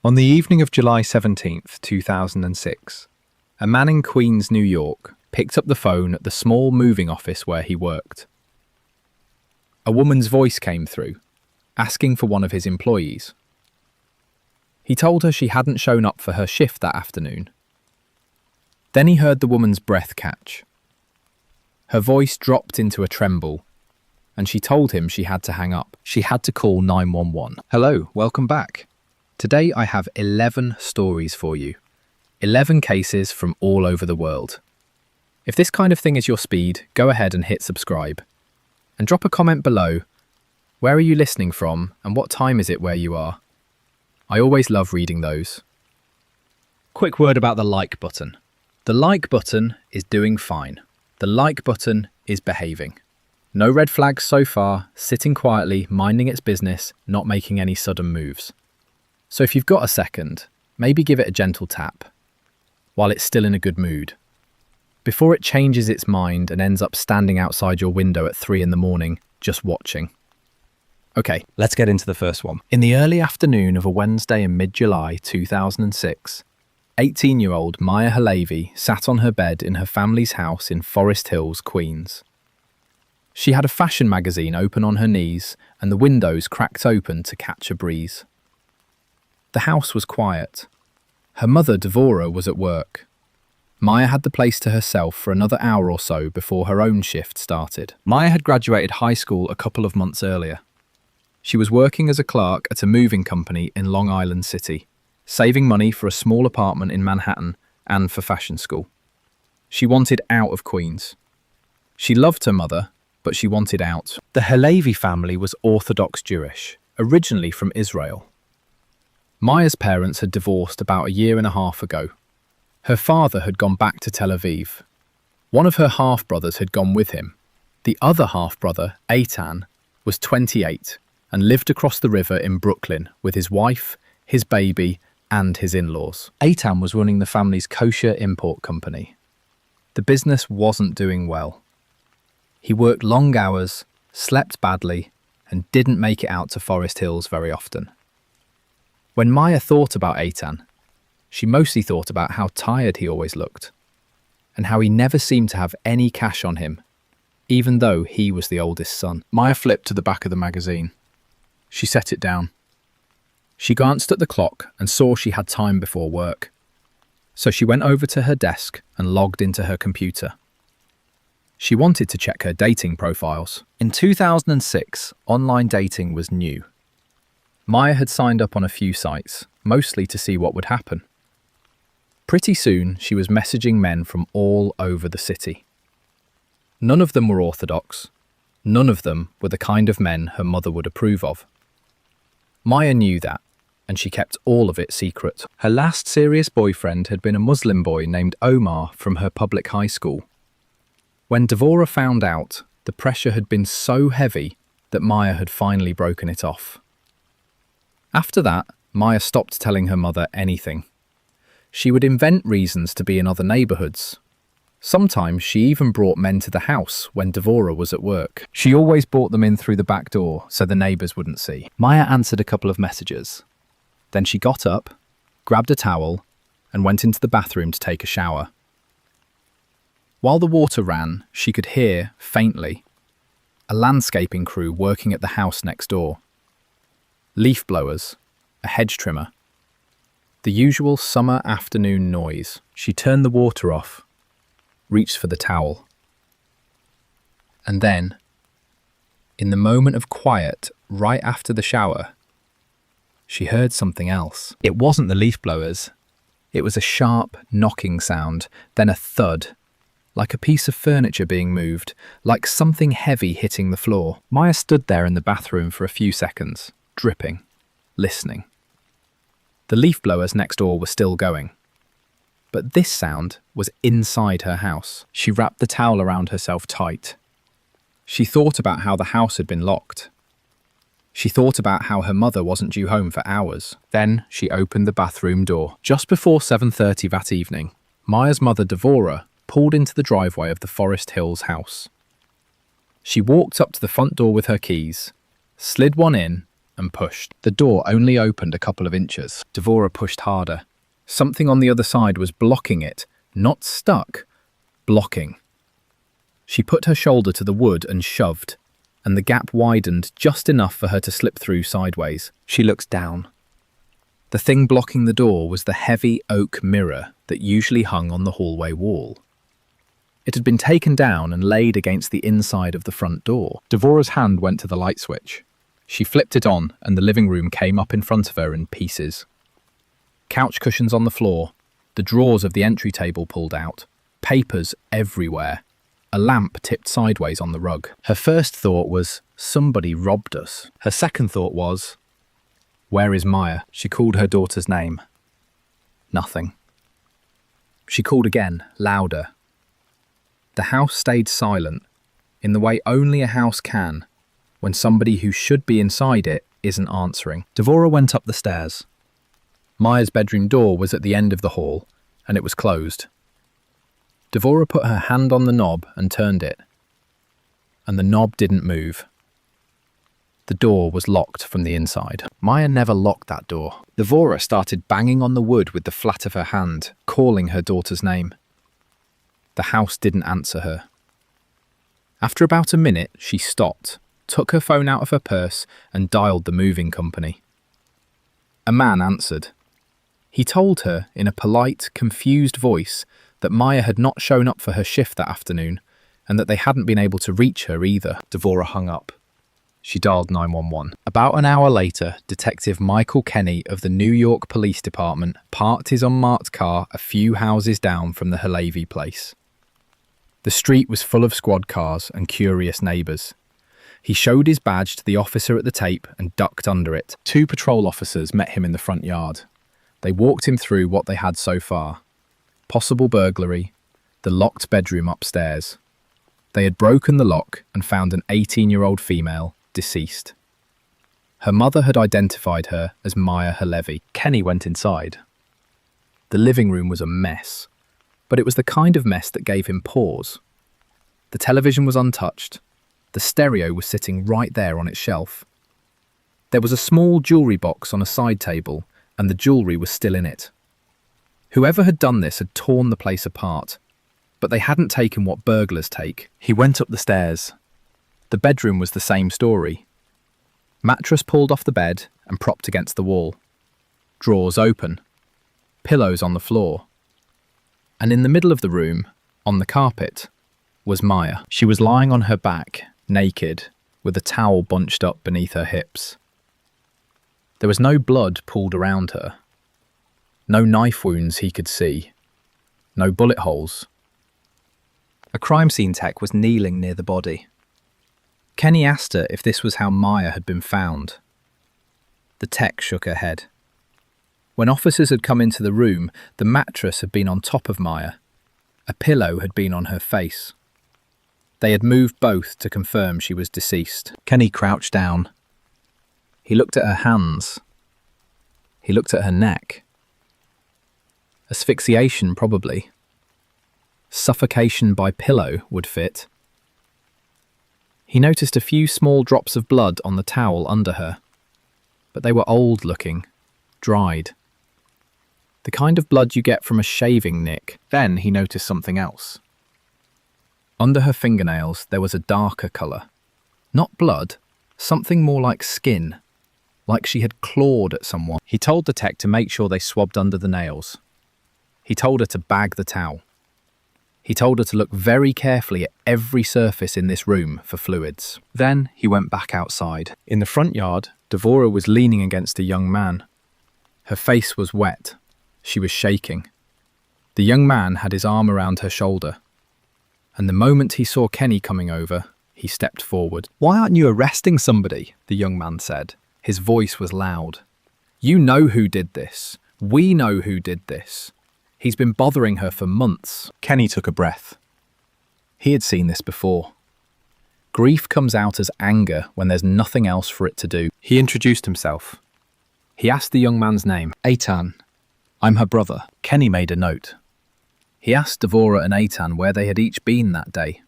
On the evening of July 17th, 2006, a man in Queens, New York, picked up the phone at the small moving office where he worked. A woman's voice came through, asking for one of his employees. He told her she hadn't shown up for her shift that afternoon. Then he heard the woman's breath catch. Her voice dropped into a tremble, and she told him she had to hang up. She had to call 911. Hello, welcome back. Today I have 11 stories for you. 11 cases from all over the world. If this kind of thing is your speed, go ahead and hit subscribe. And drop a comment below. Where are you listening from and what time is it where you are? I always love reading those. Quick word about the like button. The like button is doing fine. The like button is behaving. No red flags so far, sitting quietly, minding its business, not making any sudden moves. So if you've got a second, maybe give it a gentle tap, while it's still in a good mood, before it changes its mind and ends up standing outside your window at 3 in the morning, just watching. Okay, let's get into the first one. In the early afternoon of a Wednesday in mid-July 2006, 18-year-old Maya Halevi sat on her bed in her family's house in Forest Hills, Queens. She had a fashion magazine open on her knees and the windows cracked open to catch a breeze. The house was quiet. Her mother, Devorah, was at work. Maya had the place to herself for another hour or so before her own shift started. Maya had graduated high school a couple of months earlier. She was working as a clerk at a moving company in Long Island City, saving money for a small apartment in Manhattan and for fashion school. She wanted out of Queens. She loved her mother, but she wanted out. The Halevi family was Orthodox Jewish, originally from Israel. Maya's parents had divorced about a year and a half ago. Her father had gone back to Tel Aviv. One of her half-brothers had gone with him. The other half-brother, Eitan, was 28 and lived across the river in Brooklyn with his wife, his baby, and his in-laws. Eitan was running the family's kosher import company. The business wasn't doing well. He worked long hours, slept badly, and didn't make it out to Forest Hills very often. When Maya thought about Eitan, she mostly thought about how tired he always looked, and how he never seemed to have any cash on him, even though he was the oldest son. Maya flipped to the back of the magazine. She set it down. She glanced at the clock and saw she had time before work, so she went over to her desk and logged into her computer. She wanted to check her dating profiles. In 2006, online dating was new. Maya had signed up on a few sites, mostly to see what would happen. Pretty soon, she was messaging men from all over the city. None of them were Orthodox. None of them were the kind of men her mother would approve of. Maya knew that, and she kept all of it secret. Her last serious boyfriend had been a Muslim boy named Omar from her public high school. When Devorah found out, the pressure had been so heavy that Maya had finally broken it off. After that, Maya stopped telling her mother anything. She would invent reasons to be in other neighbourhoods. Sometimes she even brought men to the house when Devorah was at work. She always brought them in through the back door so the neighbours wouldn't see. Maya answered a couple of messages. Then she got up, grabbed a towel, and went into the bathroom to take a shower. While the water ran, she could hear, faintly, a landscaping crew working at the house next door. Leaf blowers, a hedge trimmer. The usual summer afternoon noise. She turned the water off, reached for the towel. And then, in the moment of quiet right after the shower, she heard something else. It wasn't the leaf blowers. It was a sharp knocking sound, then a thud, like a piece of furniture being moved, like something heavy hitting the floor. Maya stood there in the bathroom for a few seconds, dripping, listening. The leaf blowers next door were still going. But this sound was inside her house. She wrapped the towel around herself tight. She thought about how the house had been locked. She thought about how her mother wasn't due home for hours. Then she opened the bathroom door. Just before 7:30 that evening, Maya's mother, Devorah, pulled into the driveway of the Forest Hills house. She walked up to the front door with her keys, slid one in, and pushed. The door only opened a couple of inches. Devora pushed harder. Something on the other side was blocking it, not stuck, blocking. She put her shoulder to the wood and shoved, and the gap widened just enough for her to slip through sideways. She looked down. The thing blocking the door was the heavy oak mirror that usually hung on the hallway wall. It had been taken down and laid against the inside of the front door. Devora's hand went to the light switch. She flipped it on, and the living room came up in front of her in pieces. Couch cushions on the floor, the drawers of the entry table pulled out, papers everywhere, a lamp tipped sideways on the rug. Her first thought was, somebody robbed us. Her second thought was, where is Maya? She called her daughter's name. Nothing. She called again, louder. The house stayed silent, in the way only a house can, when somebody who should be inside it isn't answering. Devora went up the stairs. Maya's bedroom door was at the end of the hall, and it was closed. Devora put her hand on the knob and turned it, and the knob didn't move. The door was locked from the inside. Maya never locked that door. Devora started banging on the wood with the flat of her hand, calling her daughter's name. The house didn't answer her. After about a minute, she stopped, took her phone out of her purse, and dialed the moving company. A man answered. He told her, in a polite, confused voice, that Maya had not shown up for her shift that afternoon, and that they hadn't been able to reach her either. Devora hung up. She dialed 911. About an hour later, Detective Michael Kenny of the New York Police Department parked his unmarked car a few houses down from the Halevi place. The street was full of squad cars and curious neighbours. He showed his badge to the officer at the tape and ducked under it. 2 patrol officers met him in the front yard. They walked him through what they had so far. Possible burglary, the locked bedroom upstairs. They had broken the lock and found an 18-year-old female, deceased. Her mother had identified her as Maya Halevi. Kenny went inside. The living room was a mess, but it was the kind of mess that gave him pause. The television was untouched. The stereo was sitting right there on its shelf. There was a small jewellery box on a side table, and the jewellery was still in it. Whoever had done this had torn the place apart, but they hadn't taken what burglars take. He went up the stairs. The bedroom was the same story. Mattress pulled off the bed and propped against the wall. Drawers open. Pillows on the floor. And in the middle of the room, on the carpet, was Maya. She was lying on her back, naked, with a towel bunched up beneath her hips. There was no blood pooled around her. No knife wounds he could see. No bullet holes. A crime scene tech was kneeling near the body. Kenny asked her if this was how Maya had been found. The tech shook her head. When officers had come into the room, the mattress had been on top of Maya. A pillow had been on her face. They had moved both to confirm she was deceased. Kenny crouched down. He looked at her hands. He looked at her neck. Asphyxiation, probably. Suffocation by pillow would fit. He noticed a few small drops of blood on the towel under her, but they were old-looking, dried. The kind of blood you get from a shaving nick. Then he noticed something else. Under her fingernails there was a darker colour. Not blood, something more like skin, like she had clawed at someone. He told the tech to make sure they swabbed under the nails. He told her to bag the towel. He told her to look very carefully at every surface in this room for fluids. Then he went back outside. In the front yard, Devora was leaning against a young man. Her face was wet. She was shaking. The young man had his arm around her shoulder. And the moment he saw Kenny coming over, he stepped forward. "Why aren't you arresting somebody?" the young man said. His voice was loud. "You know who did this. We know who did this. He's been bothering her for months." Kenny took a breath. He had seen this before. Grief comes out as anger when there's nothing else for it to do. He introduced himself. He asked the young man's name. "Eitan. I'm her brother." Kenny made a note. He asked Devora and Eitan where they had each been that day.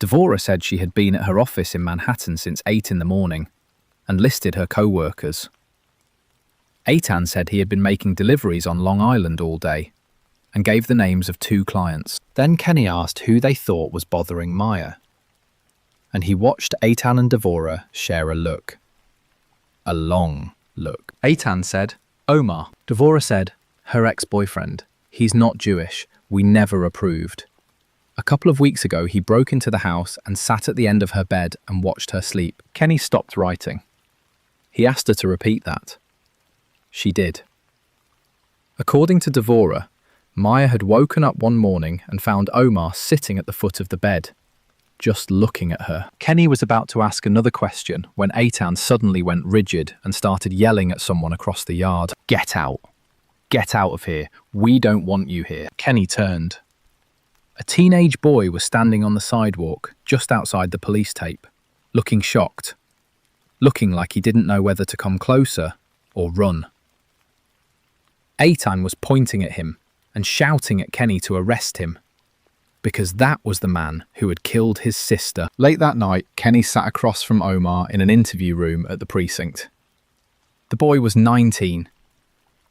Devora said she had been at her office in Manhattan since 8 in the morning, and listed her co-workers. Eitan said he had been making deliveries on Long Island all day and gave the names of 2 clients. Then Kenny asked who they thought was bothering Maya, and he watched Eitan and Devora share a look. A long look. Eitan said, "Omar." Devora said, "Her ex-boyfriend. He's not Jewish. We never approved. A couple of weeks ago, he broke into the house and sat at the end of her bed and watched her sleep." Kenny stopped writing. He asked her to repeat that. She did. According to Devora, Maya had woken up one morning and found Omar sitting at the foot of the bed, just looking at her. Kenny was about to ask another question when Eitan suddenly went rigid and started yelling at someone across the yard. "Get out! Get out of here! We don't want you here!" Kenny turned. A teenage boy was standing on the sidewalk just outside the police tape, looking shocked, looking like he didn't know whether to come closer or run. Eitan was pointing at him and shouting at Kenny to arrest him, because that was the man who had killed his sister. Late that night, Kenny sat across from Omar in an interview room at the precinct. The boy was 19.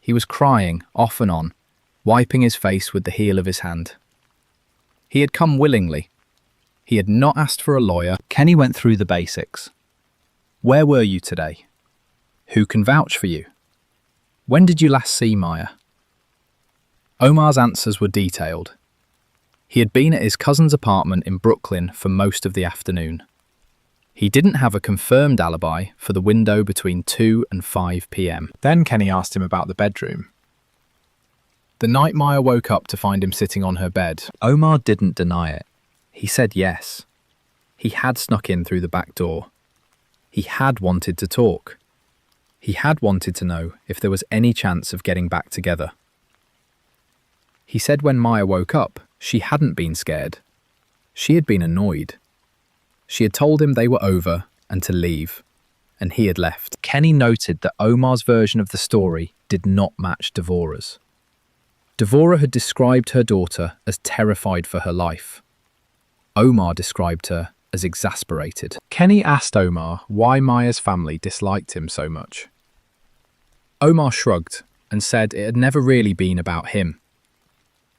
He was crying off and on, wiping his face with the heel of his hand. He had come willingly. He had not asked for a lawyer. Kenny went through the basics. Where were you today? Who can vouch for you? When did you last see Maya? Omar's answers were detailed. He had been at his cousin's apartment in Brooklyn for most of the afternoon. He didn't have a confirmed alibi for the window between 2 and 5 p.m. Then Kenny asked him about the bedroom. The night Maya woke up to find him sitting on her bed, Omar didn't deny it. He said yes. He had snuck in through the back door. He had wanted to talk. He had wanted to know if there was any chance of getting back together. He said when Maya woke up, she hadn't been scared. She had been annoyed. She had told him they were over and to leave, and he had left. Kenny noted that Omar's version of the story did not match Devora's. Devora had described her daughter as terrified for her life. Omar described her as exasperated. Kenny asked Omar why Maya's family disliked him so much. Omar shrugged and said it had never really been about him.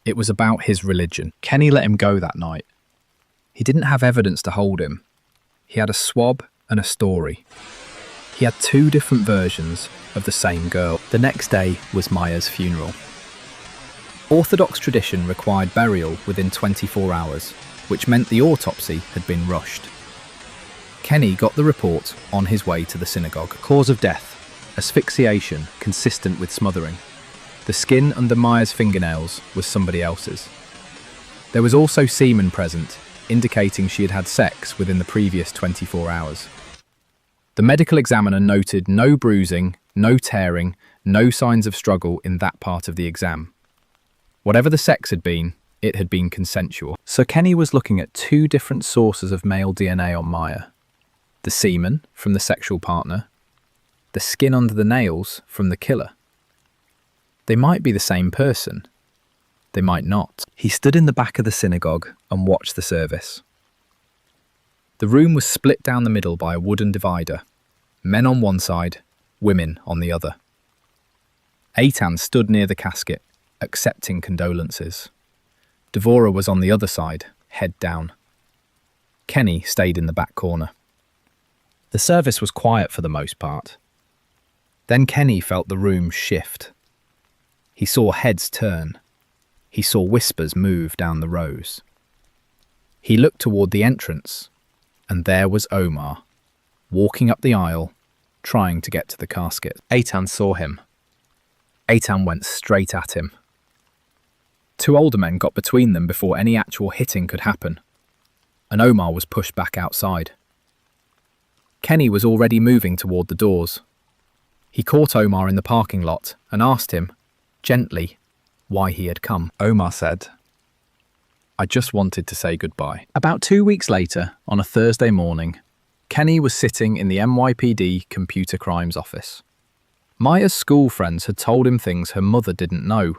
It was about his religion. Kenny let him go that night. He didn't have evidence to hold him. He had a swab and a story. He had 2 different versions of the same girl. The next day was Maya's funeral. Orthodox tradition required burial within 24 hours, which meant the autopsy had been rushed. Kenny got the report on his way to the synagogue. Cause of death: asphyxiation consistent with smothering. The skin under Maya's fingernails was somebody else's. There was also semen present, indicating she had had sex within the previous 24 hours. The medical examiner noted no bruising, no tearing, no signs of struggle in that part of the exam. Whatever the sex had been, it had been consensual. So Kenny was looking at 2 different sources of male DNA on Maya. The semen from the sexual partner, the skin under the nails from the killer. They might be the same person. They might not. He stood in the back of the synagogue and watched the service. The room was split down the middle by a wooden divider. Men on one side, women on the other. Eitan stood near the casket, accepting condolences. Devora was on the other side, head down. Kenny stayed in the back corner. The service was quiet for the most part. Then Kenny felt the room shift. He saw heads turn. He saw whispers move down the rows. He looked toward the entrance, and there was Omar, walking up the aisle, trying to get to the casket. Eitan saw him. Eitan went straight at him. 2 older men got between them before any actual hitting could happen, and Omar was pushed back outside. Kenny was already moving toward the doors. He caught Omar in the parking lot and asked him, gently, why he had come. Omar said, "I just wanted to say goodbye." About 2 weeks later, on a Thursday morning, Kenny was sitting in the NYPD computer crimes office. Maya's school friends had told him things her mother didn't know.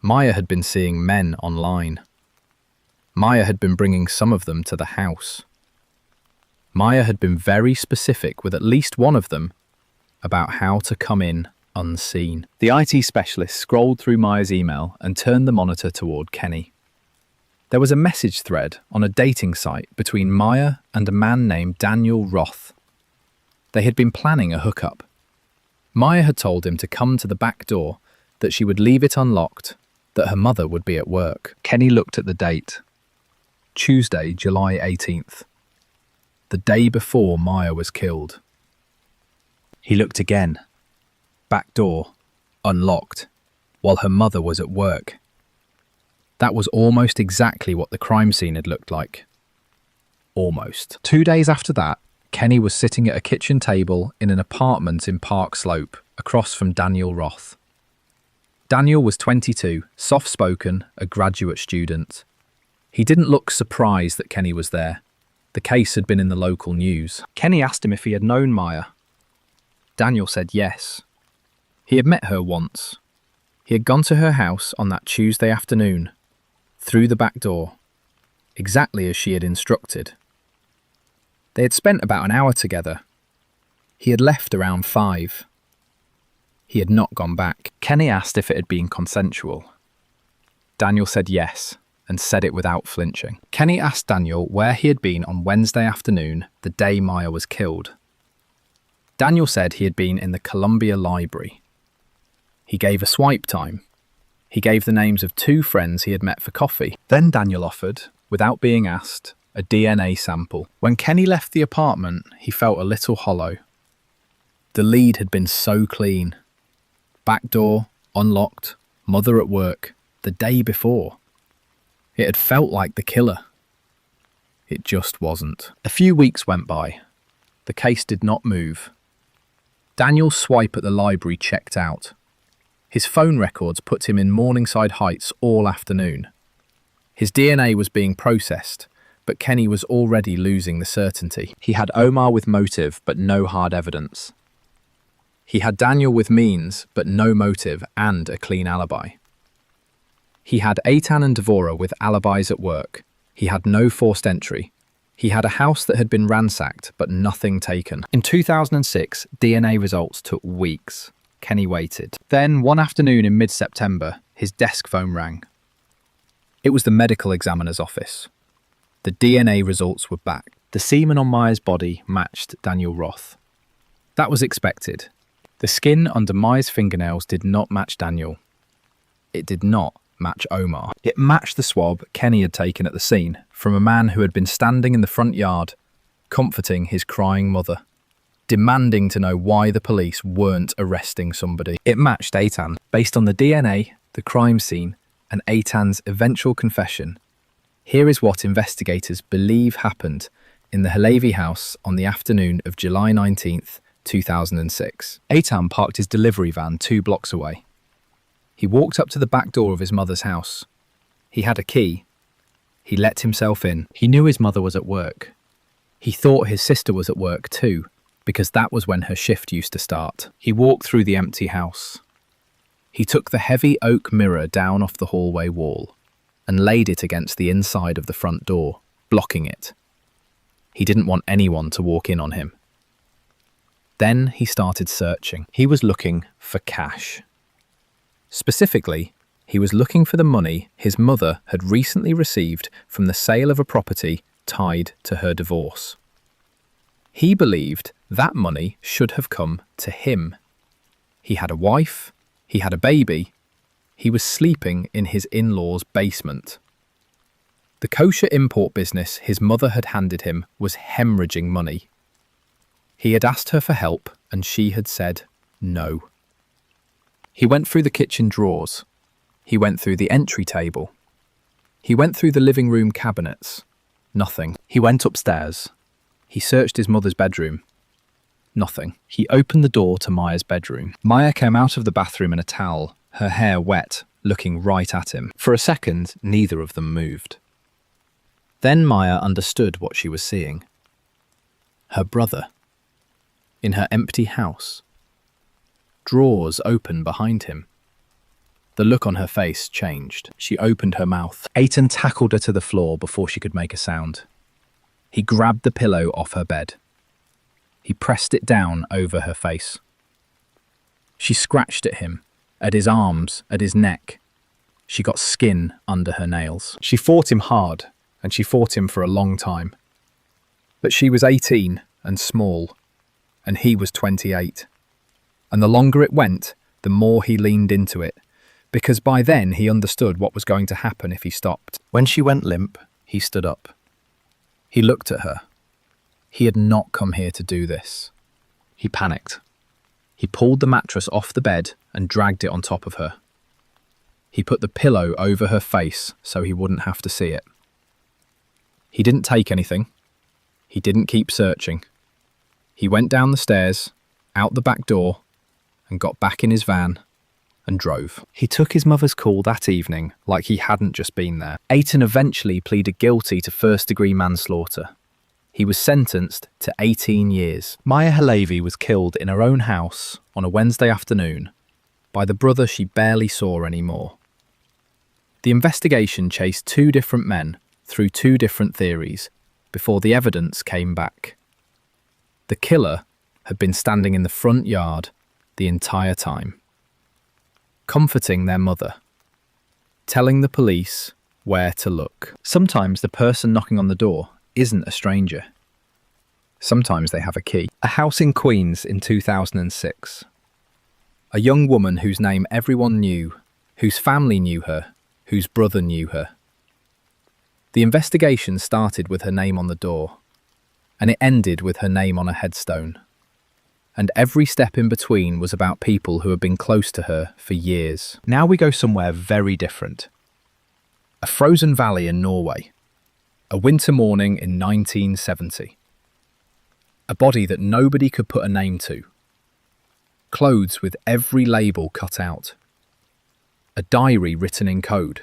Maya had been seeing men online. Maya had been bringing some of them to the house. Maya had been very specific with at least one of them about how to come in unseen. The IT specialist scrolled through Maya's email and turned the monitor toward Kenny. There was a message thread on a dating site between Maya and a man named Daniel Roth. They had been planning a hookup. Maya had told him to come to the back door, that she would leave it unlocked, that her mother would be at work. Kenny looked at the date. Tuesday, July 18th. The day before Maya was killed. He looked again. Back door, unlocked, while her mother was at work. That was almost exactly what the crime scene had looked like. Almost. 2 days after that, Kenny was sitting at a kitchen table in an apartment in Park Slope, across from Daniel Roth. Daniel was 22, soft-spoken, a graduate student. He didn't look surprised that Kenny was there. The case had been in the local news. Kenny asked him if he had known Maya. Daniel said yes. He had met her once. He had gone to her house on that Tuesday afternoon, through the back door, exactly as she had instructed. They had spent about an hour together. He had left around 5. He had not gone back. Kenny asked if it had been consensual. Daniel said yes, and said it without flinching. Kenny asked Daniel where he had been on Wednesday afternoon, the day Maya was killed. Daniel said he had been in the Columbia Library. He gave a swipe time. He gave the names of 2 friends he had met for coffee. Then Daniel offered, without being asked, a DNA sample. When Kenny left the apartment, he felt a little hollow. The lead had been so clean. Back door, unlocked, mother at work, the day before. It had felt like the killer. It just wasn't. A few weeks went by. The case did not move. Daniel's swipe at the library checked out. His phone records put him in Morningside Heights all afternoon. His DNA was being processed, but Kenny was already losing the certainty. He had Omar with motive, but no hard evidence. He had Daniel with means, but no motive and a clean alibi. He had Eitan and Devora with alibis at work. He had no forced entry. He had a house that had been ransacked, but nothing taken. In 2006, DNA results took weeks. Kenny waited. Then, one afternoon in mid-September, his desk phone rang. It was the medical examiner's office. The DNA results were back. The semen on Maya's body matched Daniel Roth. That was expected. The skin under Maya's fingernails did not match Daniel. It did not match Omar. It matched the swab Kenny had taken at the scene from a man who had been standing in the front yard, comforting his crying mother, demanding to know why the police weren't arresting somebody. It matched Eitan. Based on the DNA, the crime scene, and Eitan's eventual confession, here is what investigators believe happened in the Halevi house on the afternoon of July 19th, 2006. Eitan parked his delivery van 2 blocks away. He walked up to the back door of his mother's house. He had a key. He let himself in. He knew his mother was at work. He thought his sister was at work too, because that was when her shift used to start. He walked through the empty house. He took the heavy oak mirror down off the hallway wall and laid it against the inside of the front door, blocking it. He didn't want anyone to walk in on him. Then he started searching. He was looking for cash. Specifically, he was looking for the money his mother had recently received from the sale of a property tied to her divorce. He believed that money should have come to him. He had a wife, he had a baby, he was sleeping in his in-laws' basement. The kosher import business his mother had handed him was hemorrhaging money. He had asked her for help and she had said no. He went through the kitchen drawers. He went through the entry table. He went through the living room cabinets. Nothing. He went upstairs. He searched his mother's bedroom. Nothing. He opened the door to Maya's bedroom. Maya came out of the bathroom in a towel, her hair wet, looking right at him. For a second, neither of them moved. Then Maya understood what she was seeing. Her brother. In her empty house. Drawers open behind him. The look on her face changed. She opened her mouth. Eitan tackled her to the floor before she could make a sound. He grabbed the pillow off her bed. He pressed it down over her face. She scratched at him, at his arms, at his neck. She got skin under her nails. She fought him hard, and she fought him for a long time. But she was 18 and small, and he was 28. And the longer it went, the more he leaned into it, because by then he understood what was going to happen if he stopped. When she went limp, he stood up. He looked at her. He had not come here to do this. He panicked. He pulled the mattress off the bed and dragged it on top of her. He put the pillow over her face so he wouldn't have to see it. He didn't take anything. He didn't keep searching. He went down the stairs, out the back door, and got back in his van and drove. He took his mother's call that evening like he hadn't just been there. Aiton eventually pleaded guilty to first-degree manslaughter. He was sentenced to 18 years. Maya Halevi was killed in her own house on a Wednesday afternoon by the brother she barely saw anymore. The investigation chased two different men through two different theories before the evidence came back. The killer had been standing in the front yard the entire time, comforting their mother, telling the police where to look. Sometimes the person knocking on the door isn't a stranger. Sometimes they have a key. A house in Queens in 2006. A young woman whose name everyone knew, whose family knew her, whose brother knew her. The investigation started with her name on the door, and it ended with her name on a headstone. And every step in between was about people who had been close to her for years. Now we go somewhere very different. A frozen valley in Norway. A winter morning in 1970. A body that nobody could put a name to. Clothes with every label cut out. A diary written in code.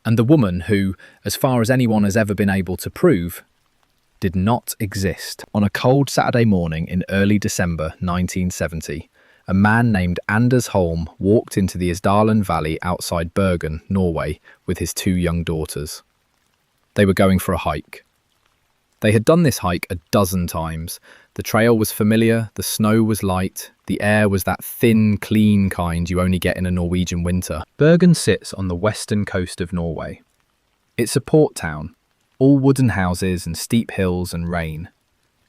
And the woman who, as far as anyone has ever been able to prove, did not exist. On a cold Saturday morning in early December 1970, a man named Anders Holm walked into the Isdalen Valley outside Bergen, Norway, with his two young daughters. They were going for a hike. They had done this hike a dozen times. The trail was familiar, the snow was light, the air was that thin, clean kind you only get in a Norwegian winter. Bergen sits on the western coast of Norway. It's a port town, all wooden houses and steep hills and rain.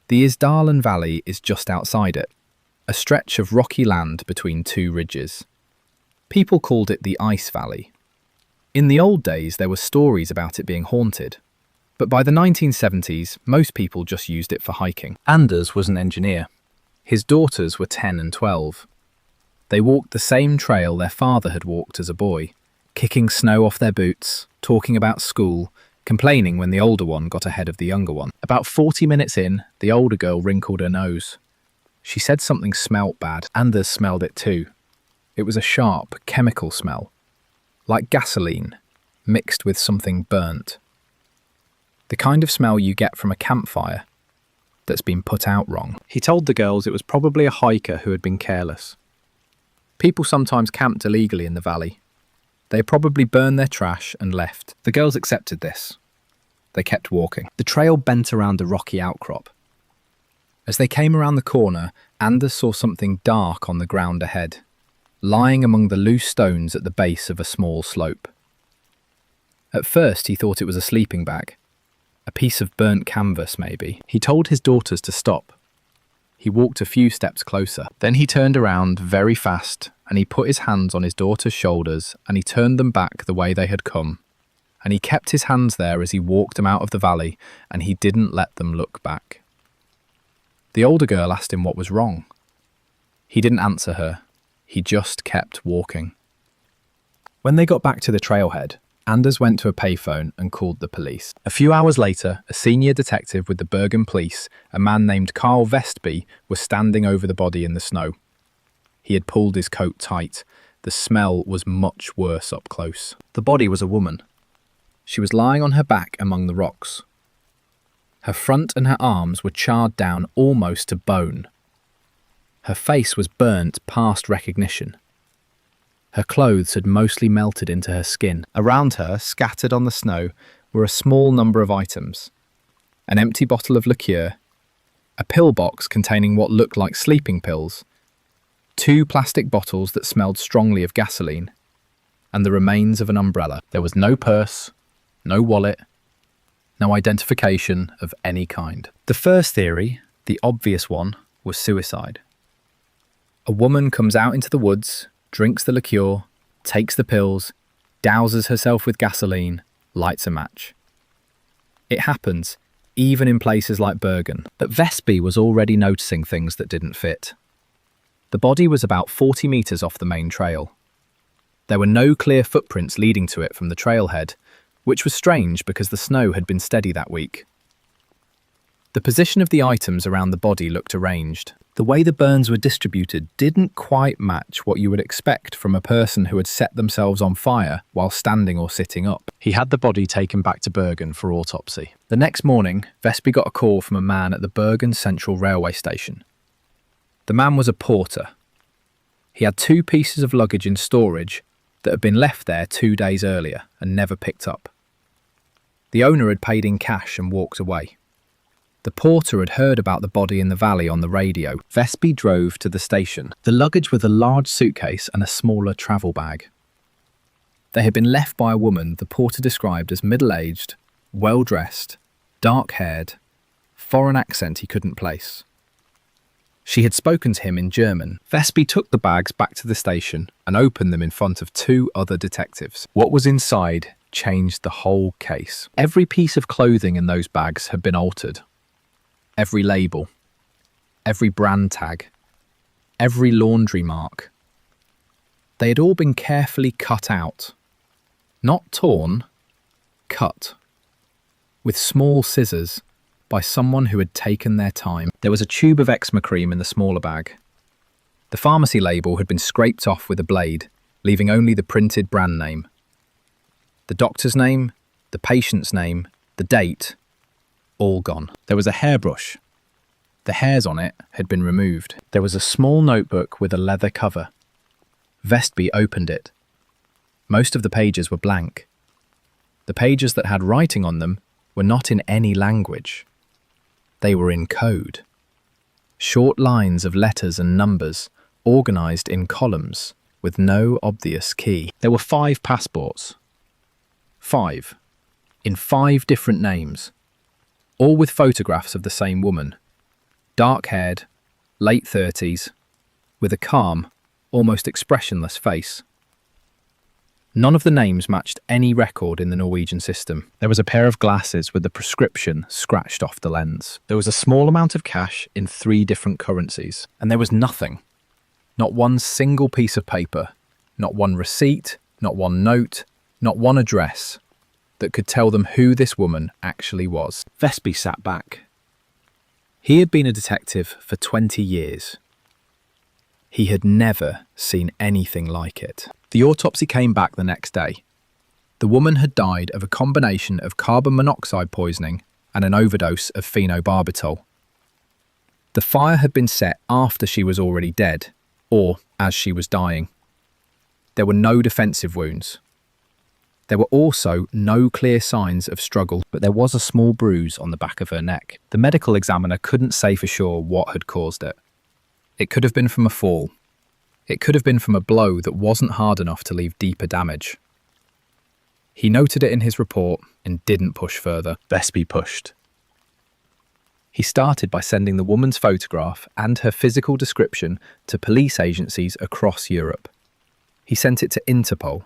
The Isdalen Valley is just outside it, a stretch of rocky land between two ridges. People called it the Ice Valley. In the old days, there were stories about it being haunted. But by the 1970s, most people just used it for hiking. Anders was an engineer. His daughters were 10 and 12. They walked the same trail their father had walked as a boy, kicking snow off their boots, talking about school, complaining when the older one got ahead of the younger one. About 40 minutes in, the older girl wrinkled her nose. She said something smelt bad. Anders smelled it too. It was a sharp, chemical smell, like gasoline, mixed with something burnt. The kind of smell you get from a campfire that's been put out wrong. He told the girls it was probably a hiker who had been careless. People sometimes camped illegally in the valley. They probably burned their trash and left. The girls accepted this. They kept walking. The trail bent around a rocky outcrop. As they came around the corner, Anders saw something dark on the ground ahead, lying among the loose stones at the base of a small slope. At first, he thought it was a sleeping bag. A piece of burnt canvas, maybe. He told his daughters to stop. He walked a few steps closer. Then he turned around very fast, and he put his hands on his daughter's shoulders, and he turned them back the way they had come. And he kept his hands there as he walked them out of the valley, and he didn't let them look back. The older girl asked him what was wrong. He didn't answer her. He just kept walking. When they got back to the trailhead, Anders went to a payphone and called the police. A few hours later, a senior detective with the Bergen police, a man named Carl Vestby, was standing over the body in the snow. He had pulled his coat tight. The smell was much worse up close. The body was a woman. She was lying on her back among the rocks. Her front and her arms were charred down almost to bone. Her face was burnt past recognition. Her clothes had mostly melted into her skin. Around her, scattered on the snow, were a small number of items. an empty bottle of liqueur, a pill box containing what looked like sleeping pills, 2 plastic bottles that smelled strongly of gasoline, and the remains of an umbrella. There was no purse, no wallet, no identification of any kind. The first theory, the obvious one, was suicide. A woman comes out into the woods, drinks the liqueur, takes the pills, douses herself with gasoline, lights a match. It happens, even in places like Bergen. But Vestby was already noticing things that didn't fit. The body was about 40 metres off the main trail. There were no clear footprints leading to it from the trailhead, which was strange because the snow had been steady that week. The position of the items around the body looked arranged. The way the burns were distributed didn't quite match what you would expect from a person who had set themselves on fire while standing or sitting up. He had the body taken back to Bergen for autopsy. The next morning, Vestby got a call from a man at the Bergen Central Railway Station. The man was a porter. He had 2 pieces of luggage in storage that had been left there 2 days earlier and never picked up. The owner had paid in cash and walked away. The porter had heard about the body in the valley on the radio. Vestby drove to the station. The luggage was a large suitcase and a smaller travel bag. They had been left by a woman the porter described as middle-aged, well-dressed, dark-haired, foreign accent he couldn't place. She had spoken to him in German. Vestby took the bags back to the station and opened them in front of 2 other detectives. What was inside changed the whole case. Every piece of clothing in those bags had been altered. Every label, every brand tag, every laundry mark. They had all been carefully cut out. Not torn, cut. With small scissors by someone who had taken their time. There was a tube of eczema cream in the smaller bag. The pharmacy label had been scraped off with a blade, leaving only the printed brand name. The doctor's name, the patient's name, the date, all gone. There was a hairbrush. The hairs on it had been removed. There was a small notebook with a leather cover. Vestby opened it. Most of the pages were blank. The pages that had writing on them were not in any language. They were in code. Short lines of letters and numbers, organised in columns, with no obvious key. There were 5 passports. 5. In 5 different names. All with photographs of the same woman. Dark-haired, late 30s, with a calm, almost expressionless face. None of the names matched any record in the Norwegian system. There was a pair of glasses with the prescription scratched off the lens. There was a small amount of cash in 3 different currencies. And there was nothing. Not one single piece of paper. Not one receipt, not one note, not one address that could tell them who this woman actually was. Vestby sat back. He had been a detective for 20 years. He had never seen anything like it. The autopsy came back the next day. The woman had died of a combination of carbon monoxide poisoning and an overdose of phenobarbital. The fire had been set after she was already dead, or as she was dying. There were no defensive wounds. There were also no clear signs of struggle, but there was a small bruise on the back of her neck. The medical examiner couldn't say for sure what had caused it. It could have been from a fall. It could have been from a blow that wasn't hard enough to leave deeper damage. He noted it in his report and didn't push further. Vestby pushed. He started by sending the woman's photograph and her physical description to police agencies across Europe. He sent it to Interpol.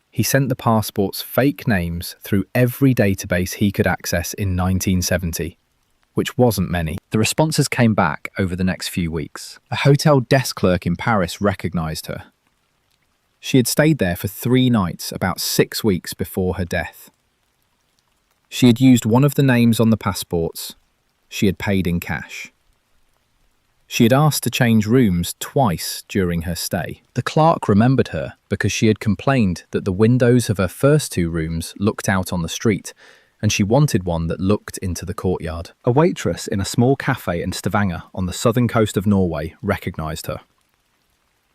He sent the passport's fake names through every database he could access in 1970, which wasn't many. The responses came back over the next few weeks. A hotel desk clerk in Paris recognised her. She had stayed there for 3 nights about 6 weeks before her death. She had used one of the names on the passports. She had paid in cash. She had asked to change rooms twice during her stay. The clerk remembered her because she had complained that the windows of her first 2 rooms looked out on the street, and she wanted one that looked into the courtyard. A waitress in a small cafe in Stavanger on the southern coast of Norway recognised her.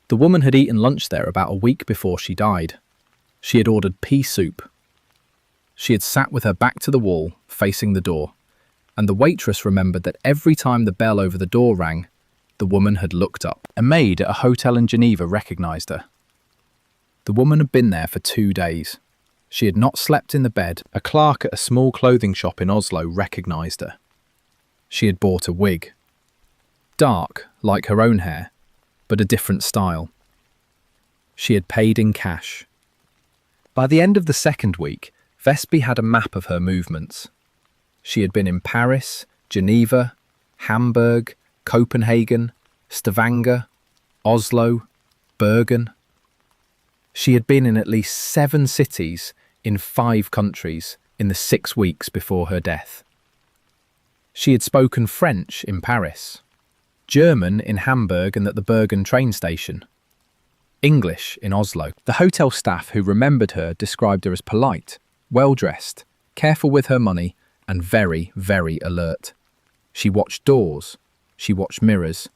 The woman had eaten lunch there about a week before she died. She had ordered pea soup. She had sat with her back to the wall, facing the door, and the waitress remembered that every time the bell over the door rang, the woman had looked up. A maid at a hotel in Geneva recognized her. The woman had been there for 2 days. She had not slept in the bed. A clerk at a small clothing shop in Oslo recognized her. She had bought a wig. Dark, like her own hair, but a different style. She had paid in cash. By the end of the second week, Vestby had a map of her movements. She had been in Paris, Geneva, Hamburg, Copenhagen, Stavanger, Oslo, Bergen. She had been in at least 7 cities in 5 countries in the 6 weeks before her death. She had spoken French in Paris, German in Hamburg and at the Bergen train station, English in Oslo. The hotel staff who remembered her described her as polite, well-dressed, careful with her money, and very, very alert. She watched doors, she watched mirrors,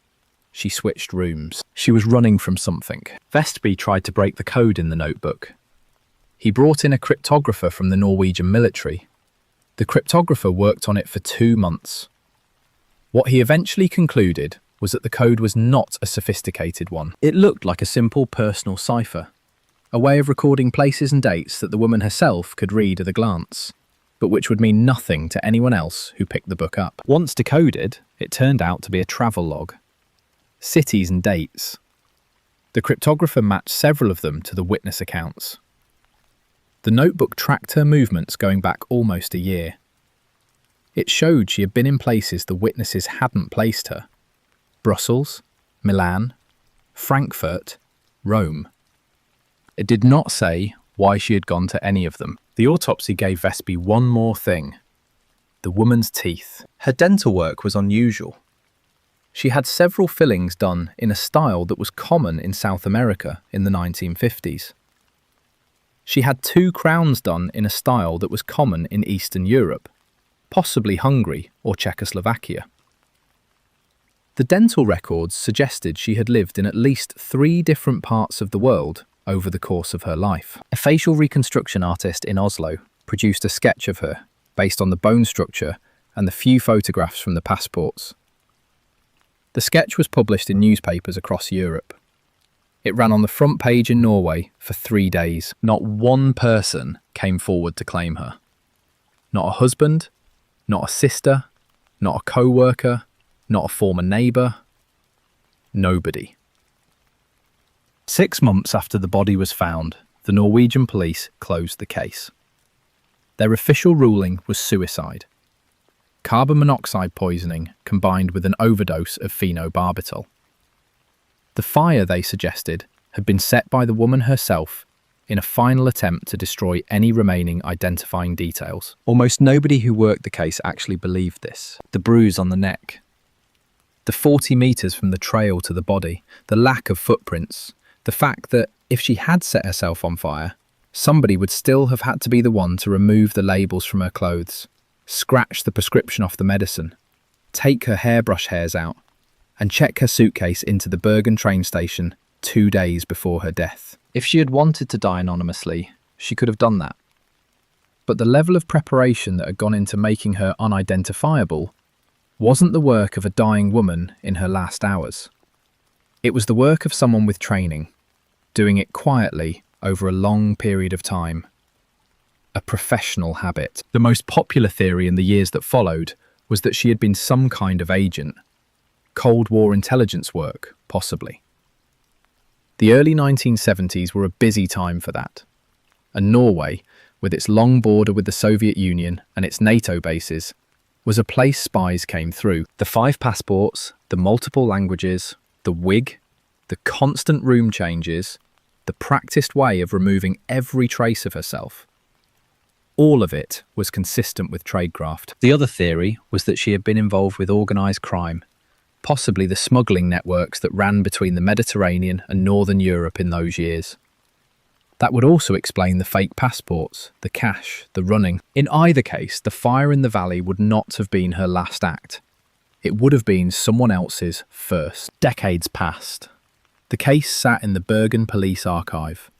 she switched rooms. She was running from something. Vestby tried to break the code in the notebook. He brought in a cryptographer from the Norwegian military. The cryptographer worked on it for 2 months. What he eventually concluded was that the code was not a sophisticated one. It looked like a simple personal cipher, a way of recording places and dates that the woman herself could read at a glance, but which would mean nothing to anyone else who picked the book up. Once decoded, it turned out to be a travel log. Cities and dates. The cryptographer matched several of them to the witness accounts. The notebook tracked her movements going back almost a year. It showed she had been in places the witnesses hadn't placed her. Brussels, Milan, Frankfurt, Rome. It did not say why she had gone to any of them. The autopsy gave Vestby one more thing: the woman's teeth. Her dental work was unusual. She had several fillings done in a style that was common in South America in the 1950s. She had 2 crowns done in a style that was common in Eastern Europe, possibly Hungary or Czechoslovakia. The dental records suggested she had lived in at least 3 different parts of the world over the course of her life. A facial reconstruction artist in Oslo produced a sketch of her based on the bone structure and the few photographs from the passports. The sketch was published in newspapers across Europe. It ran on the front page in Norway for 3 days. Not one person came forward to claim her. Not a husband, not a sister, not a co-worker, not a former neighbour. Nobody. 6 months after the body was found, the Norwegian police closed the case. Their official ruling was suicide. Carbon monoxide poisoning combined with an overdose of phenobarbital. The fire, they suggested, had been set by the woman herself in a final attempt to destroy any remaining identifying details. Almost nobody who worked the case actually believed this. The bruise on the neck, the 40 metres from the trail to the body, the lack of footprints, the fact that if she had set herself on fire, somebody would still have had to be the one to remove the labels from her clothes, scratch the prescription off the medicine, take her hairbrush hairs out, and check her suitcase into the Bergen train station 2 days before her death. If she had wanted to die anonymously, she could have done that. But the level of preparation that had gone into making her unidentifiable wasn't the work of a dying woman in her last hours. It was the work of someone with training, doing it quietly over a long period of time. A professional habit. The most popular theory in the years that followed was that she had been some kind of agent. Cold War intelligence work, possibly. The early 1970s were a busy time for that, and Norway, with its long border with the Soviet Union and its NATO bases, was a place spies came through. The 5 passports, the multiple languages, the wig, the constant room changes, the practiced way of removing every trace of herself. All of it was consistent with tradecraft. The other theory was that she had been involved with organised crime, possibly the smuggling networks that ran between the Mediterranean and Northern Europe in those years. That would also explain the fake passports, the cash, the running. In either case, the fire in the valley would not have been her last act. It would have been someone else's first. Decades passed. The case sat in the Bergen police archive.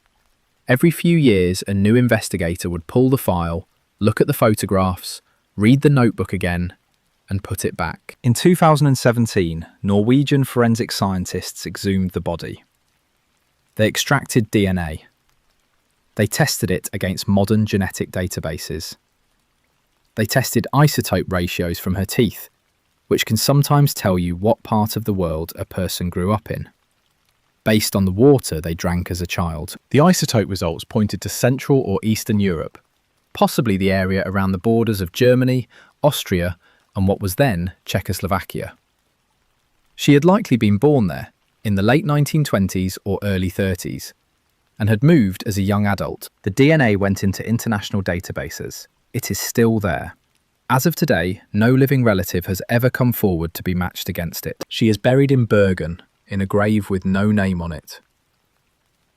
Every few years, a new investigator would pull the file, look at the photographs, read the notebook again, and put it back. In 2017, Norwegian forensic scientists exhumed the body. They extracted DNA. They tested it against modern genetic databases. They tested isotope ratios from her teeth, which can sometimes tell you what part of the world a person grew up in, based on the water they drank as a child. The isotope results pointed to Central or Eastern Europe, possibly the area around the borders of Germany, Austria, and what was then Czechoslovakia. She had likely been born there in the late 1920s or early 30s, and had moved as a young adult. The DNA went into international databases. It is still there. As of today, no living relative has ever come forward to be matched against it. She is buried in Bergen, in a grave with no name on it.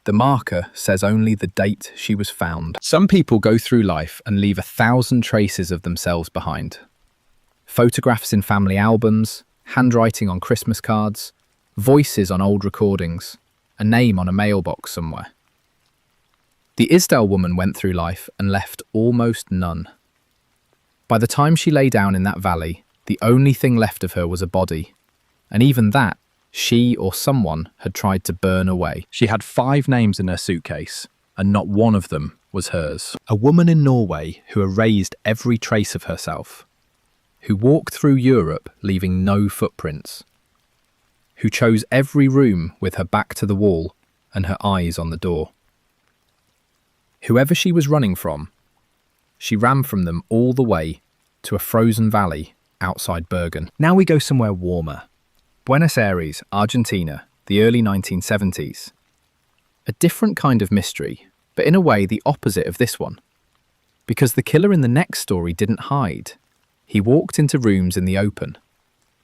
The marker says only the date she was found. Some people go through life and leave 1,000 traces of themselves behind. Photographs in family albums, handwriting on Christmas cards, voices on old recordings, a name on a mailbox somewhere. The Isdale woman went through life and left almost none. By the time she lay down in that valley, the only thing left of her was a body, and even that, she or someone had tried to burn away. She had 5 names in her suitcase, and not one of them was hers. A woman in Norway who erased every trace of herself, who walked through Europe leaving no footprints, who chose every room with her back to the wall and her eyes on the door. Whoever she was running from, she ran from them all the way to a frozen valley outside Bergen. Now we go somewhere warmer. Buenos Aires, Argentina, the early 1970s. A different kind of mystery, but in a way the opposite of this one. Because the killer in the next story didn't hide. He walked into rooms in the open.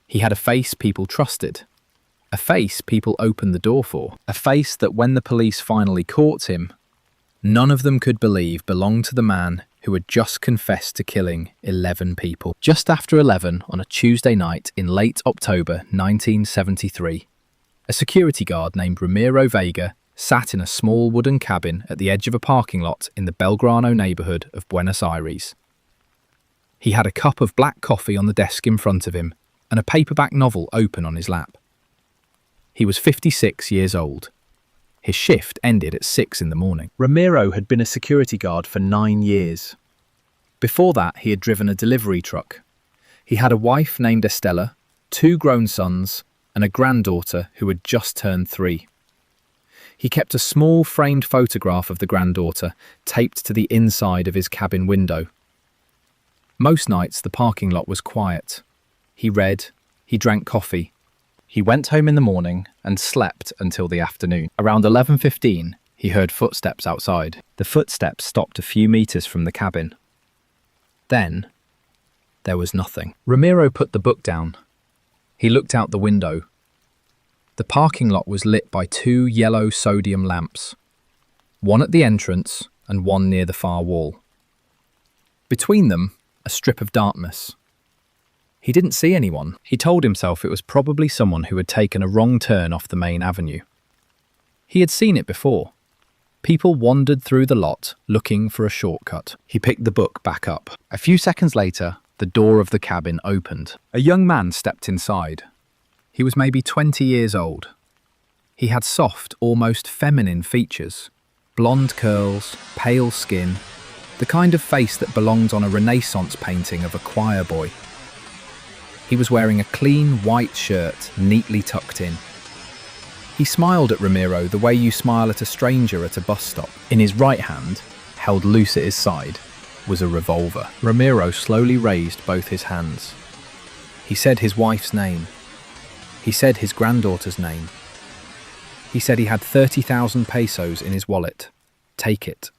He had a face people trusted. A face people opened the door for. A face that when the police finally caught him, none of them could believe belonged to the man who had just confessed to killing 11 people. Just after 11 on a Tuesday night in late October 1973, a security guard named Ramiro Vega sat in a small wooden cabin at the edge of a parking lot in the Belgrano neighborhood of Buenos Aires. He had a cup of black coffee on the desk in front of him and a paperback novel open on his lap. He was 56 years old. His shift ended at 6 in the morning. Ramiro had been a security guard for 9 years. Before that, he had driven a delivery truck. He had a wife named Estella, 2 grown sons, and a granddaughter who had just turned 3. He kept a small framed photograph of the granddaughter taped to the inside of his cabin window. Most nights, the parking lot was quiet. He read, he drank coffee. He went home in the morning and slept until the afternoon. Around 11:15, he heard footsteps outside. The footsteps stopped a few meters from the cabin. Then, there was nothing. Ramiro put the book down. He looked out the window. The parking lot was lit by 2 yellow sodium lamps, one at the entrance and one near the far wall. Between them, a strip of darkness. He didn't see anyone. He told himself it was probably someone who had taken a wrong turn off the main avenue. He had seen it before. People wandered through the lot looking for a shortcut. He picked the book back up. A few seconds later, the door of the cabin opened. A young man stepped inside. He was maybe 20 years old. He had soft, almost feminine features. Blonde curls, pale skin, the kind of face that belonged on a Renaissance painting of a choir boy. He was wearing a clean white shirt, neatly tucked in. He smiled at Ramiro the way you smile at a stranger at a bus stop. In his right hand, held loose at his side, was a revolver. Ramiro slowly raised both his hands. He said his wife's name. He said his granddaughter's name. He said he had 30,000 pesos in his wallet. Take it.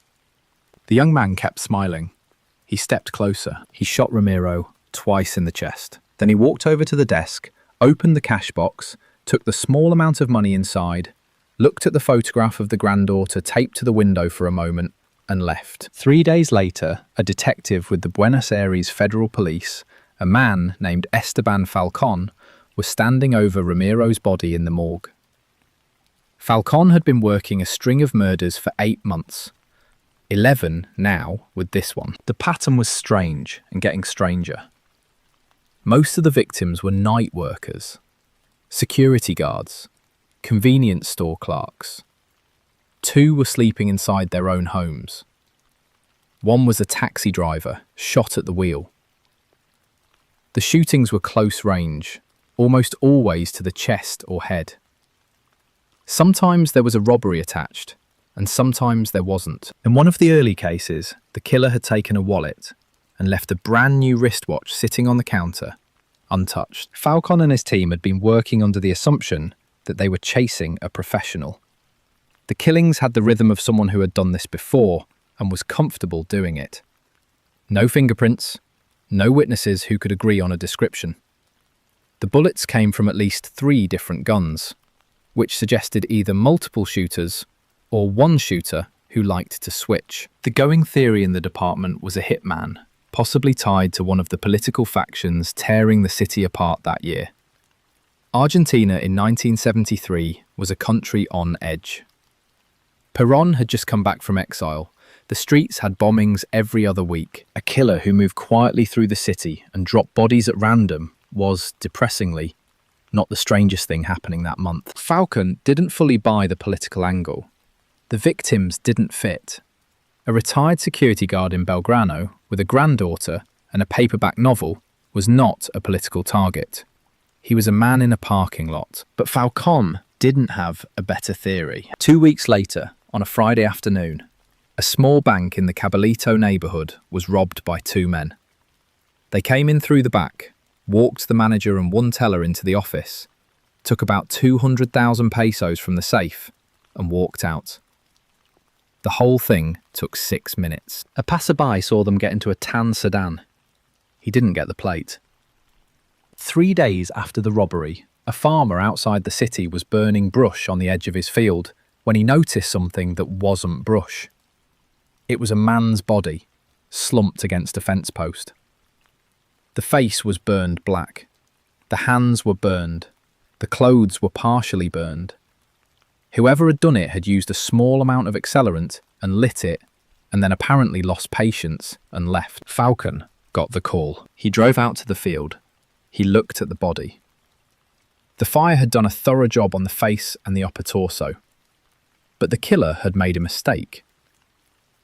The young man kept smiling. He stepped closer. He shot Ramiro twice in the chest. Then he walked over to the desk, opened the cash box, took the small amount of money inside, looked at the photograph of the granddaughter taped to the window for a moment, and left. 3 days later, a detective with the Buenos Aires Federal Police, a man named Esteban Falcon, was standing over Ramiro's body in the morgue. Falcon had been working a string of murders for 8 months. 11 now with this one. The pattern was strange and getting stranger. Most of the victims were night workers, security guards, convenience store clerks. 2 were sleeping inside their own homes. 1 was a taxi driver, shot at the wheel. The shootings were close range, almost always to the chest or head. Sometimes there was a robbery attached, and sometimes there wasn't. In one of the early cases, the killer had taken a wallet and left a brand new wristwatch sitting on the counter, untouched. Falcon and his team had been working under the assumption that they were chasing a professional. The killings had the rhythm of someone who had done this before and was comfortable doing it. No fingerprints, no witnesses who could agree on a description. The bullets came from at least 3 different guns, which suggested either multiple shooters or one shooter who liked to switch. The going theory in the department was a hitman, possibly tied to one of the political factions tearing the city apart that year. Argentina in 1973 was a country on edge. Perón had just come back from exile. The streets had bombings every other week. A killer who moved quietly through the city and dropped bodies at random was, depressingly, not the strangest thing happening that month. Falcon didn't fully buy the political angle. The victims didn't fit. A retired security guard in Belgrano with a granddaughter and a paperback novel was not a political target. He was a man in a parking lot. But Falcon didn't have a better theory. 2 weeks later, on a Friday afternoon, a small bank in the Caballito neighborhood was robbed by 2 men. They came in through the back, walked the manager and one teller into the office, took about 200,000 pesos from the safe, and walked out. The whole thing took 6 minutes. A passerby saw them get into a tan sedan. He didn't get the plate. 3 days after the robbery, a farmer outside the city was burning brush on the edge of his field when he noticed something that wasn't brush. It was a man's body, slumped against a fence post. The face was burned black. The hands were burned. The clothes were partially burned. Whoever had done it had used a small amount of accelerant and lit it, and then apparently lost patience and left. Falcon got the call. He drove out to the field. He looked at the body. The fire had done a thorough job on the face and the upper torso. But the killer had made a mistake.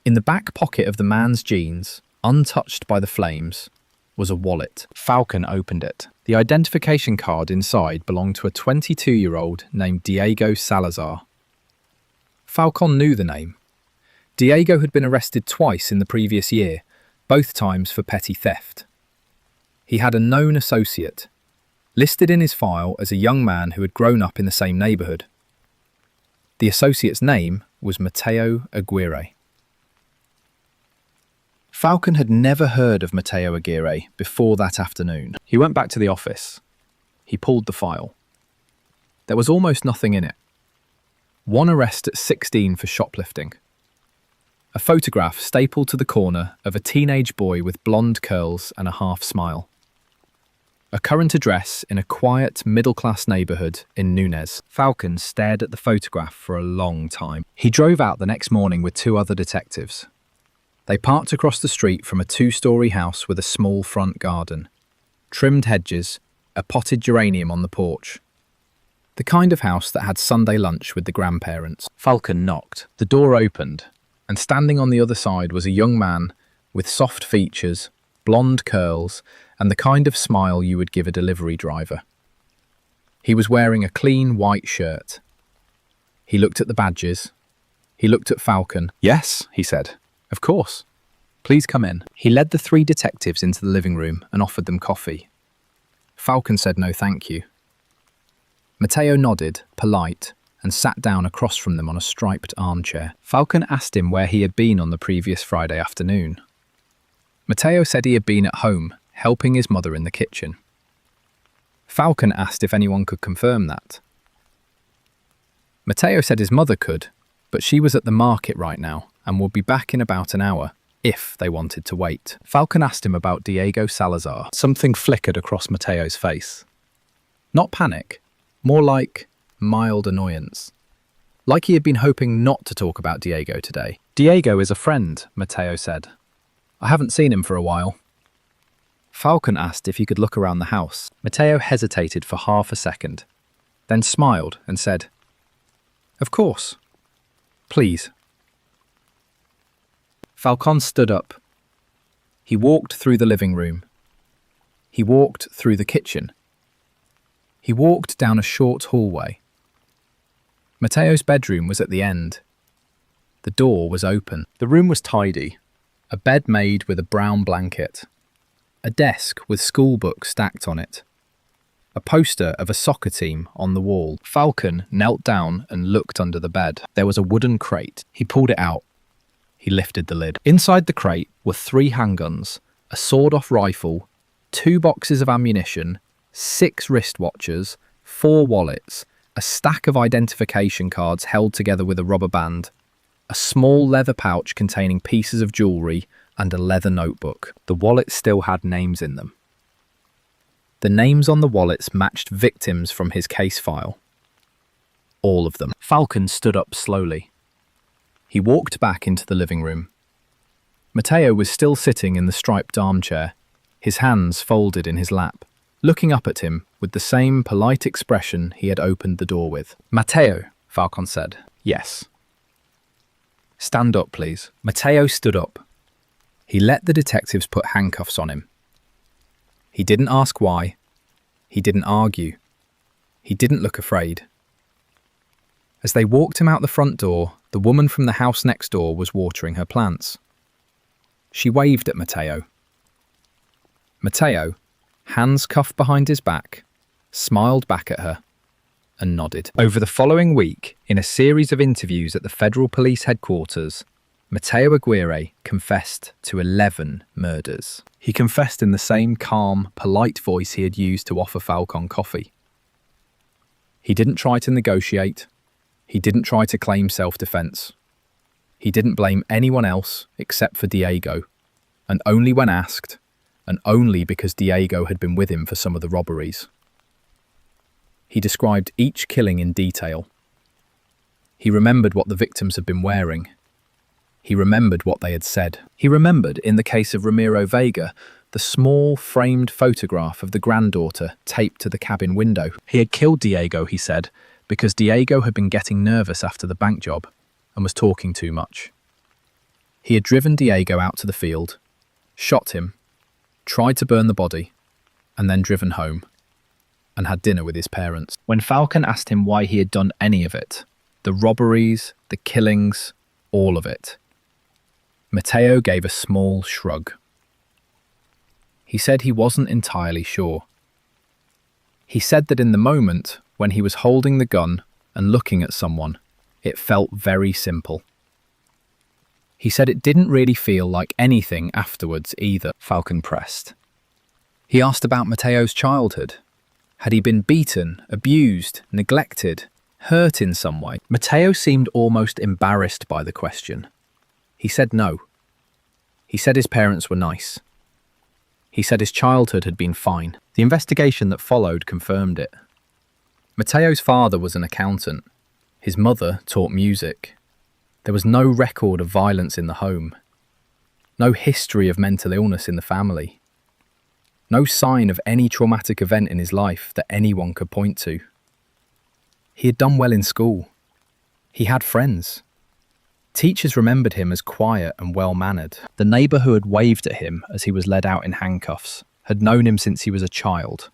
In the back pocket of the man's jeans, untouched by the flames, was a wallet. Falcon opened it. The identification card inside belonged to a 22-year-old named Diego Salazar. Falcon knew the name. Diego had been arrested twice in the previous year, both times for petty theft. He had a known associate, listed in his file as a young man who had grown up in the same neighborhood. The associate's name was Mateo Aguirre. Falcon had never heard of Mateo Aguirre before that afternoon. He went back to the office. He pulled the file. There was almost nothing in it. 1 arrest at 16 for shoplifting. A photograph stapled to the corner of a teenage boy with blonde curls and a half smile. A current address in a quiet, middle-class neighborhood in Núñez. Falcon stared at the photograph for a long time. He drove out the next morning with 2 other detectives. They parked across the street from a 2-story house with a small front garden, trimmed hedges, a potted geranium on the porch. The kind of house that had Sunday lunch with the grandparents. Falcon knocked. The door opened, and standing on the other side was a young man with soft features, blonde curls, and the kind of smile you would give a delivery driver. He was wearing a clean white shirt. He looked at the badges. He looked at Falcon. "Yes," he said. "Of course. Please come in." He led the 3 detectives into the living room and offered them coffee. Falcon said no thank you. Mateo nodded, polite, and sat down across from them on a striped armchair. Falcon asked him where he had been on the previous Friday afternoon. Mateo said he had been at home, helping his mother in the kitchen. Falcon asked if anyone could confirm that. Mateo said his mother could, but she was at the market right now and would be back in about an hour, if they wanted to wait. Falcon asked him about Diego Salazar. Something flickered across Mateo's face. Not panic, more like mild annoyance. Like he had been hoping not to talk about Diego today. "Diego is a friend," Mateo said. "I haven't seen him for a while." Falcon asked if he could look around the house. Matteo hesitated for half a second, then smiled and said, "Of course. Please." Falcon stood up. He walked through the living room. He walked through the kitchen. He walked down a short hallway. Matteo's bedroom was at the end. The door was open. The room was tidy. A bed made with a brown blanket. A desk with school books stacked on it. A poster of a soccer team on the wall. Falcon knelt down and looked under the bed. There was a wooden crate. He pulled it out. He lifted the lid. Inside the crate were 3 handguns, a sawed-off rifle, 2 boxes of ammunition, 6 wristwatches, 4 wallets, a stack of identification cards held together with a rubber band, a small leather pouch containing pieces of jewellery, and a leather notebook. The wallets still had names in them. The names on the wallets matched victims from his case file. All of them. Falcon stood up slowly. He walked back into the living room. Matteo was still sitting in the striped armchair, his hands folded in his lap, looking up at him with the same polite expression he had opened the door with. "Matteo," Falcon said. "Yes." "Stand up, please." Matteo stood up. He let the detectives put handcuffs on him. He didn't ask why. He didn't argue. He didn't look afraid. As they walked him out the front door, the woman from the house next door was watering her plants. She waved at Matteo. Matteo, hands cuffed behind his back, smiled back at her and nodded. Over the following week, in a series of interviews at the Federal Police Headquarters, Matteo Aguirre confessed to 11 murders. He confessed in the same calm, polite voice he had used to offer Falcon coffee. He didn't try to negotiate. He didn't try to claim self-defense. He didn't blame anyone else except for Diego, and only when asked, and only because Diego had been with him for some of the robberies. He described each killing in detail. He remembered what the victims had been wearing. He remembered what they had said. He remembered, in the case of Ramiro Vega, the small framed photograph of the granddaughter taped to the cabin window. He had killed Diego, he said, because Diego had been getting nervous after the bank job and was talking too much. He had driven Diego out to the field, shot him, tried to burn the body, and then driven home, and had dinner with his parents. When Falcon asked him why he had done any of it, the robberies, the killings, all of it, Matteo gave a small shrug. He said he wasn't entirely sure. He said that in the moment, when he was holding the gun and looking at someone, it felt very simple. He said it didn't really feel like anything afterwards either. Falcon pressed. He asked about Matteo's childhood. Had he been beaten, abused, neglected, hurt in some way? Matteo seemed almost embarrassed by the question. He said no. He said his parents were nice. He said his childhood had been fine. The investigation that followed confirmed it. Matteo's father was an accountant. His mother taught music. There was no record of violence in the home. No history of mental illness in the family. No sign of any traumatic event in his life that anyone could point to. He had done well in school. He had friends. Teachers remembered him as quiet and well-mannered. The neighbour who had waved at him as he was led out in handcuffs had known him since he was a child,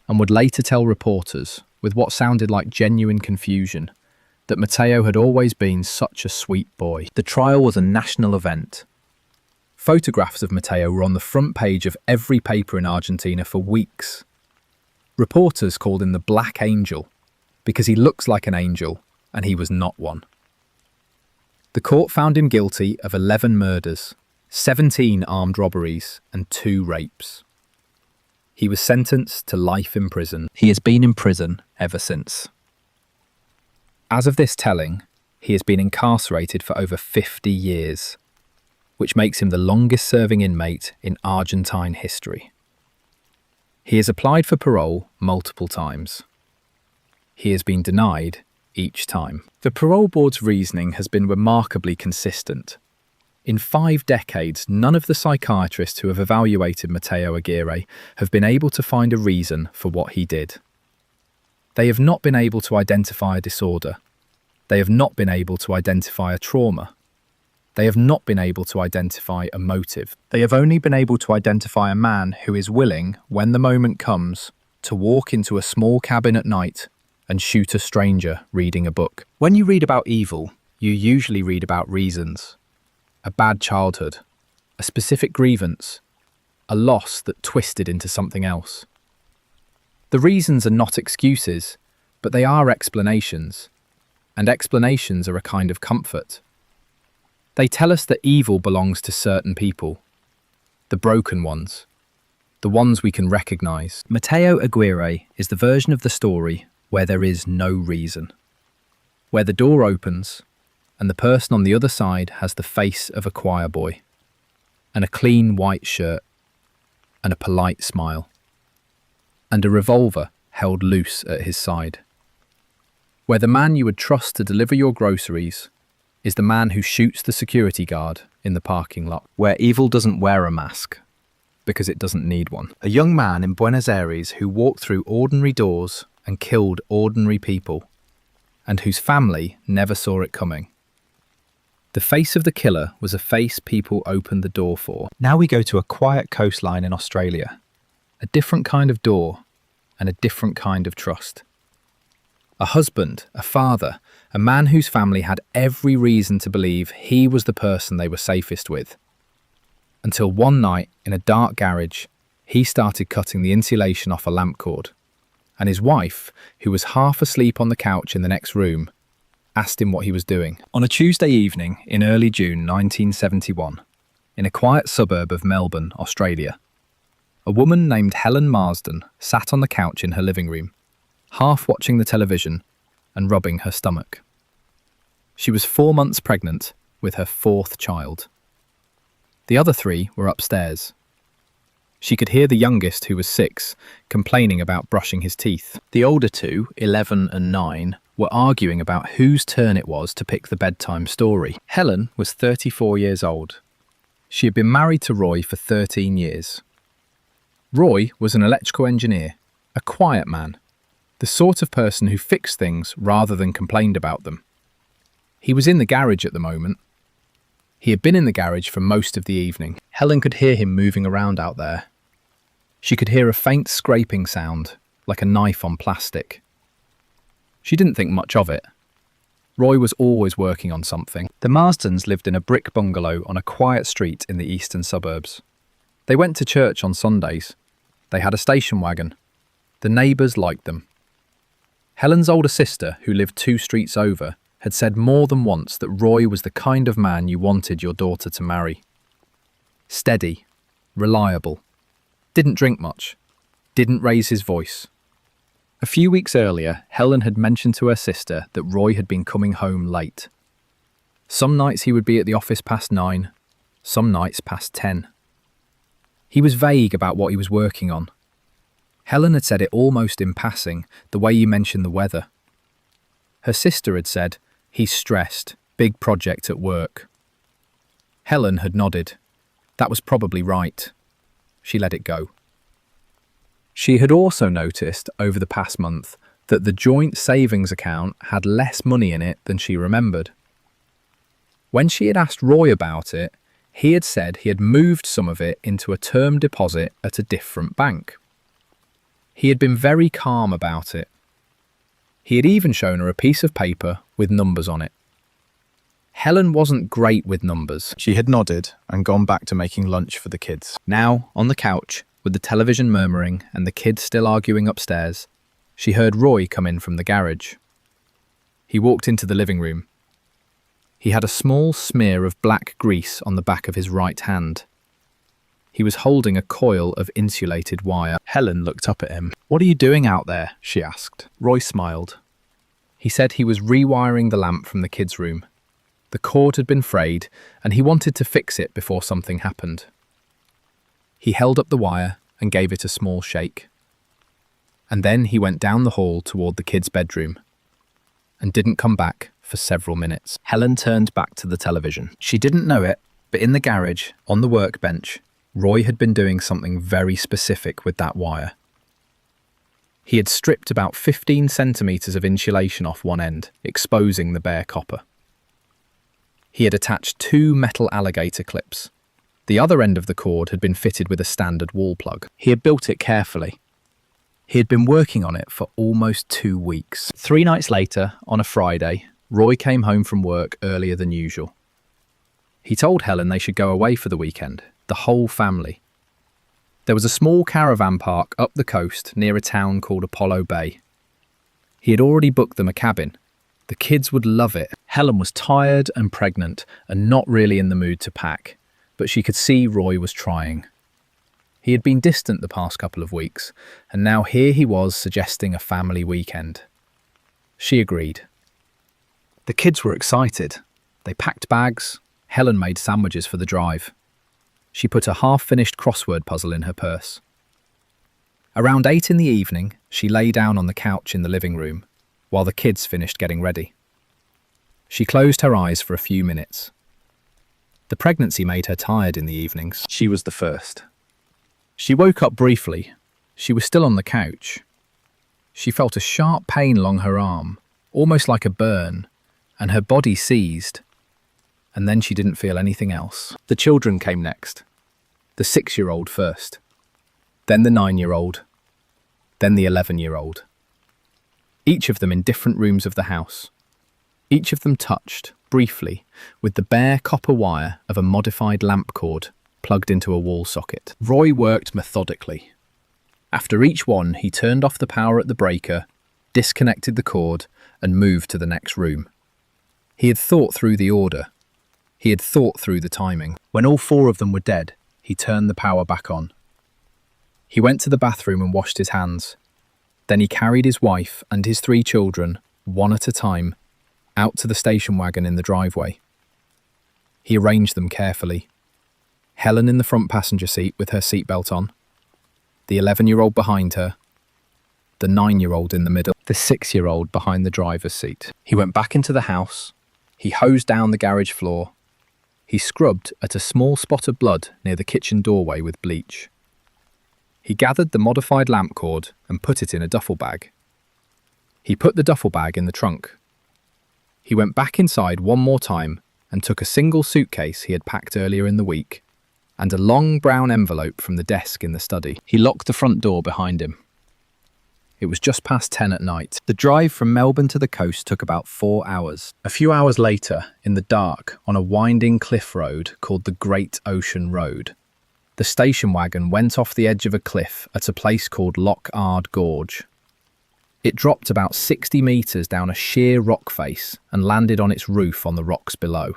and would later tell reporters, with what sounded like genuine confusion, that Matteo had always been such a sweet boy. The trial was a national event. Photographs of Matteo were on the front page of every paper in Argentina for weeks. Reporters called him the Black Angel, because he looks like an angel, and he was not one. The court found him guilty of 11 murders, 17 armed robberies, and 2 rapes. He was sentenced to life in prison. He has been in prison ever since. As of this telling, he has been incarcerated for over 50 years, which makes him the longest-serving inmate in Argentine history. He has applied for parole multiple times. He has been denied each time. The parole board's reasoning has been remarkably consistent. In 5 decades, none of the psychiatrists who have evaluated Matteo Aguirre have been able to find a reason for what he did. They have not been able to identify a disorder. They have not been able to identify a trauma. They have not been able to identify a motive. They have only been able to identify a man who is willing, when the moment comes, to walk into a small cabin at night and shoot a stranger reading a book. When you read about evil, you usually read about reasons. A bad childhood, a specific grievance, a loss that twisted into something else. The reasons are not excuses, but they are explanations, and explanations are a kind of comfort. They tell us that evil belongs to certain people, the broken ones, the ones we can recognize. Matteo Aguirre is the version of the story where there is no reason, where the door opens and the person on the other side has the face of a choir boy, and a clean white shirt, and a polite smile, and a revolver held loose at his side. Where the man you would trust to deliver your groceries is the man who shoots the security guard in the parking lot. Where evil doesn't wear a mask, because it doesn't need one. A young man in Buenos Aires who walked through ordinary doors and killed ordinary people, and whose family never saw it coming. The face of the killer was a face people opened the door for. Now we go to a quiet coastline in Australia. A different kind of door and a different kind of trust. A husband, a father, a man whose family had every reason to believe he was the person they were safest with. Until one night, in a dark garage, he started cutting the insulation off a lamp cord, and his wife, who was half asleep on the couch in the next room, asked him what he was doing. On a Tuesday evening in early June 1971, in a quiet suburb of Melbourne, Australia, a woman named Helen Marsden sat on the couch in her living room, half watching the television and rubbing her stomach. She was 4 months pregnant with her 4th child. The other 3 were upstairs. She could hear the youngest, who was 6, complaining about brushing his teeth. The older 2, 11 and 9, were arguing about whose turn it was to pick the bedtime story. Helen was 34 years old. She had been married to Roy for 13 years. Roy was an electrical engineer, a quiet man, the sort of person who fixed things rather than complained about them. He was in the garage at the moment. He had been in the garage for most of the evening. Helen could hear him moving around out there. She could hear a faint scraping sound, like a knife on plastic. She didn't think much of it. Roy was always working on something. The Marsdens lived in a brick bungalow on a quiet street in the eastern suburbs. They went to church on Sundays. They had a station wagon. The neighbours liked them. Helen's older sister, who lived 2 streets over, had said more than once that Roy was the kind of man you wanted your daughter to marry. Steady, reliable, didn't drink much, didn't raise his voice. A few weeks earlier, Helen had mentioned to her sister that Roy had been coming home late. Some nights he would be at the office past 9, some nights past 10. He was vague about what he was working on. Helen had said it almost in passing, the way you mentioned the weather. Her sister had said, "He's stressed, big project at work." Helen had nodded. That was probably right. She let it go. She had also noticed over the past month that the joint savings account had less money in it than she remembered. When she had asked Roy about it, he had said he had moved some of it into a term deposit at a different bank. He had been very calm about it. He had even shown her a piece of paper with numbers on it. Helen wasn't great with numbers. She had nodded and gone back to making lunch for the kids. Now, on the couch, with the television murmuring and the kids still arguing upstairs, she heard Roy come in from the garage. He walked into the living room. He had a small smear of black grease on the back of his right hand. He was holding a coil of insulated wire. Helen looked up at him. "What are you doing out there?" she asked. Roy smiled. He said he was rewiring the lamp from the kids' room. The cord had been frayed, and he wanted to fix it before something happened. He held up the wire and gave it a small shake. And then he went down the hall toward the kids' bedroom and didn't come back for several minutes. Helen turned back to the television. She didn't know it, But in the garage, on the workbench, Roy had been doing something very specific with that wire. He had stripped about 15 centimetres of insulation off one end, exposing the bare copper. He had attached 2 metal alligator clips. The other end of the cord had been fitted with a standard wall plug. He had built it carefully. He had been working on it for almost 2 weeks. 3 nights later, on a Friday, Roy came home from work earlier than usual. He told Helen they should go away for the weekend, the whole family. There was a small caravan park up the coast near a town called Apollo Bay. He had already booked them a cabin. The kids would love it. Helen was tired and pregnant and not really in the mood to pack, but she could see Roy was trying. He had been distant the past couple of weeks, and now here he was suggesting a family weekend. She agreed. The kids were excited. They packed bags. Helen made sandwiches for the drive. She put a half-finished crossword puzzle in her purse. Around 8 in the evening, she lay down on the couch in the living room, while the kids finished getting ready. She closed her eyes for a few minutes. The pregnancy made her tired in the evenings. She was the first. She woke up briefly. She was still on the couch. She felt a sharp pain along her arm, almost like a burn, and her body seized. And then she didn't feel anything else. The children came next. The 6-year-old first. Then the 9-year-old. Then the 11-year-old. Each of them in different rooms of the house. Each of them touched, briefly, with the bare copper wire of a modified lamp cord plugged into a wall socket. Roy worked methodically. After each one, he turned off the power at the breaker, disconnected the cord, and moved to the next room. He had thought through the order. He had thought through the timing. When all 4 of them were dead, he turned the power back on. He went to the bathroom and washed his hands. Then he carried his wife and his 3 children, one at a time, out to the station wagon in the driveway. He arranged them carefully. Helen in the front passenger seat with her seatbelt on, the 11-year-old behind her, the 9-year-old in the middle, the 6-year-old behind the driver's seat. He went back into the house. He hosed down the garage floor. He scrubbed at a small spot of blood near the kitchen doorway with bleach. He gathered the modified lamp cord and put it in a duffel bag. He put the duffel bag in the trunk. He went back inside one more time and took a single suitcase he had packed earlier in the week and a long brown envelope from the desk in the study. He locked the front door behind him. It was just past 10 at night. The drive from Melbourne to the coast took about 4 hours. A few hours later, in the dark, on a winding cliff road called the Great Ocean Road, the station wagon went off the edge of a cliff at a place called Loch Ard Gorge. It dropped about 60 metres down a sheer rock face and landed on its roof on the rocks below.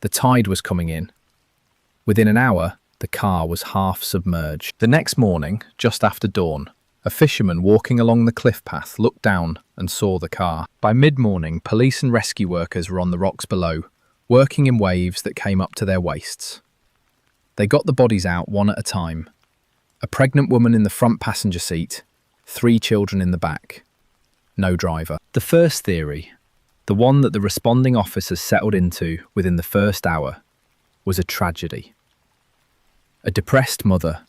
The tide was coming in. Within an hour, the car was half submerged. The next morning, just after dawn, a fisherman walking along the cliff path looked down and saw the car. By mid-morning, police and rescue workers were on the rocks below, working in waves that came up to their waists. They got the bodies out one at a time. A pregnant woman in the front passenger seat, 3 children in the back. No driver. The first theory, the one that the responding officers settled into within the first hour, was a tragedy. A depressed mother,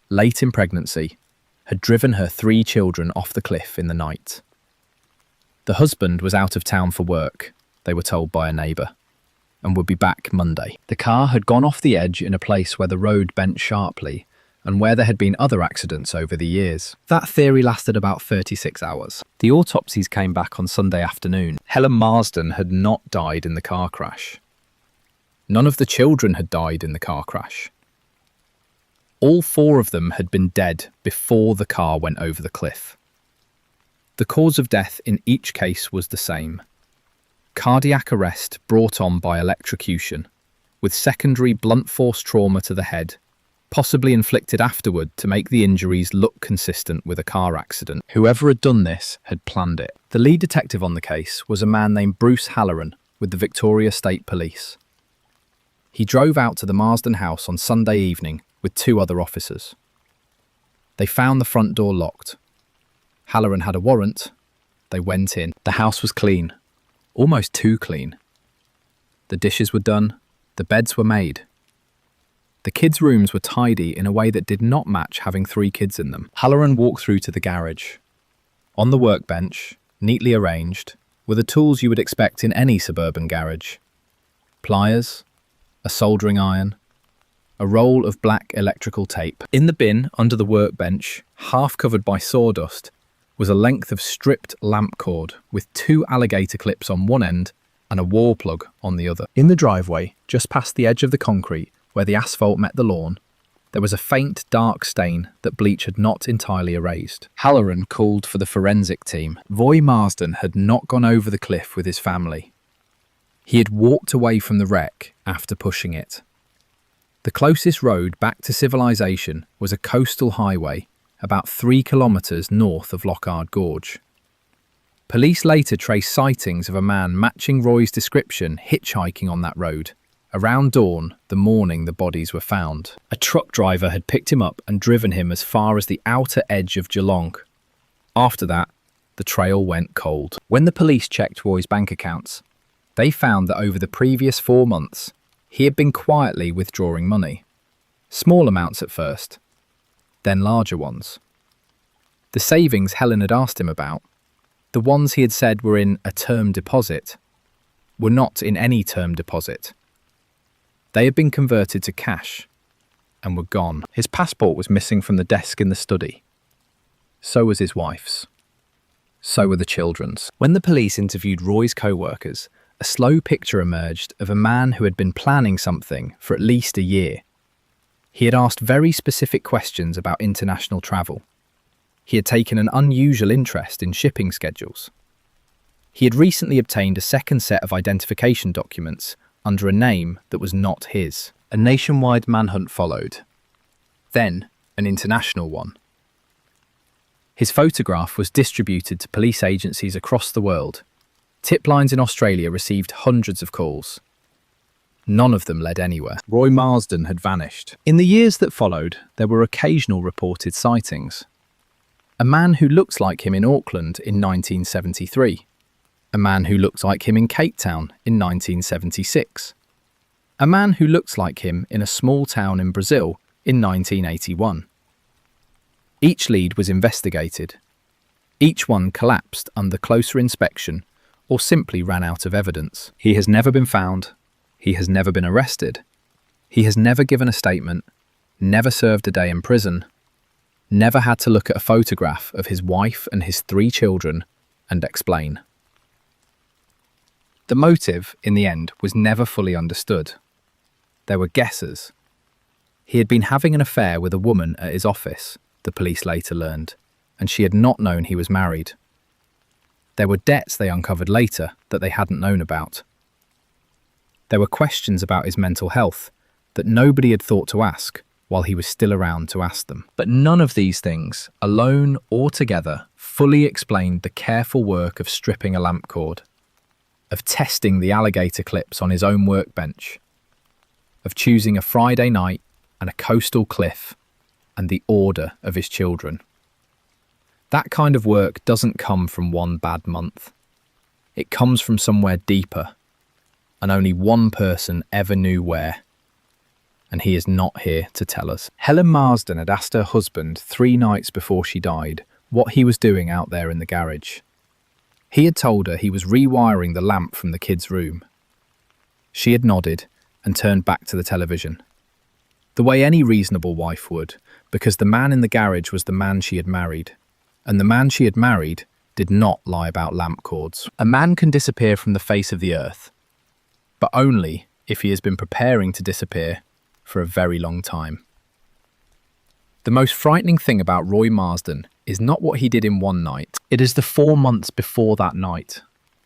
late in pregnancy, had driven her 3 children off the cliff in the night. The husband was out of town for work, they were told by a neighbour, and would be back Monday. The car had gone off the edge in a place where the road bent sharply and where there had been other accidents over the years. That theory lasted about 36 hours. The autopsies came back on Sunday afternoon. Helen Marsden had not died in the car crash. None of the children had died in the car crash. All 4 of them had been dead before the car went over the cliff. The cause of death in each case was the same. Cardiac arrest brought on by electrocution, with secondary blunt force trauma to the head, possibly inflicted afterward to make the injuries look consistent with a car accident. Whoever had done this had planned it. The lead detective on the case was a man named Bruce Halloran with the Victoria State Police. He drove out to the Marsden house on Sunday evening with 2 other officers. They found the front door locked. Halloran had a warrant. They went in. The house was clean, almost too clean. The dishes were done, The beds were made. The kids' rooms were tidy in a way that did not match having 3 kids in them. Halloran walked through to the garage. On the workbench, neatly arranged, were the tools you would expect in any suburban garage. Pliers, a soldering iron, a roll of black electrical tape. In the bin under the workbench, half covered by sawdust, was a length of stripped lamp cord with 2 alligator clips on one end and a wall plug on the other. In the driveway, just past the edge of the concrete, where the asphalt met the lawn, there was a faint, dark stain that bleach had not entirely erased. Halloran called for the forensic team. Roy Marsden had not gone over the cliff with his family. He had walked away from the wreck after pushing it. The closest road back to civilization was a coastal highway about 3 kilometres north of Lockhart Gorge. Police later traced sightings of a man matching Roy's description hitchhiking on that road. Around dawn, the morning the bodies were found, a truck driver had picked him up and driven him as far as the outer edge of Geelong. After that, the trail went cold. When the police checked Roy's bank accounts, they found that over the previous 4 months, he had been quietly withdrawing money. Small amounts at first, then larger ones. The savings Helen had asked him about, the ones he had said were in a term deposit, were not in any term deposit. They had been converted to cash and were gone. His passport was missing from the desk in the study. So was his wife's. So were the children's. When the police interviewed Roy's co-workers, a slow picture emerged of a man who had been planning something for at least a year. He had asked very specific questions about international travel. He had taken an unusual interest in shipping schedules. He had recently obtained a second set of identification documents under a name that was not his. A nationwide manhunt followed. Then, an international one. His photograph was distributed to police agencies across the world. Tip lines in Australia received hundreds of calls. None of them led anywhere. Roy Marsden had vanished. In the years that followed, there were occasional reported sightings. A man who looked like him in Auckland in 1973. A man who looked like him in Cape Town in 1976. A man who looked like him in a small town in Brazil in 1981. Each lead was investigated. Each one collapsed under closer inspection or simply ran out of evidence. He has never been found. He has never been arrested. He has never given a statement, never served a day in prison, never had to look at a photograph of his wife and his 3 children and explain. The motive, in the end, was never fully understood. There were guesses. He had been having an affair with a woman at his office, the police later learned, and she had not known he was married. There were debts they uncovered later that they hadn't known about. There were questions about his mental health that nobody had thought to ask while he was still around to ask them. But none of these things, alone or together, fully explained the careful work of stripping a lamp cord, of testing the alligator clips on his own workbench, of choosing a Friday night and a coastal cliff, and the order of his children. That kind of work doesn't come from one bad month. It comes from somewhere deeper, and only one person ever knew where. And he is not here to tell us. Helen Marsden had asked her husband 3 nights before she died what he was doing out there in the garage. He had told her he was rewiring the lamp from the kids' room. She had nodded and turned back to the television, the way any reasonable wife would, because the man in the garage was the man she had married, and the man she had married did not lie about lamp cords. A man can disappear from the face of the earth, but only if he has been preparing to disappear for a very long time. The most frightening thing about Roy Marsden is not what he did in one night. It is the 4 months before that night,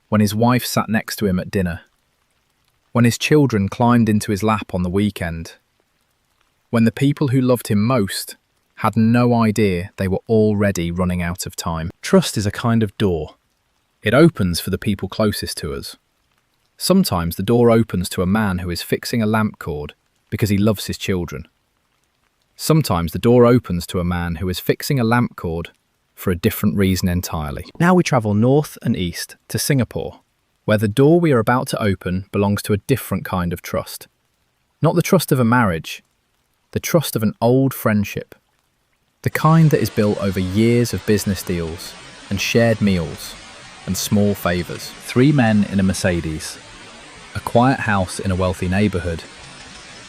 when his wife sat next to him at dinner, when his children climbed into his lap on the weekend, when the people who loved him most had no idea they were already running out of time. Trust is a kind of door. It opens for the people closest to us. Sometimes the door opens to a man who is fixing a lamp cord because he loves his children. Sometimes the door opens to a man who is fixing a lamp cord for a different reason entirely. Now we travel north and east to Singapore, where the door we are about to open belongs to a different kind of trust. Not the trust of a marriage, the trust of an old friendship. The kind that is built over years of business deals and shared meals and small favours. 3 men in a Mercedes, a quiet house in a wealthy neighbourhood,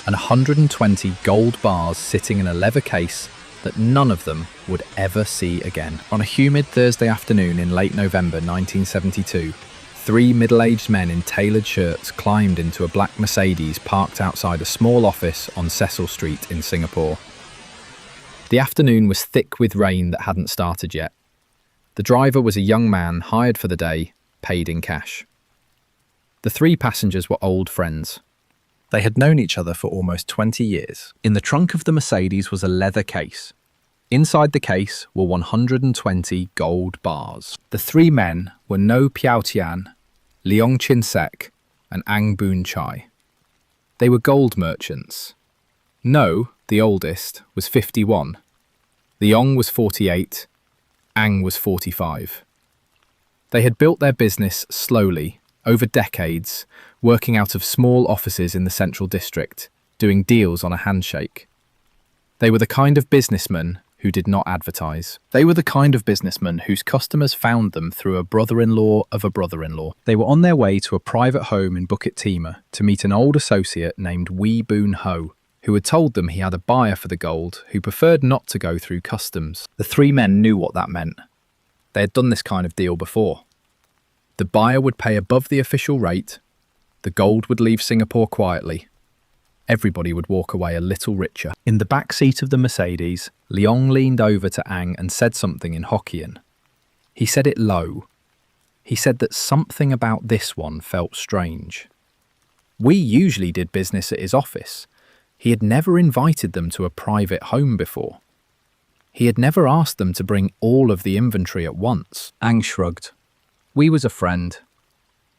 and 120 gold bars sitting in a leather case that none of them would ever see again. On a humid Thursday afternoon in late November 1972, 3 middle-aged men in tailored shirts climbed into a black Mercedes parked outside a small office on Cecil Street in Singapore. The afternoon was thick with rain that hadn't started yet. The driver was a young man hired for the day, paid in cash. The 3 passengers were old friends. They had known each other for almost 20 years. In the trunk of the Mercedes was a leather case. Inside the case were 120 gold bars. The 3 men were No Piao Tian, Leong Chin Sek, and Ang Boon Chai. They were gold merchants. No, the oldest, was 51. Leong was 48. Ang was 45. They had built their business slowly, over decades, working out of small offices in the central district, doing deals on a handshake. They were the kind of businessmen who did not advertise. They were the kind of businessmen whose customers found them through a brother-in-law of a brother-in-law. They were on their way to a private home in Bukit Timah to meet an old associate named Wee Boon Ho, who had told them he had a buyer for the gold who preferred not to go through customs. The 3 men knew what that meant. They had done this kind of deal before. The buyer would pay above the official rate. The gold would leave Singapore quietly. Everybody would walk away a little richer. In the back seat of the Mercedes, Leong leaned over to Ang and said something in Hokkien. He said it low. He said that something about this one felt strange. We usually did business at his office. He had never invited them to a private home before. He had never asked them to bring all of the inventory at once. Ang shrugged. Wee was a friend.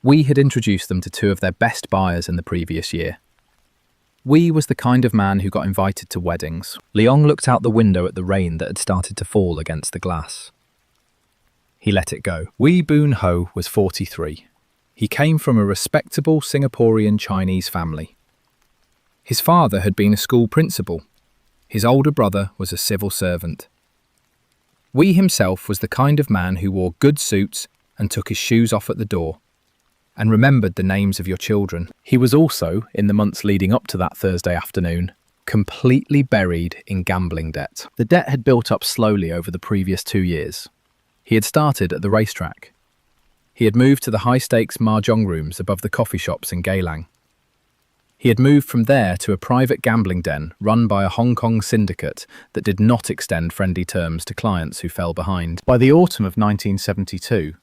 Wee had introduced them to 2 of their best buyers in the previous year. Wee was the kind of man who got invited to weddings. Leong looked out the window at the rain that had started to fall against the glass. He let it go. Wee Boon Ho was 43. He came from a respectable Singaporean Chinese family. His father had been a school principal. His older brother was a civil servant. Wee himself was the kind of man who wore good suits and took his shoes off at the door, and remembered the names of your children. He was also, in the months leading up to that Thursday afternoon, completely buried in gambling debt. The debt had built up slowly over the previous 2 years. He had started at the racetrack. He had moved to the high-stakes mahjong rooms above the coffee shops in Geylang. He had moved from there to a private gambling den run by a Hong Kong syndicate that did not extend friendly terms to clients who fell behind. By the autumn of 1972,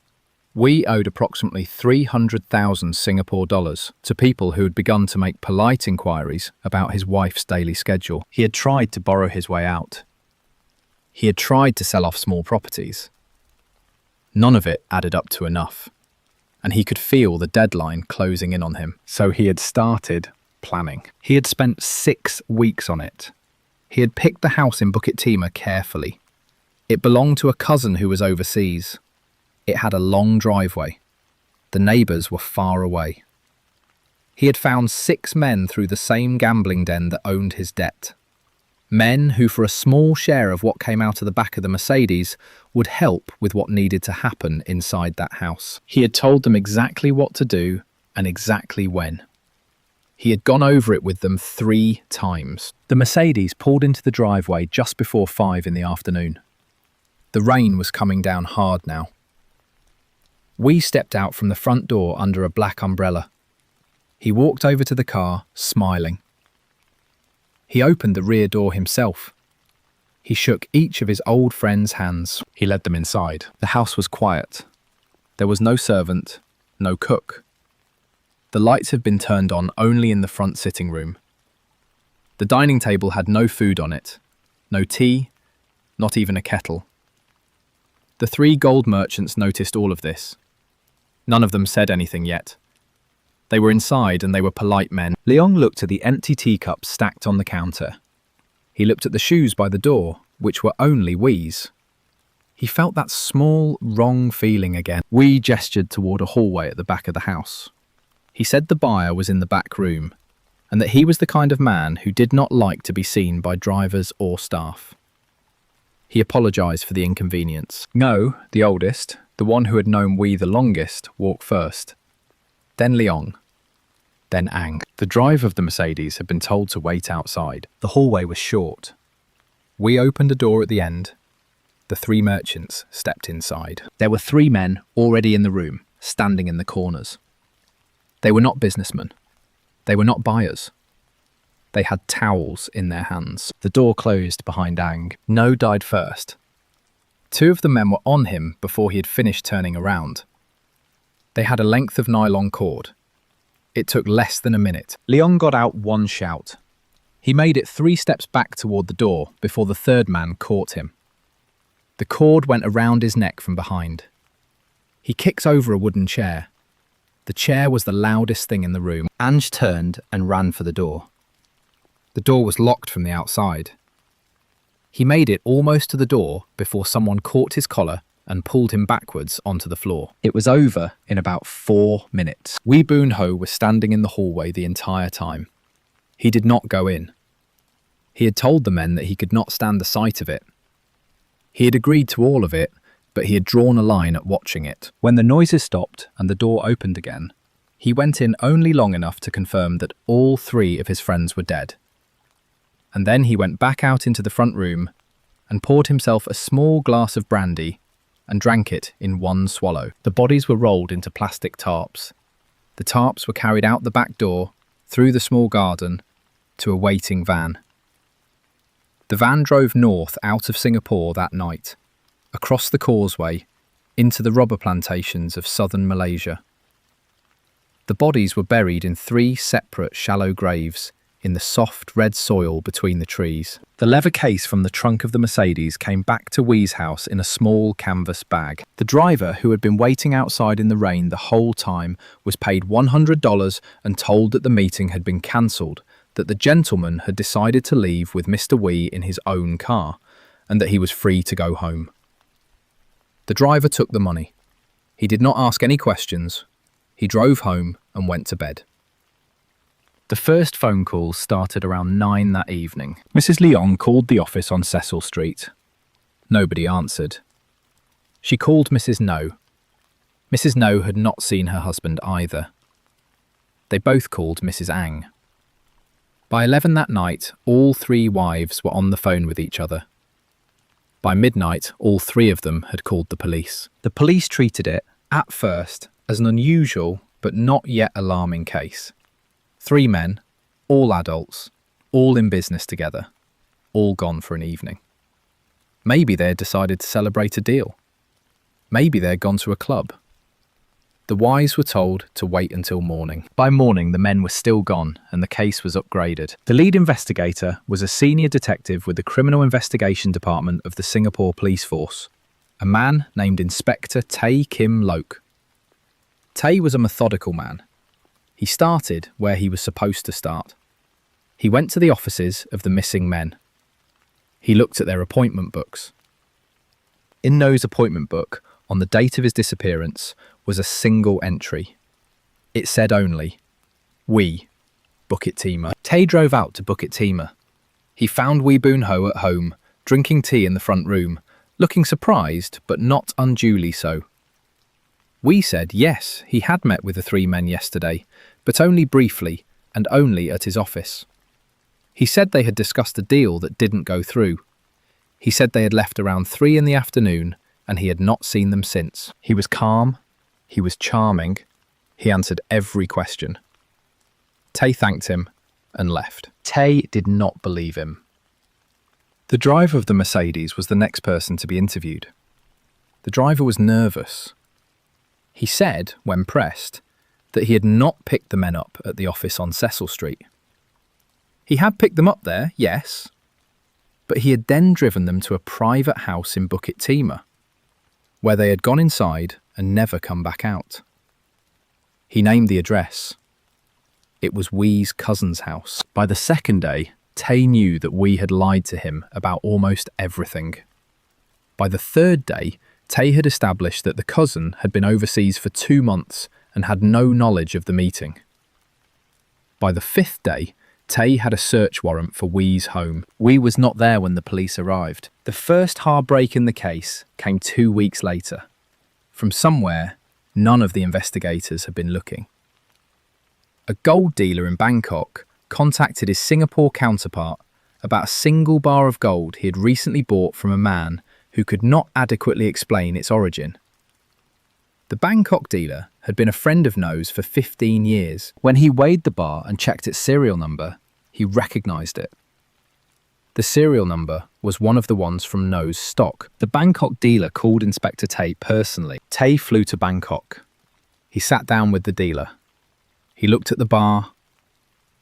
Wee owed approximately 300,000 Singapore dollars to people who had begun to make polite inquiries about his wife's daily schedule. He had tried to borrow his way out. He had tried to sell off small properties. None of it added up to enough, and he could feel the deadline closing in on him. So he had started planning. He had spent 6 weeks on it. He had picked the house in Bukit Timah carefully. It belonged to a cousin who was overseas. It had a long driveway. The neighbours were far away. He had found 6 men through the same gambling den that owned his debt. Men who, for a small share of what came out of the back of the Mercedes, would help with what needed to happen inside that house. He had told them exactly what to do and exactly when. He had gone over it with them 3 times. The Mercedes pulled into the driveway just before 5 in the afternoon. The rain was coming down hard now. Wee stepped out from the front door under a black umbrella. He walked over to the car, smiling. He opened the rear door himself. He shook each of his old friends' hands. He led them inside. The house was quiet. There was no servant, no cook. The lights had been turned on only in the front sitting room. The dining table had no food on it, no tea, not even a kettle. The 3 gold merchants noticed all of this. None of them said anything yet. They were inside and they were polite men. Leong looked at the empty teacups stacked on the counter. He looked at the shoes by the door, which were only Wee's. He felt that small, wrong feeling again. Wee gestured toward a hallway at the back of the house. He said the buyer was in the back room. and that he was the kind of man who did not like to be seen by drivers or staff. He apologised for the inconvenience. No, the oldest, the one who had known Wee the longest, walked first. Then Leong. Then Ang. The driver of the Mercedes had been told to wait outside. The hallway was short. Wee opened a door at the end. The three merchants stepped inside. There were three men already in the room, standing in the corners. They were not businessmen. They were not buyers. They had towels in their hands. The door closed behind Ang. No died first. Two of the men were on him before he had finished turning around. They had a length of nylon cord. It took less than a minute. Leon got out one shout. He made it 3 steps back toward the door before the third man caught him. The cord went around his neck from behind. He kicked over a wooden chair. The chair was the loudest thing in the room. Ange turned and ran for the door. The door was locked from the outside. He made it almost to the door before someone caught his collar and pulled him backwards onto the floor. It was over in about 4 minutes. Wee Boon Ho was standing in the hallway the entire time. He did not go in. He had told the men that he could not stand the sight of it. He had agreed to all of it, but he had drawn a line at watching it. When the noises stopped and the door opened again, he went in only long enough to confirm that all 3 of his friends were dead. And then he went back out into the front room and poured himself a small glass of brandy and drank it in one swallow. The bodies were rolled into plastic tarps. The tarps were carried out the back door, through the small garden, to a waiting van. The van drove north out of Singapore that night, across the causeway, into the rubber plantations of southern Malaysia. The bodies were buried in 3 separate shallow graves in the soft red soil between the trees. The leather case from the trunk of the Mercedes came back to Wee's house in a small canvas bag. The driver, who had been waiting outside in the rain the whole time, was paid $100 and told that the meeting had been cancelled, that the gentleman had decided to leave with Mr. Wee in his own car, and that he was free to go home. The driver took the money. He did not ask any questions. He drove home and went to bed. The first phone call started around 9 that evening. Mrs. Leong called the office on Cecil Street. Nobody answered. She called Mrs. No. Mrs. No had not seen her husband either. They both called Mrs. Ang. By 11 that night, all 3 wives were on the phone with each other. By midnight, all 3 of them had called the police. The police treated it, at first, as an unusual but not yet alarming case. 3 men, all adults, all in business together, all gone for an evening. Maybe they had decided to celebrate a deal. Maybe they had gone to a club. The wives were told to wait until morning. By morning, the men were still gone and the case was upgraded. The lead investigator was a senior detective with the Criminal Investigation Department of the Singapore Police Force, a man named Inspector Tay Kim Loke. Tay was a methodical man. He started where he was supposed to start. He went to the offices of the missing men. He looked at their appointment books. In No's appointment book, on the date of his disappearance, was a single entry. It said only, Wee, Bukit Timah. Tay drove out to Bukit Timah. He found Wee Boon Ho at home, drinking tea in the front room, looking surprised, but not unduly so. Wee said yes, he had met with the 3 men yesterday, but only briefly and only at his office. He said they had discussed a deal that didn't go through. He said they had left around 3 in the afternoon and he had not seen them since. He was calm, he was charming, he answered every question. Tay thanked him and left. Tay did not believe him. The driver of the Mercedes was the next person to be interviewed. The driver was nervous. He said, when pressed, that he had not picked the men up at the office on Cecil Street. He had picked them up there, yes, but he had then driven them to a private house in Bukit Timah, where they had gone inside and never come back out. He named the address. It was Wee's cousin's house. By the second day, Tay knew that Wee had lied to him about almost everything. By the third day, Tay had established that the cousin had been overseas for 2 months and had no knowledge of the meeting. By the 5th day, Tay had a search warrant for Wee's home. Wee was not there when the police arrived. The first hard break in the case came 2 weeks later. From somewhere, none of the investigators had been looking. A gold dealer in Bangkok contacted his Singapore counterpart about a single bar of gold he had recently bought from a man who could not adequately explain its origin. The Bangkok dealer had been a friend of No's for 15 years. When he weighed the bar and checked its serial number, he recognised it. The serial number was one of the ones from No's stock. The Bangkok dealer called Inspector Tay personally. Tay flew to Bangkok. He sat down with the dealer. He looked at the bar.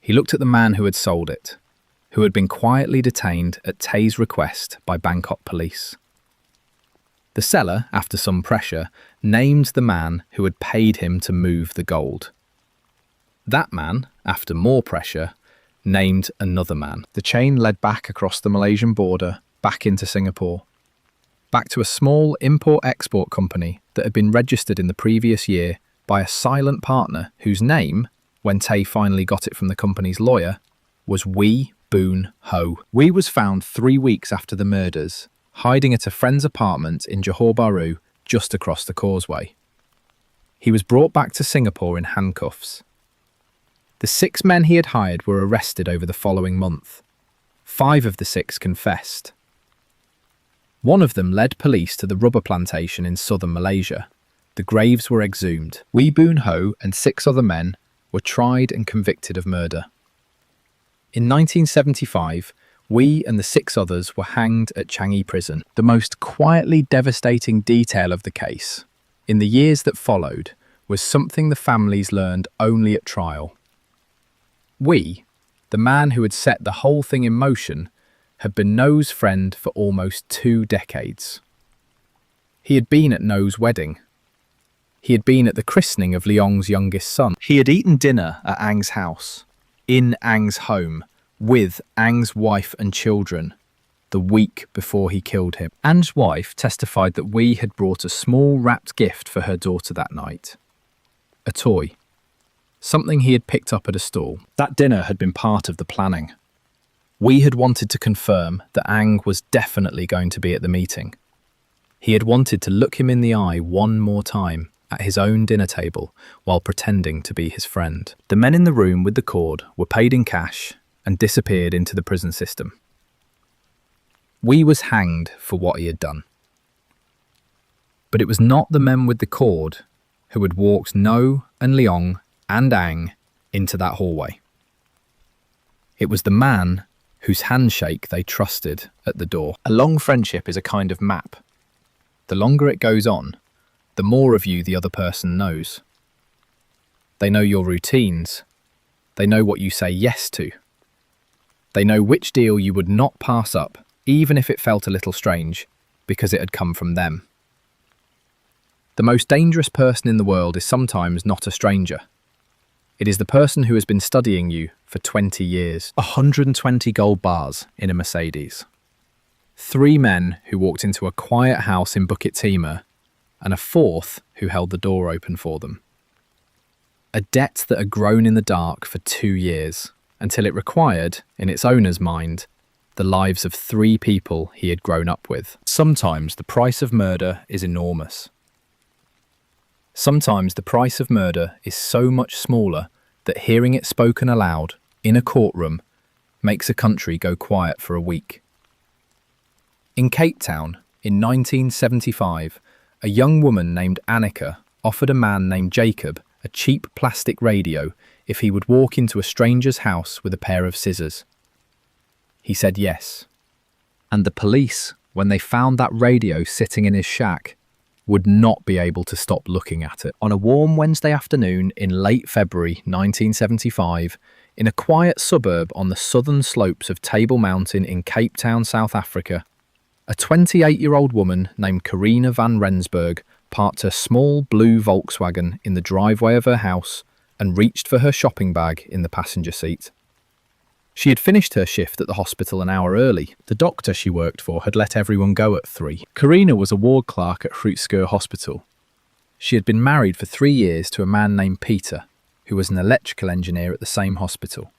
He looked at the man who had sold it, who had been quietly detained at Tay's request by Bangkok police. The seller, after some pressure, named the man who had paid him to move the gold. That man, after more pressure, named another man. The chain led back across the Malaysian border, back into Singapore, back to a small import-export company that had been registered in the previous year by a silent partner whose name, when Tay finally got it from the company's lawyer, was Wee Boon Ho. Wee was found 3 weeks after the murders, hiding at a friend's apartment in Johor Bahru, just across the causeway. He was brought back to Singapore in handcuffs. The 6 men he had hired were arrested over the following month. 5 of the 6 confessed. One of them led police to the rubber plantation in southern Malaysia. The graves were exhumed. Wee Boon Ho and 6 other men were tried and convicted of murder. In 1975, Wee and the 6 others were hanged at Changi Prison. The most quietly devastating detail of the case, in the years that followed, was something the families learned only at trial. Wee, the man who had set the whole thing in motion, had been No's friend for almost 2 decades. He had been at No's wedding. He had been at the christening of Leong's youngest son. He had eaten dinner at Ang's house, in Ang's home, with Ang's wife and children, the week before he killed him. Ang's wife testified that Wee had brought a small wrapped gift for her daughter that night. A toy. Something he had picked up at a stall. That dinner had been part of the planning. Wee had wanted to confirm that Ang was definitely going to be at the meeting. He had wanted to look him in the eye one more time at his own dinner table while pretending to be his friend. The men in the room with the cord were paid in cash and disappeared into the prison system. Wee was hanged for what he had done. But it was not the men with the cord who had walked No and Leong and Ang into that hallway. It was the man whose handshake they trusted at the door. A long friendship is a kind of map. The longer it goes on, the more of you the other person knows. They know your routines. They know what you say yes to. They know which deal you would not pass up, even if it felt a little strange, because it had come from them. The most dangerous person in the world is sometimes not a stranger. It is the person who has been studying you for 20 years. 120 gold bars in a Mercedes. 3 men who walked into a quiet house in Bukit Timur, and a 4th who held the door open for them. A debt that had grown in the dark for 2 years, until it required, in its owner's mind, the lives of 3 people he had grown up with. Sometimes the price of murder is enormous. Sometimes the price of murder is so much smaller that hearing it spoken aloud, in a courtroom, makes a country go quiet for a week. In Cape Town, in 1975, a young woman named Annika offered a man named Jacob a cheap plastic radio if he would walk into a stranger's house with a pair of scissors. He said yes. And the police, when they found that radio sitting in his shack, would not be able to stop looking at it. On a warm Wednesday afternoon in late February 1975, in a quiet suburb on the southern slopes of Table Mountain in Cape Town, South Africa, a 28-year-old woman named Karina van Rensburg parked her small blue Volkswagen in the driveway of her house and reached for her shopping bag in the passenger seat. She had finished her shift at the hospital an hour early. The doctor she worked for had let everyone go at 3. Karina was a ward clerk at Grootskeur Hospital. She had been married for 3 years to a man named Peter, who was an electrical engineer at the same hospital.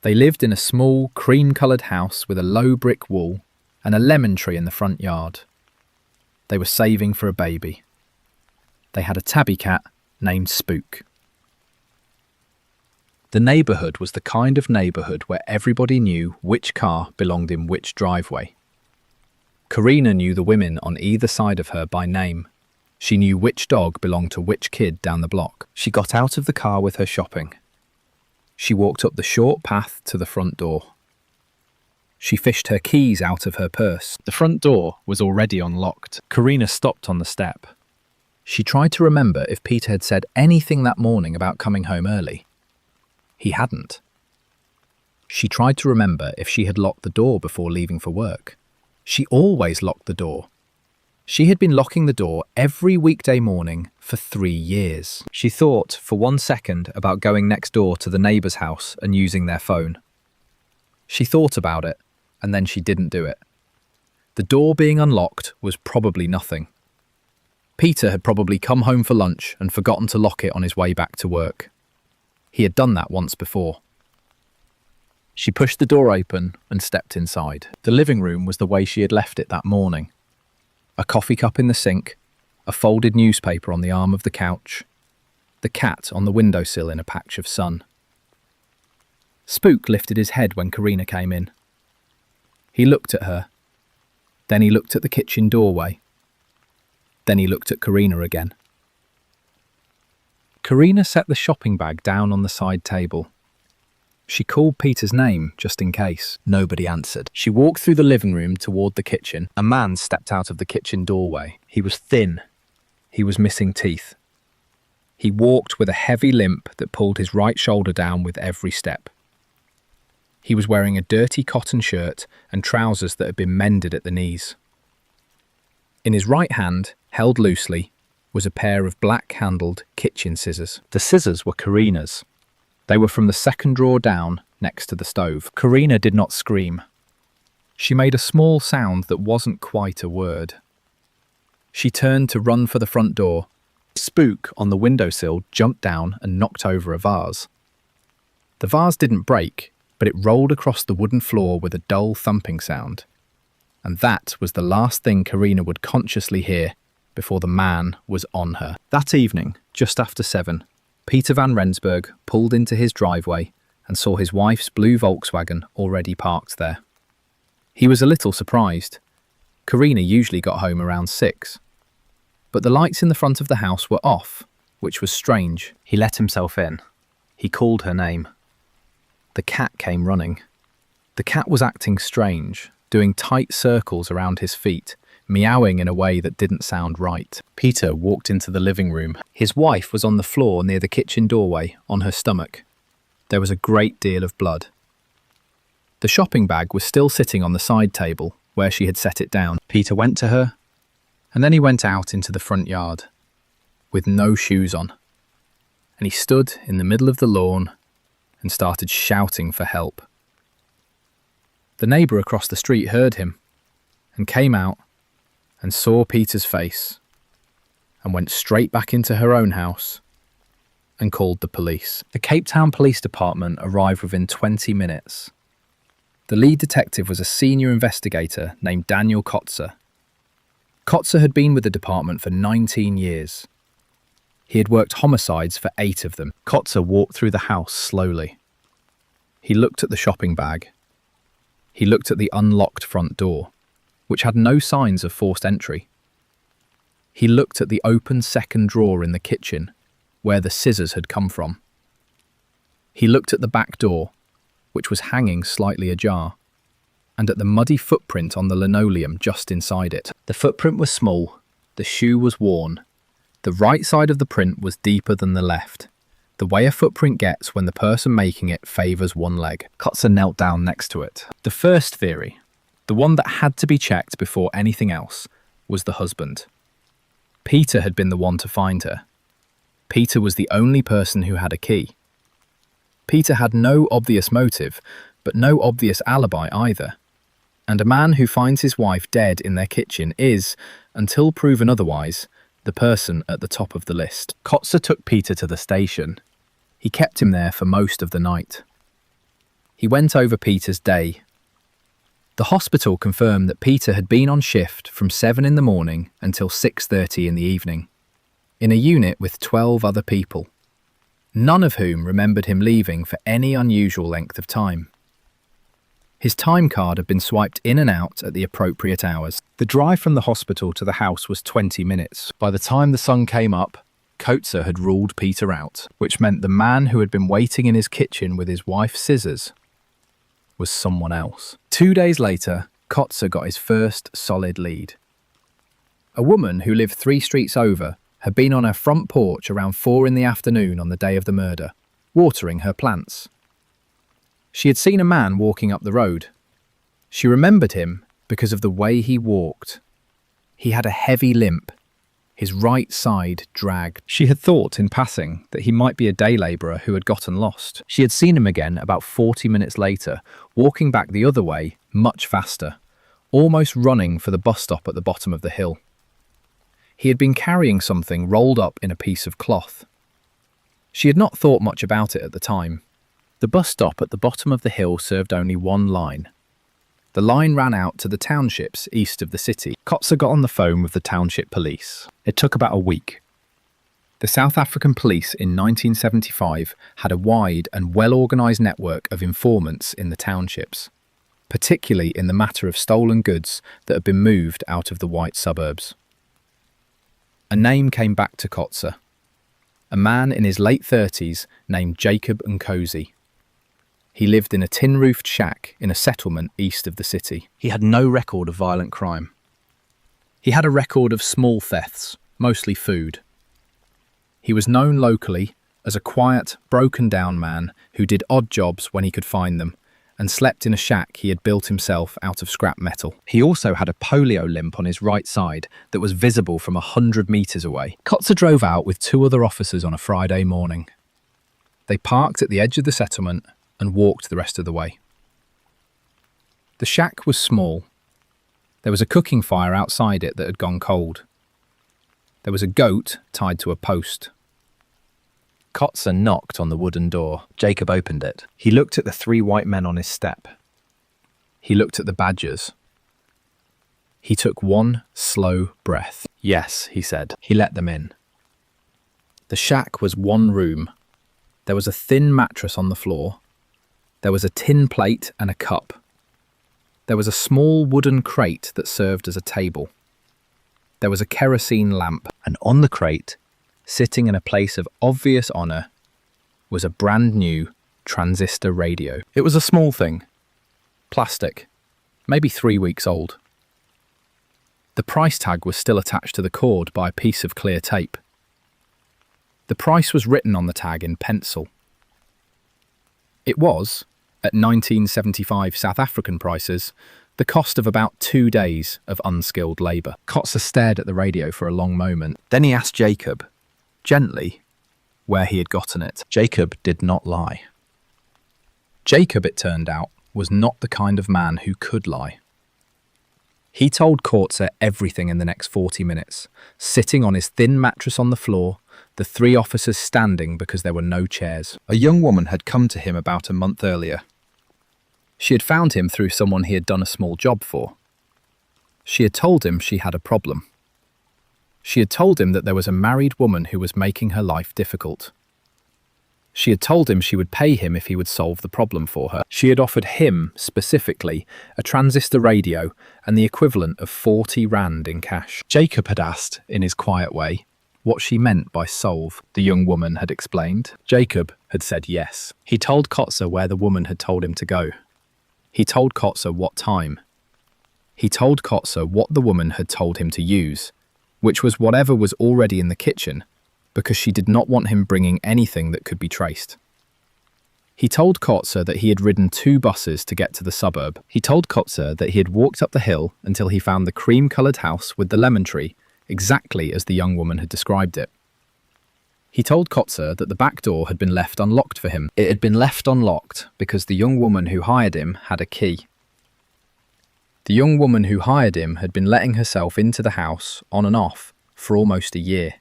They lived in a small, cream-coloured house with a low brick wall and a lemon tree in the front yard. They were saving for a baby. They had a tabby cat named Spook. The neighbourhood was the kind of neighbourhood where everybody knew which car belonged in which driveway. Karina knew the women on either side of her by name. She knew which dog belonged to which kid down the block. She got out of the car with her shopping. She walked up the short path to the front door. She fished her keys out of her purse. The front door was already unlocked. Karina stopped on the step. She tried to remember if Peter had said anything that morning about coming home early. He hadn't. She tried to remember if she had locked the door before leaving for work. She always locked the door. She had been locking the door every weekday morning for 3 years. She thought for 1 second about going next door to the neighbour's house and using their phone. She thought about it, and then she didn't do it. The door being unlocked was probably nothing. Peter had probably come home for lunch and forgotten to lock it on his way back to work. He had done that once before. She pushed the door open and stepped inside. The living room was the way she had left it that morning. A coffee cup in the sink, a folded newspaper on the arm of the couch, the cat on the windowsill in a patch of sun. Spook lifted his head when Karina came in. He looked at her. Then he looked at the kitchen doorway. Then he looked at Karina again. Karina set the shopping bag down on the side table. She called Peter's name, just in case. Nobody answered. She walked through the living room toward the kitchen. A man stepped out of the kitchen doorway. He was thin. He was missing teeth. He walked with a heavy limp that pulled his right shoulder down with every step. He was wearing a dirty cotton shirt and trousers that had been mended at the knees. In his right hand, held loosely, was a pair of black-handled kitchen scissors. The scissors were Karina's. They were from the second drawer down, next to the stove. Karina did not scream. She made a small sound that wasn't quite a word. She turned to run for the front door. Spook on the windowsill jumped down and knocked over a vase. The vase didn't break, but it rolled across the wooden floor with a dull thumping sound. And that was the last thing Karina would consciously hear before the man was on her. That evening, just after 7, Peter van Rensburg pulled into his driveway and saw his wife's blue Volkswagen already parked there. He was a little surprised. Karina usually got home around 6. But the lights in the front of the house were off, which was strange. He let himself in. He called her name. The cat came running. The cat was acting strange, doing tight circles around his feet, meowing in a way that didn't sound right. Peter walked into the living room. His wife was on the floor near the kitchen doorway, on her stomach. There was a great deal of blood. The shopping bag was still sitting on the side table, where she had set it down. Peter went to her, and then he went out into the front yard, with no shoes on. And he stood in the middle of the lawn and started shouting for help. The neighbour across the street heard him, and came out, and saw Peter's face, and went straight back into her own house and called the police. The Cape Town Police Department arrived within 20 minutes. The lead detective was a senior investigator named Daniel Kotzer. Kotzer had been with the department for 19 years. He had worked homicides for 8 of them. Kotzer walked through the house slowly. He looked at the shopping bag. He looked at the unlocked front door, which had no signs of forced entry. He looked at the open second drawer in the kitchen, where the scissors had come from. He looked at the back door, which was hanging slightly ajar, and at the muddy footprint on the linoleum just inside it. The footprint was small, the shoe was worn. The right side of the print was deeper than the left, the way a footprint gets when the person making it favours one leg. Kotzer knelt down next to it. The first theory, the one that had to be checked before anything else, was the husband. Peter had been the one to find her. Peter was the only person who had a key. Peter had no obvious motive, but no obvious alibi either. And a man who finds his wife dead in their kitchen is, until proven otherwise, the person at the top of the list. Kotzer took Peter to the station. He kept him there for most of the night. He went over Peter's day. The hospital confirmed that Peter had been on shift from 7 in the morning until 6:30 in the evening, in a unit with 12 other people, none of whom remembered him leaving for any unusual length of time. His time card had been swiped in and out at the appropriate hours. The drive from the hospital to the house was 20 minutes. By the time the sun came up, Kotzer had ruled Peter out, which meant the man who had been waiting in his kitchen with his wife's scissors was someone else. 2 days later, Kotzer got his first solid lead. A woman who lived 3 streets over had been on her front porch around 4 in the afternoon on the day of the murder, watering her plants. She had seen a man walking up the road. She remembered him because of the way he walked. He had a heavy limp. His right side dragged. She had thought in passing that he might be a day labourer who had gotten lost. She had seen him again about 40 minutes later, walking back the other way, much faster, almost running for the bus stop at the bottom of the hill. He had been carrying something rolled up in a piece of cloth. She had not thought much about it at the time. The bus stop at the bottom of the hill served only one line. The line ran out to the townships east of the city. Kotzer got on the phone with the township police. It took about a week. The South African police in 1975 had a wide and well-organised network of informants in the townships, particularly in the matter of stolen goods that had been moved out of the white suburbs. A name came back to Kotzer. A man in his late 30s named Jacob Nkosi. He lived in a tin-roofed shack in a settlement east of the city. He had no record of violent crime. He had a record of small thefts, mostly food. He was known locally as a quiet, broken-down man who did odd jobs when he could find them and slept in a shack he had built himself out of scrap metal. He also had a polio limp on his right side that was visible from 100 metres away. Kotzer drove out with 2 other officers on a Friday morning. They parked at the edge of the settlement and walked the rest of the way. The shack was small. There was a cooking fire outside it that had gone cold. There was a goat tied to a post. Kotzer knocked on the wooden door. Jacob opened it. He looked at the 3 white men on his step. He looked at the badgers. He took one slow breath. Yes, he said. He let them in. The shack was one room. There was a thin mattress on the floor. There was a tin plate and a cup. There was a small wooden crate that served as a table. There was a kerosene lamp, and on the crate, sitting in a place of obvious honour, was a brand new transistor radio. It was a small thing. Plastic. Maybe 3 weeks old. The price tag was still attached to the cord by a piece of clear tape. The price was written on the tag in pencil. It was, at 1975 South African prices, the cost of about 2 days of unskilled labour. Kotzer stared at the radio for a long moment. Then he asked Jacob, gently, where he had gotten it. Jacob did not lie. Jacob, it turned out, was not the kind of man who could lie. He told Kotzer everything in the next 40 minutes, sitting on his thin mattress on the floor, the 3 officers standing because there were no chairs. A young woman had come to him about a month earlier. She had found him through someone he had done a small job for. She had told him she had a problem. She had told him that there was a married woman who was making her life difficult. She had told him she would pay him if he would solve the problem for her. She had offered him, specifically, a transistor radio and the equivalent of 40 rand in cash. Jacob had asked, in his quiet way, what she meant by solve. The young woman had explained. Jacob had said yes. He told Kotzer where the woman had told him to go. He told Kotzer what time. He told Kotzer what the woman had told him to use, which was whatever was already in the kitchen, because she did not want him bringing anything that could be traced. He told Kotzer that he had ridden 2 buses to get to the suburb. He told Kotzer that he had walked up the hill until he found the cream-coloured house with the lemon tree, exactly as the young woman had described it. He told Kotzer that the back door had been left unlocked for him. It had been left unlocked because the young woman who hired him had a key. The young woman who hired him had been letting herself into the house, on and off, for almost a year.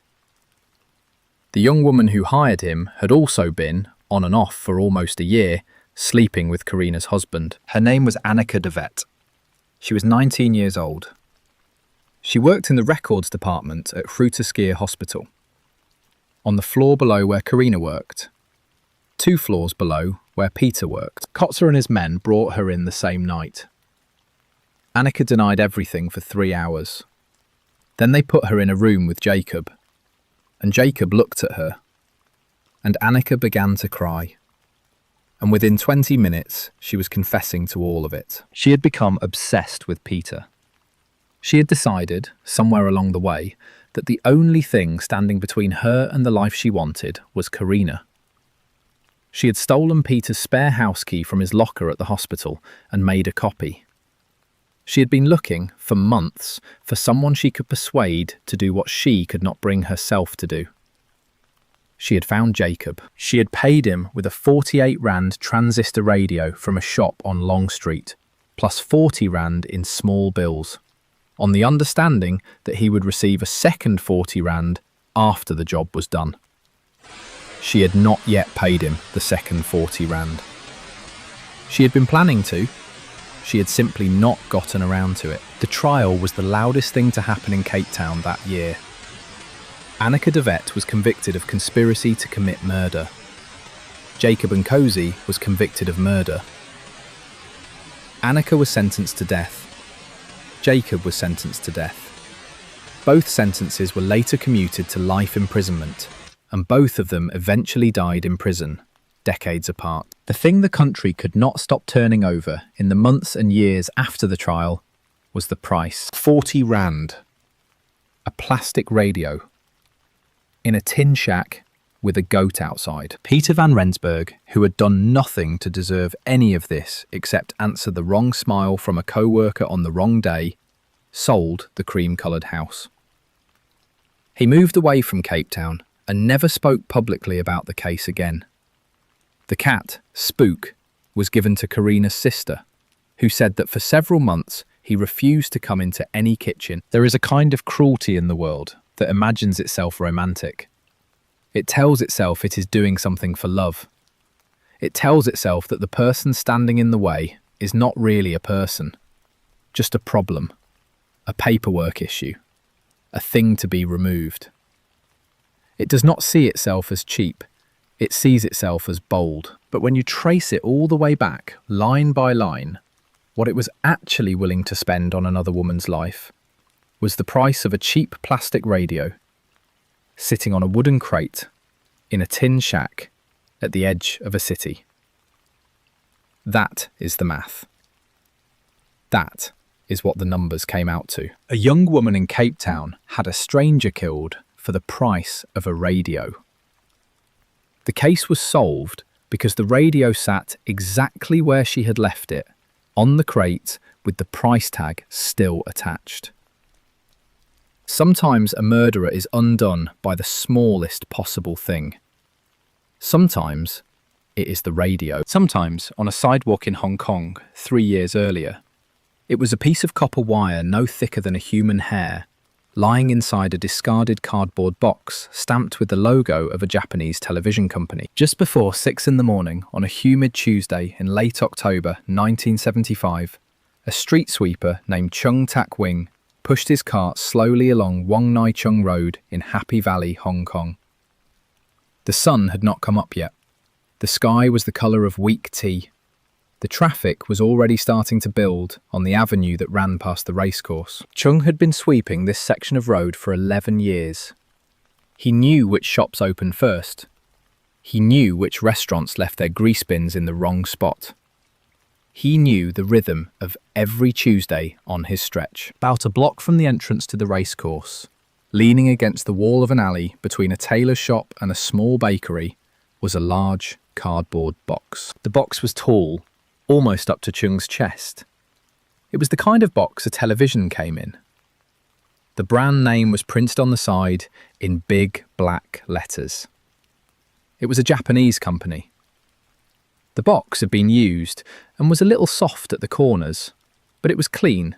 The young woman who hired him had also been, on and off for almost a year, sleeping with Karina's husband. Her name was Annika de Vet. She was 19 years old. She worked in the records department at Grooteschuur Hospital. On the floor below where Karina worked, 2 floors below where Peter worked. Kotzer and his men brought her in the same night. Annika denied everything for 3 hours. Then they put her in a room with Jacob, and Jacob looked at her, and Annika began to cry. And within 20 minutes, she was confessing to all of it. She had become obsessed with Peter. She had decided, somewhere along the way, that the only thing standing between her and the life she wanted was Karina. She had stolen Peter's spare house key from his locker at the hospital and made a copy. She had been looking, for months, for someone she could persuade to do what she could not bring herself to do. She had found Jacob. She had paid him with a 48 Rand transistor radio from a shop on Long Street, plus 40 Rand in small bills, on the understanding that he would receive a second 40 Rand after the job was done. She had not yet paid him the second 40 Rand. She had been planning to. She had simply not gotten around to it. The trial was the loudest thing to happen in Cape Town that year. Annika de Vet was convicted of conspiracy to commit murder. Jacob Nkosi was convicted of murder. Annika was sentenced to death. Jacob was sentenced to death. Both sentences were later commuted to life imprisonment, and both of them eventually died in prison, decades apart. The thing the country could not stop turning over in the months and years after the trial was the price. 40 Rand. A plastic radio. In a tin shack with a goat outside. Peter van Rensburg, who had done nothing to deserve any of this except answer the wrong smile from a co-worker on the wrong day, sold the cream-coloured house. He moved away from Cape Town and never spoke publicly about the case again. The cat, Spook, was given to Karina's sister, who said that for several months he refused to come into any kitchen. There is a kind of cruelty in the world that imagines itself romantic. It tells itself it is doing something for love. It tells itself that the person standing in the way is not really a person, just a problem, a paperwork issue, a thing to be removed. It does not see itself as cheap. It sees itself as bold. But when you trace it all the way back, line by line, what it was actually willing to spend on another woman's life was the price of a cheap plastic radio, sitting on a wooden crate in a tin shack at the edge of a city. That is the math. That is what the numbers came out to. A young woman in Cape Town had a stranger killed for the price of a radio. The case was solved because the radio sat exactly where she had left it, on the crate with the price tag still attached. Sometimes a murderer is undone by the smallest possible thing. Sometimes it is the radio. Sometimes on a sidewalk in Hong Kong 3 years earlier, it was a piece of copper wire no thicker than a human hair, lying inside a discarded cardboard box stamped with the logo of a Japanese television company. Just before 6 in the morning on a humid Tuesday in late October 1975, a street sweeper named Chung Tak Wing pushed his cart slowly along Wong Nai Chung Road in Happy Valley, Hong Kong. The sun had not come up yet. The sky was the colour of weak tea. The traffic was already starting to build on the avenue that ran past the racecourse. Chung had been sweeping this section of road for 11 years. He knew which shops opened first. He knew which restaurants left their grease bins in the wrong spot. He knew the rhythm of every Tuesday on his stretch. About a block from the entrance to the racecourse, leaning against the wall of an alley between a tailor shop and a small bakery, was a large cardboard box. The box was tall, almost up to Chung's chest. It was the kind of box a television came in. The brand name was printed on the side in big black letters. It was a Japanese company. The box had been used and was a little soft at the corners, but it was clean.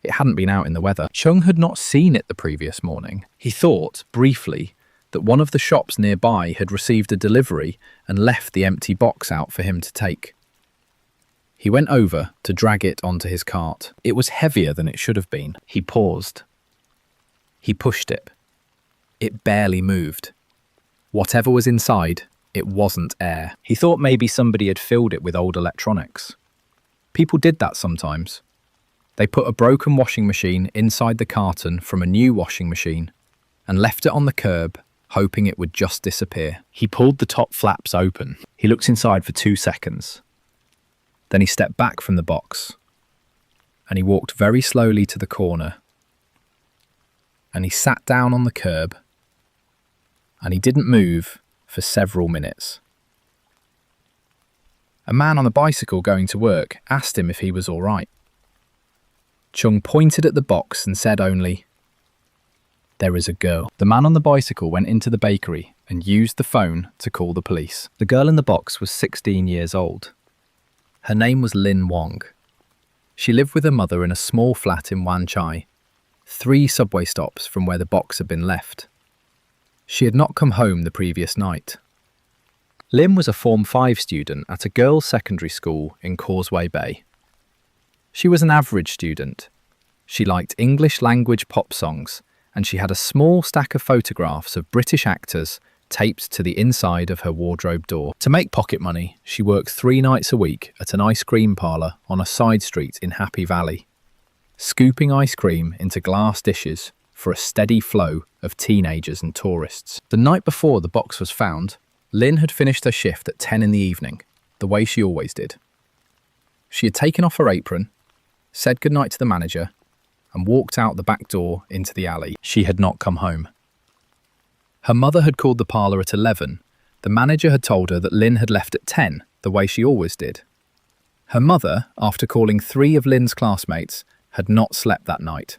It hadn't been out in the weather. Chung had not seen it the previous morning. He thought, briefly, that one of the shops nearby had received a delivery and left the empty box out for him to take. He went over to drag it onto his cart. It was heavier than it should have been. He paused. He pushed it. It barely moved. Whatever was inside, it wasn't air. He thought maybe somebody had filled it with old electronics. People did that sometimes. They put a broken washing machine inside the carton from a new washing machine and left it on the curb, hoping it would just disappear. He pulled the top flaps open. He looked inside for 2 seconds. Then he stepped back from the box and he walked very slowly to the corner and he sat down on the curb and he didn't move for several minutes. A man on a bicycle going to work asked him if he was all right. Chung pointed at the box and said only, "There is a girl." The man on the bicycle went into the bakery and used the phone to call the police. The girl in the box was 16 years old. Her name was Lin Wong. She lived with her mother in a small flat in Wan Chai, 3 subway stops from where the box had been left. She had not come home the previous night. Lim was a Form 5 student at a girls' secondary school in Causeway Bay. She was an average student. She liked English language pop songs, and she had a small stack of photographs of British actors taped to the inside of her wardrobe door. To make pocket money, she worked 3 nights a week at an ice cream parlour on a side street in Happy Valley, scooping ice cream into glass dishes for a steady flow of teenagers and tourists. The night before the box was found, Lynn had finished her shift at 10 in the evening, the way she always did. She had taken off her apron, said goodnight to the manager, and walked out the back door into the alley. She had not come home. Her mother had called the parlour at 11. The manager had told her that Lynn had left at 10, the way she always did. Her mother, after calling 3 of Lynn's classmates, had not slept that night.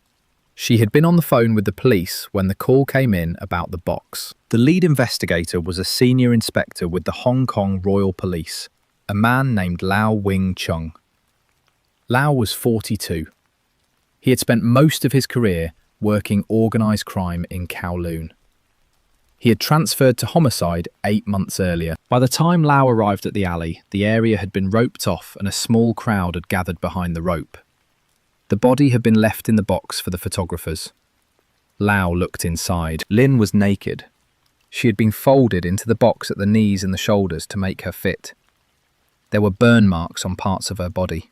She had been on the phone with the police when the call came in about the box. The lead investigator was a senior inspector with the Hong Kong Royal Police, a man named Lau Wing Chung. Lau was 42. He had spent most of his career working organised crime in Kowloon. He had transferred to homicide 8 months earlier. By the time Lau arrived at the alley, the area had been roped off and a small crowd had gathered behind the rope. The body had been left in the box for the photographers. Lau looked inside. Lynn was naked. She had been folded into the box at the knees and the shoulders to make her fit. There were burn marks on parts of her body.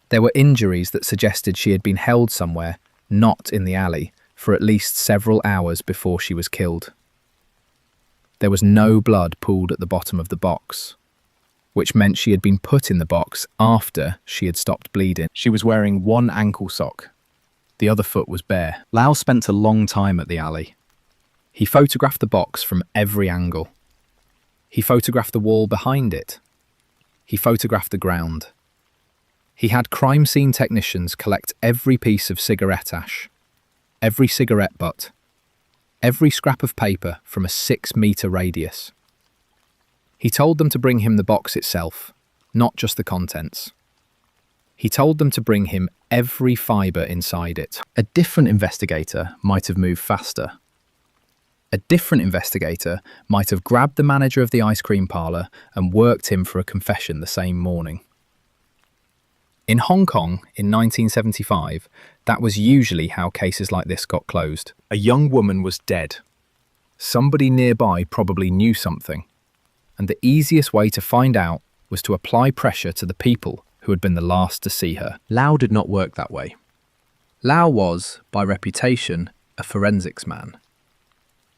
There were injuries that suggested she had been held somewhere, not in the alley, for at least several hours before she was killed. There was no blood pooled at the bottom of the box, which meant she had been put in the box after she had stopped bleeding. She was wearing 1 ankle sock. The other foot was bare. Lau spent a long time at the alley. He photographed the box from every angle. He photographed the wall behind it. He photographed the ground. He had crime scene technicians collect every piece of cigarette ash, every cigarette butt, every scrap of paper from a 6-metre radius. He told them to bring him the box itself, not just the contents. He told them to bring him every fibre inside it. A different investigator might have moved faster. A different investigator might have grabbed the manager of the ice cream parlour and worked him for a confession the same morning. In Hong Kong, in 1975, that was usually how cases like this got closed. A young woman was dead. Somebody nearby probably knew something, and the easiest way to find out was to apply pressure to the people who had been the last to see her. Lau did not work that way. Lau was, by reputation, a forensics man.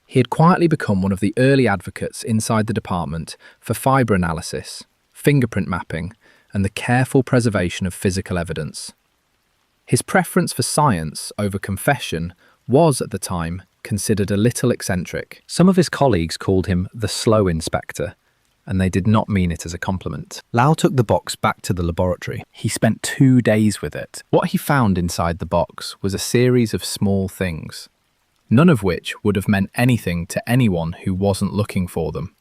He had quietly become one of the early advocates inside the department for fibre analysis, fingerprint mapping, and the careful preservation of physical evidence. His preference for science over confession was, at the time, considered a little eccentric. Some of his colleagues called him the slow inspector, and they did not mean it as a compliment. Lau took the box back to the laboratory. He spent 2 days with it. What he found inside the box was a series of small things, none of which would have meant anything to anyone who wasn't looking for them.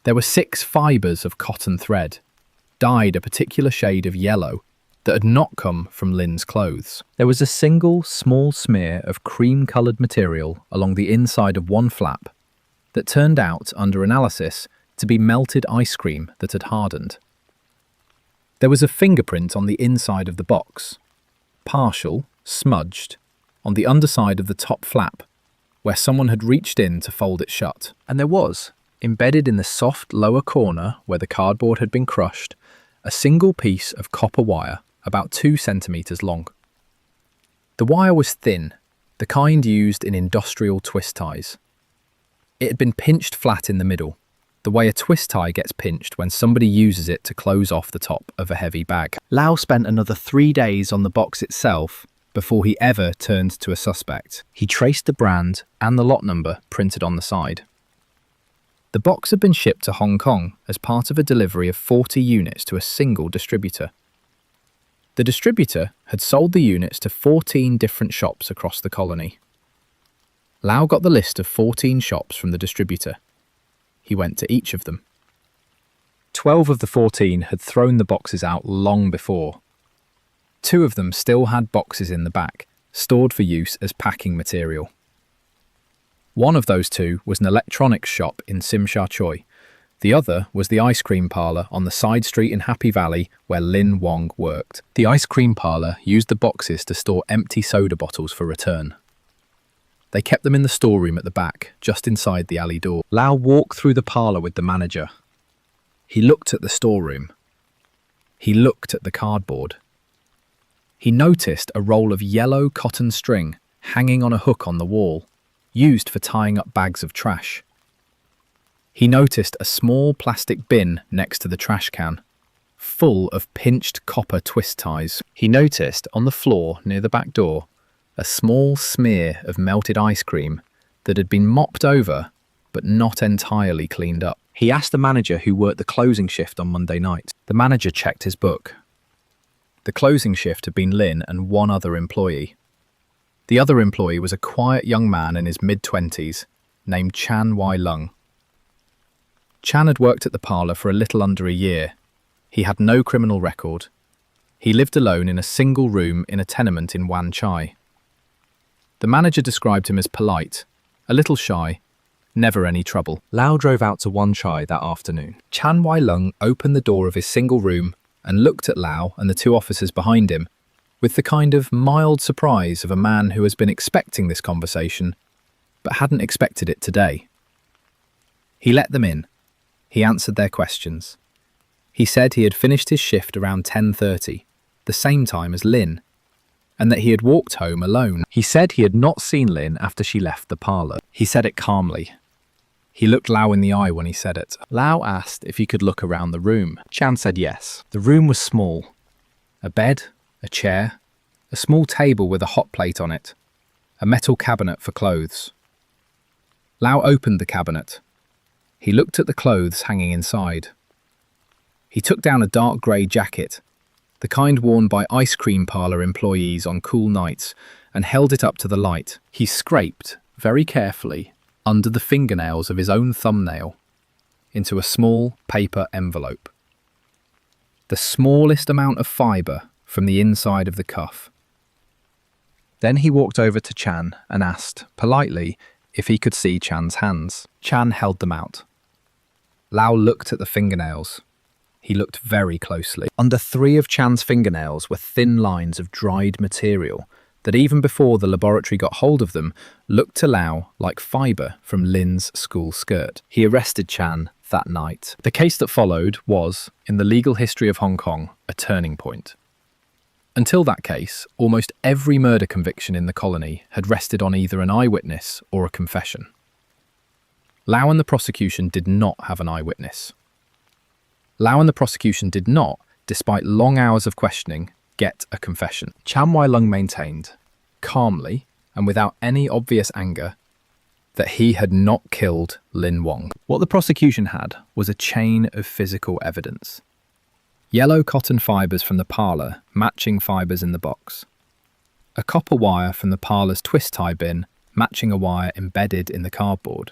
There were 6 fibres of cotton thread, dyed a particular shade of yellow, that had not come from Lynn's clothes. There was a single small smear of cream-coloured material along the inside of one flap that turned out, under analysis, to be melted ice cream that had hardened. There was a fingerprint on the inside of the box, partial, smudged, on the underside of the top flap, where someone had reached in to fold it shut. And there was, embedded in the soft lower corner where the cardboard had been crushed, a single piece of copper wire about 2 centimetres long. The wire was thin, the kind used in industrial twist ties. It had been pinched flat in the middle, the way a twist tie gets pinched when somebody uses it to close off the top of a heavy bag. Lau spent another 3 days on the box itself before he ever turned to a suspect. He traced the brand and the lot number printed on the side. The box had been shipped to Hong Kong as part of a delivery of 40 units to a single distributor. The distributor had sold the units to 14 different shops across the colony. Lau got the list of 14 shops from the distributor. He went to each of them. 12 of the 14 had thrown the boxes out long before. 2 of them still had boxes in the back, stored for use as packing material. One of those 2 was an electronics shop in Sim Sha Tsui. The other was the ice cream parlour on the side street in Happy Valley where Lin Wong worked. The ice cream parlour used the boxes to store empty soda bottles for return. They kept them in the storeroom at the back, just inside the alley door. Lau walked through the parlour with the manager. He looked at the storeroom. He looked at the cardboard. He noticed a roll of yellow cotton string hanging on a hook on the wall, used for tying up bags of trash. He noticed a small plastic bin next to the trash can, full of pinched copper twist ties. He noticed on the floor near the back door a small smear of melted ice cream that had been mopped over but not entirely cleaned up. He asked the manager who worked the closing shift on Monday night. The manager checked his book. The closing shift had been Lin and one other employee. The other employee was a quiet young man in his mid-20s named Chan Wai Lung. Chan had worked at the parlour for a little under a year. He had no criminal record. He lived alone in a single room in a tenement in Wan Chai. The manager described him as polite, a little shy, never any trouble. Lau drove out to Wan Chai that afternoon. Chan Wai Lung opened the door of his single room and looked at Lau and the 2 officers behind him with the kind of mild surprise of a man who has been expecting this conversation but hadn't expected it today. He let them in. He answered their questions. He said he had finished his shift around 10:30, the same time as Lin, and that he had walked home alone. He said he had not seen Lin after she left the parlour. He said it calmly. He looked Lau in the eye when he said it. Lau asked if he could look around the room. Chan said yes. The room was small. A bed, a chair, a small table with a hot plate on it, a metal cabinet for clothes. Lau opened the cabinet. He looked at the clothes hanging inside. He took down a dark grey jacket, the kind worn by ice cream parlour employees on cool nights, and held it up to the light. He scraped, very carefully, under the fingernails of his own thumbnail, into a small paper envelope. The smallest amount of fibre from the inside of the cuff. Then he walked over to Chan and asked, politely, if he could see Chan's hands. Chan held them out. Lau looked at the fingernails. He looked very closely. Under 3 of Chan's fingernails were thin lines of dried material that even before the laboratory got hold of them, looked to Lau like fibre from Lin's school skirt. He arrested Chan that night. The case that followed was, in the legal history of Hong Kong, a turning point. Until that case, almost every murder conviction in the colony had rested on either an eyewitness or a confession. Lau and the prosecution did not have an eyewitness. Lau and the prosecution did not, despite long hours of questioning, get a confession. Chan Wai Lung maintained, calmly and without any obvious anger, that he had not killed Lin Wong. What the prosecution had was a chain of physical evidence. Yellow cotton fibres from the parlour matching fibres in the box. A copper wire from the parlour's twist tie bin matching a wire embedded in the cardboard.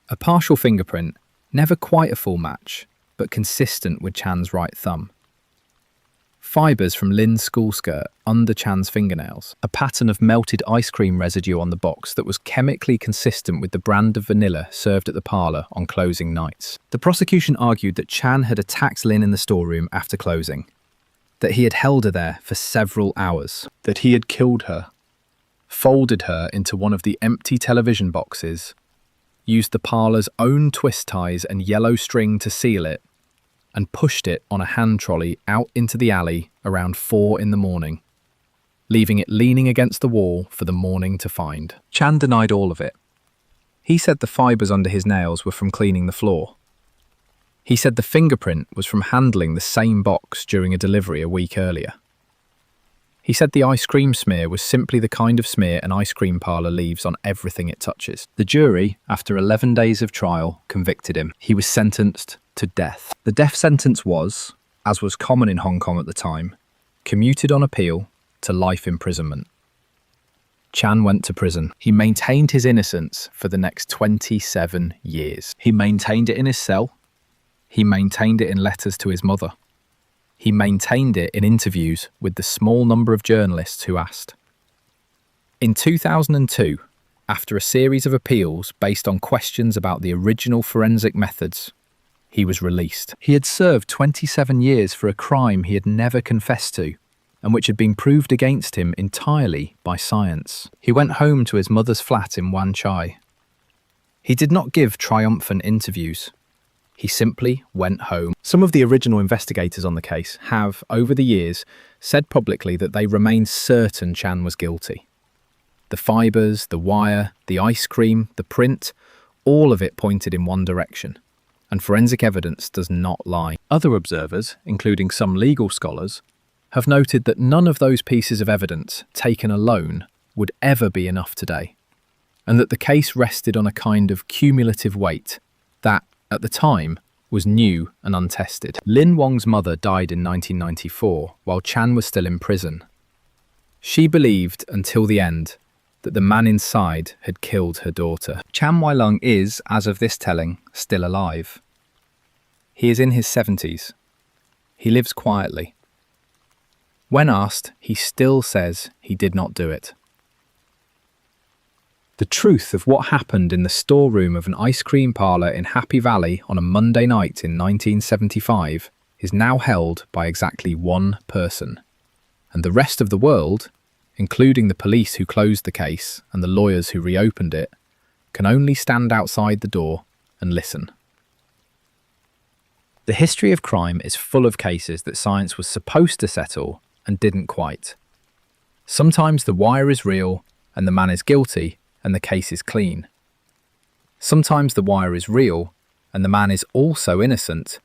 A partial fingerprint, never quite a full match, but consistent with Chan's right thumb. Fibres from Lynn's school skirt under Chan's fingernails. A pattern of melted ice cream residue on the box that was chemically consistent with the brand of vanilla served at the parlour on closing nights. The prosecution argued that Chan had attacked Lynn in the storeroom after closing, that he had held her there for several hours, that he had killed her, folded her into one of the empty television boxes, used the parlour's own twist ties and yellow string to seal it, and pushed it on a hand trolley out into the alley around 4 in the morning, leaving it leaning against the wall for the morning to find. Chan denied all of it. He said the fibres under his nails were from cleaning the floor. He said the fingerprint was from handling the same box during a delivery a week earlier. He said the ice cream smear was simply the kind of smear an ice cream parlour leaves on everything it touches. The jury, after 11 days of trial, convicted him. He was sentenced to death. The death sentence was, as was common in Hong Kong at the time, commuted on appeal to life imprisonment. Chan went to prison. He maintained his innocence for the next 27 years. He maintained it in his cell. He maintained it in letters to his mother. He maintained it in interviews with the small number of journalists who asked. In 2002, after a series of appeals based on questions about the original forensic methods, he was released. He had served 27 years for a crime he had never confessed to, and which had been proved against him entirely by science. He went home to his mother's flat in Wan Chai. He did not give triumphant interviews. He simply went home. Some of the original investigators on the case have, over the years, said publicly that they remain certain Chan was guilty. The fibres, the wire, the ice cream, the print, all of it pointed in one direction, and forensic evidence does not lie. Other observers, including some legal scholars, have noted that none of those pieces of evidence, taken alone, would ever be enough today, and that the case rested on a kind of cumulative weight that, at the time, was new and untested. Lin Wong's mother died in 1994 while Chan was still in prison. She believed until the end that the man inside had killed her daughter. Chan Wai-lung is, as of this telling, still alive. He is in his 70s. He lives quietly. When asked, he still says he did not do it. The truth of what happened in the storeroom of an ice cream parlour in Happy Valley on a Monday night in 1975 is now held by exactly one person. And the rest of the world, including the police who closed the case and the lawyers who reopened it, can only stand outside the door and listen. The history of crime is full of cases that science was supposed to settle and didn't quite. Sometimes the wire is real and the man is guilty, and the case is clean. Sometimes the wire is real, and the man is also innocent,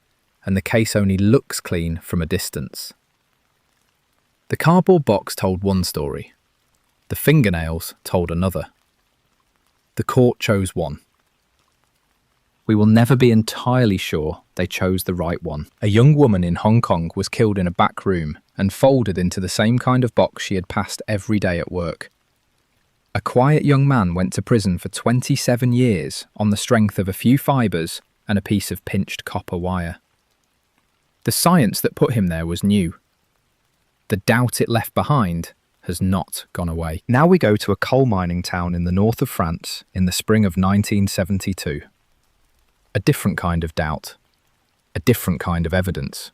and the case only looks clean from a distance. The cardboard box told one story. The fingernails told another. The court chose one. We will never be entirely sure they chose the right one. A young woman in Hong Kong was killed in a back room and folded into the same kind of box she had passed every day at work. A quiet young man went to prison for 27 years on the strength of a few fibres and a piece of pinched copper wire. The science that put him there was new. The doubt it left behind has not gone away. Now we go to a coal mining town in the north of France in the spring of 1972. A different kind of doubt. A different kind of evidence.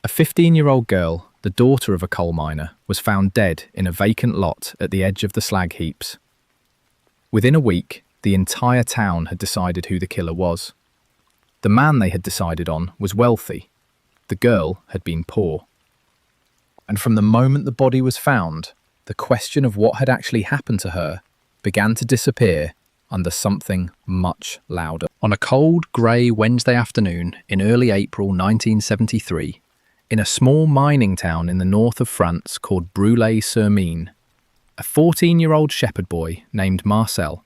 A 15-year-old girl, the daughter of a coal miner, was found dead in a vacant lot at the edge of the slag heaps. Within a week, the entire town had decided who the killer was. The man they had decided on was wealthy. The girl had been poor. And from the moment the body was found, the question of what had actually happened to her began to disappear under something much louder. On a cold, grey Wednesday afternoon in early April 1973, in a small mining town in the north of France called Brulay-sur-Mine, a 14-year-old shepherd boy named Marcel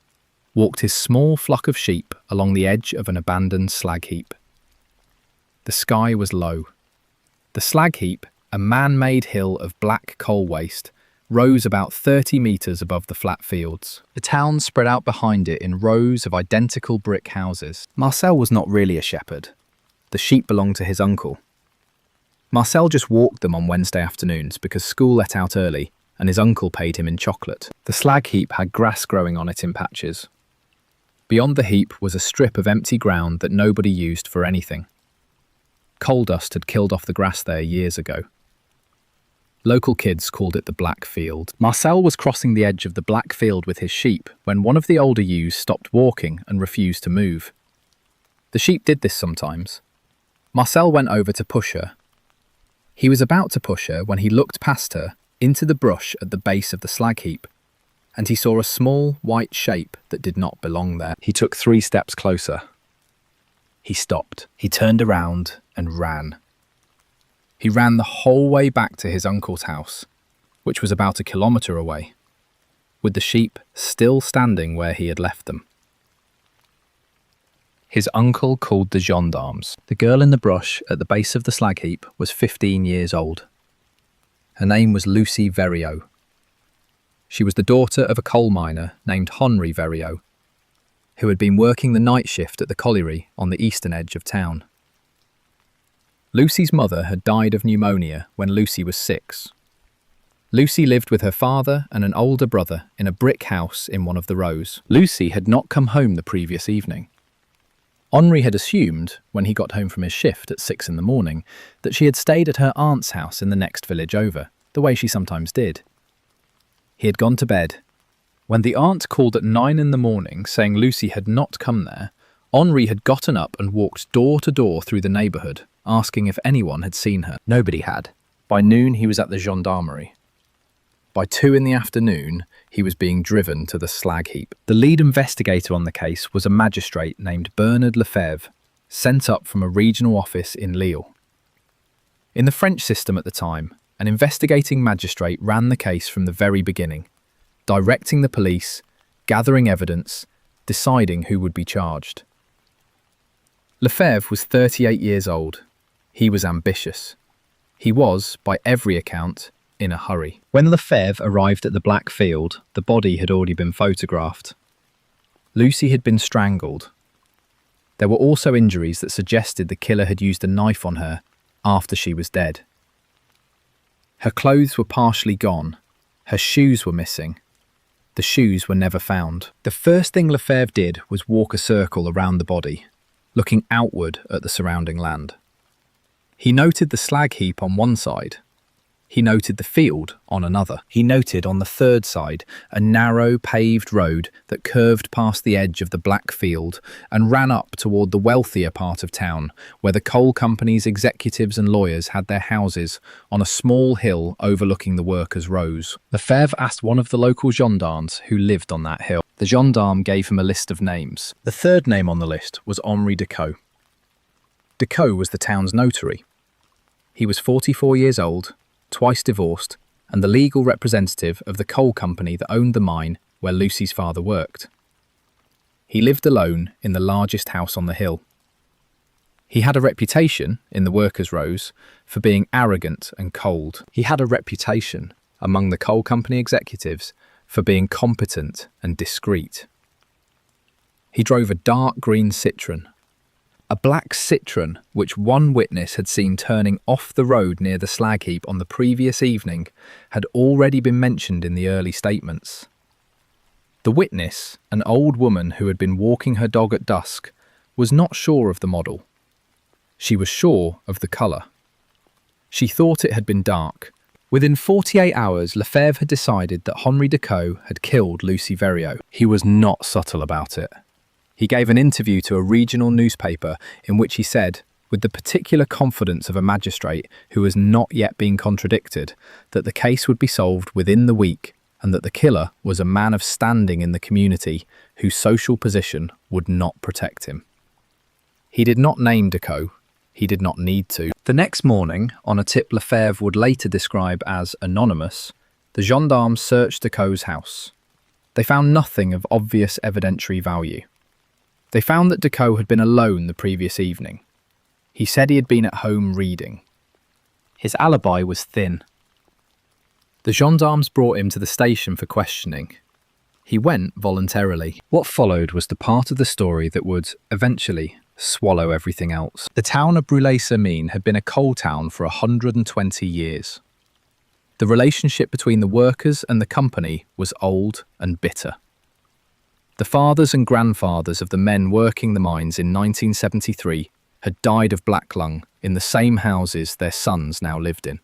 walked his small flock of sheep along the edge of an abandoned slag heap. The sky was low. The slag heap, a man-made hill of black coal waste, rose about 30 metres above the flat fields. The town spread out behind it in rows of identical brick houses. Marcel was not really a shepherd. The sheep belonged to his uncle. Marcel just walked them on Wednesday afternoons because school let out early and his uncle paid him in chocolate. The slag heap had grass growing on it in patches. Beyond the heap was a strip of empty ground that nobody used for anything. Coal dust had killed off the grass there years ago. Local kids called it the Black Field. Marcel was crossing the edge of the Black Field with his sheep when one of the older ewes stopped walking and refused to move. The sheep did this sometimes. Marcel went over to push her. He was about to push her when he looked past her into the brush at the base of the slag heap, and he saw a small white shape that did not belong there. He took 3 steps closer. He stopped. He turned around and ran. He ran the whole way back to his uncle's house, which was about 1 kilometre away, with the sheep still standing where he had left them. His uncle called the gendarmes. The girl in the brush at the base of the slag heap was 15 years old. Her name was Lucy Verriot. She was the daughter of a coal miner named Henri Verriot, who had been working the night shift at the colliery on the eastern edge of town. Lucy's mother had died of pneumonia when Lucy was 6. Lucy lived with her father and an older brother in a brick house in one of the rows. Lucy had not come home the previous evening. Henri had assumed, when he got home from his shift at 6 in the morning, that she had stayed at her aunt's house in the next village over, the way she sometimes did. He had gone to bed. When the aunt called at 9 in the morning saying Lucy had not come there, Henri had gotten up and walked door to door through the neighbourhood, asking if anyone had seen her. Nobody had. By noon, he was at the gendarmerie. By 2 in the afternoon, he was being driven to the slag heap. The lead investigator on the case was a magistrate named Bernard Lefebvre, sent up from a regional office in Lille. In the French system at the time, an investigating magistrate ran the case from the very beginning, directing the police, gathering evidence, deciding who would be charged. Lefebvre was 38 years old. He was ambitious. He was, by every account, in a hurry. When Lefebvre arrived at the Black Field, the body had already been photographed. Lucy had been strangled. There were also injuries that suggested the killer had used a knife on her after she was dead. Her clothes were partially gone. Her shoes were missing. The shoes were never found. The first thing Lefebvre did was walk a circle around the body, looking outward at the surrounding land. He noted the slag heap on one side. He noted the field on another. He noted on the third side a narrow paved road that curved past the edge of the Black Field and ran up toward the wealthier part of town, where the coal company's executives and lawyers had their houses on a small hill overlooking the workers' rows. Lefebvre asked one of the local gendarmes who lived on that hill. The gendarme gave him a list of names. The third name on the list was Henri Decaux. Decaux was the town's notary. He was 44 years old, twice divorced, and the legal representative of the coal company that owned the mine where Lucy's father worked. He lived alone in the largest house on the hill. He had a reputation, in the workers' rows, for being arrogant and cold. He had a reputation, among the coal company executives, for being competent and discreet. He drove a dark green Citroen. A black Citroen, which one witness had seen turning off the road near the slag heap on the previous evening, had already been mentioned in the early statements. The witness, an old woman who had been walking her dog at dusk, was not sure of the model. She was sure of the colour. She thought it had been dark. Within 48 hours, Lefebvre had decided that Henri Decaux had killed Lucy Verriot. He was not subtle about it. He gave an interview to a regional newspaper in which he said, with the particular confidence of a magistrate who has not yet been contradicted, that the case would be solved within the week and that the killer was a man of standing in the community whose social position would not protect him. He did not name Decaux. He did not need to. The next morning, on a tip Lefebvre would later describe as anonymous, the gendarmes searched Decaux's house. They found nothing of obvious evidentiary value. They found that Decaux had been alone the previous evening. He said he had been at home reading. His alibi was thin. The gendarmes brought him to the station for questioning. He went voluntarily. What followed was the part of the story that would, eventually, swallow everything else. The town of Brûlé-sur-Marne had been a coal town for 120 years. The relationship between the workers and the company was old and bitter. The fathers and grandfathers of the men working the mines in 1973 had died of black lung in the same houses their sons now lived in.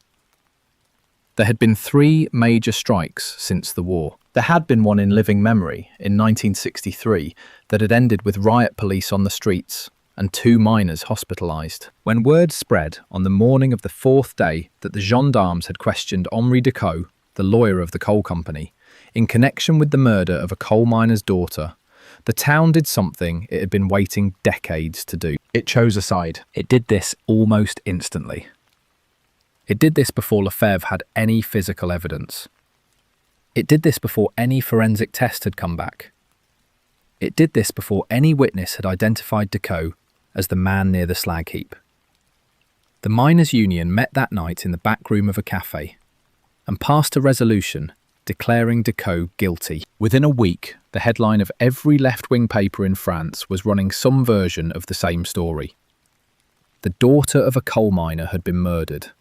There had been 3 major strikes since the war. There had been one in living memory in 1963 that had ended with riot police on the streets and 2 miners hospitalised. When word spread on the morning of the 4th day that the gendarmes had questioned Henri Decaux, the lawyer of the coal company, in connection with the murder of a coal miner's daughter, the town did something it had been waiting decades to do. It chose a side. It did this almost instantly. It did this before Lefebvre had any physical evidence. It did this before any forensic test had come back. It did this before any witness had identified Decaux as the man near the slag heap. The miners' union met that night in the back room of a cafe and passed a resolution declaring Decaux guilty. Within a week, the headline of every left-wing paper in France was running some version of the same story. The daughter of a coal miner had been murdered,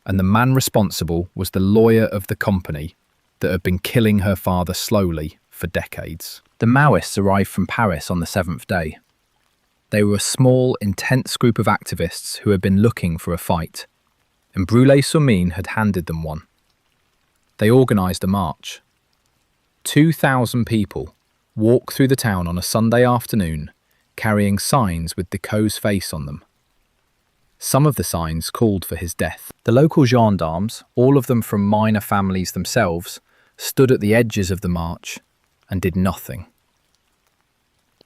and the man responsible was the lawyer of the company that had been killing her father slowly for decades. The Maoists arrived from Paris on the 7th day. They were a small, intense group of activists who had been looking for a fight, and Brûlé-sur-Marne had handed them one. They organised a march. 2,000 people walked through the town on a Sunday afternoon, carrying signs with Decaux's face on them. Some of the signs called for his death. The local gendarmes, all of them from miner families themselves, stood at the edges of the march and did nothing.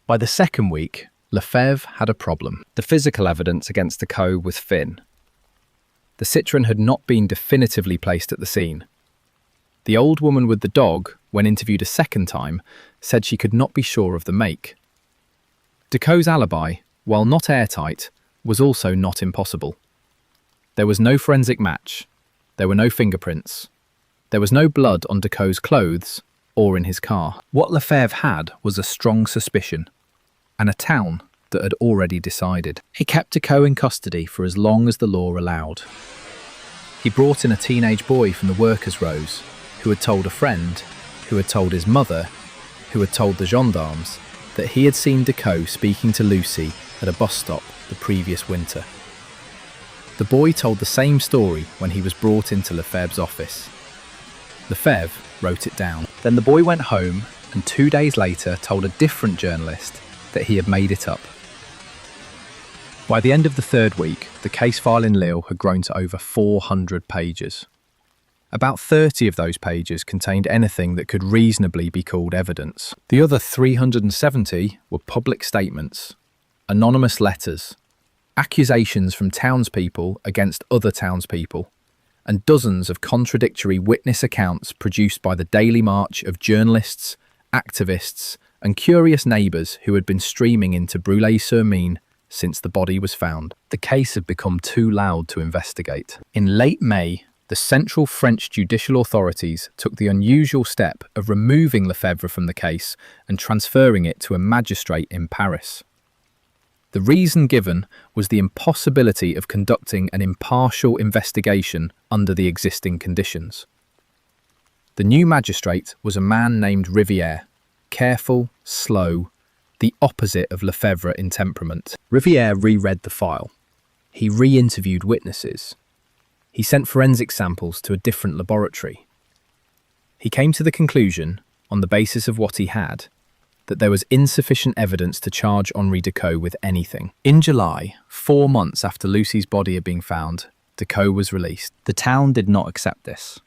By the 2nd week, Lefebvre had a problem. The physical evidence against Decaux was thin. The Citroën had not been definitively placed at the scene. The old woman with the dog, when interviewed a 2nd time, said she could not be sure of the make. Decaux's alibi, while not airtight, was also not impossible. There was no forensic match. There were no fingerprints. There was no blood on Decaux's clothes or in his car. What Lefebvre had was a strong suspicion, and a town that had already decided. He kept Decaux in custody for as long as the law allowed. He brought in a teenage boy from the workers' rows, who had told a friend, who had told his mother, who had told the gendarmes, that he had seen Decaux speaking to Lucy at a bus stop the previous winter. The boy told the same story when he was brought into Lefebvre's office. Lefebvre wrote it down. Then the boy went home and 2 days later told a different journalist that he had made it up. By the end of the 3rd week, the case file in Lille had grown to over 400 pages. About 30 of those pages contained anything that could reasonably be called evidence. The other 370 were public statements, anonymous letters, accusations from townspeople against other townspeople, and dozens of contradictory witness accounts produced by the daily march of journalists, activists, and curious neighbours who had been streaming into Brûlé-sur-Marne since the body was found. The case had become too loud to investigate. In late May, the central French judicial authorities took the unusual step of removing Lefebvre from the case and transferring it to a magistrate in Paris. The reason given was the impossibility of conducting an impartial investigation under the existing conditions. The new magistrate was a man named Rivière, careful, slow, the opposite of Lefebvre in temperament. Rivière reread the file. He re-interviewed witnesses. He sent forensic samples to a different laboratory. He came to the conclusion, on the basis of what he had, that there was insufficient evidence to charge Henri Decaux with anything. In July, 4 months after Lucy's body had been found, Decaux was released. The town did not accept this.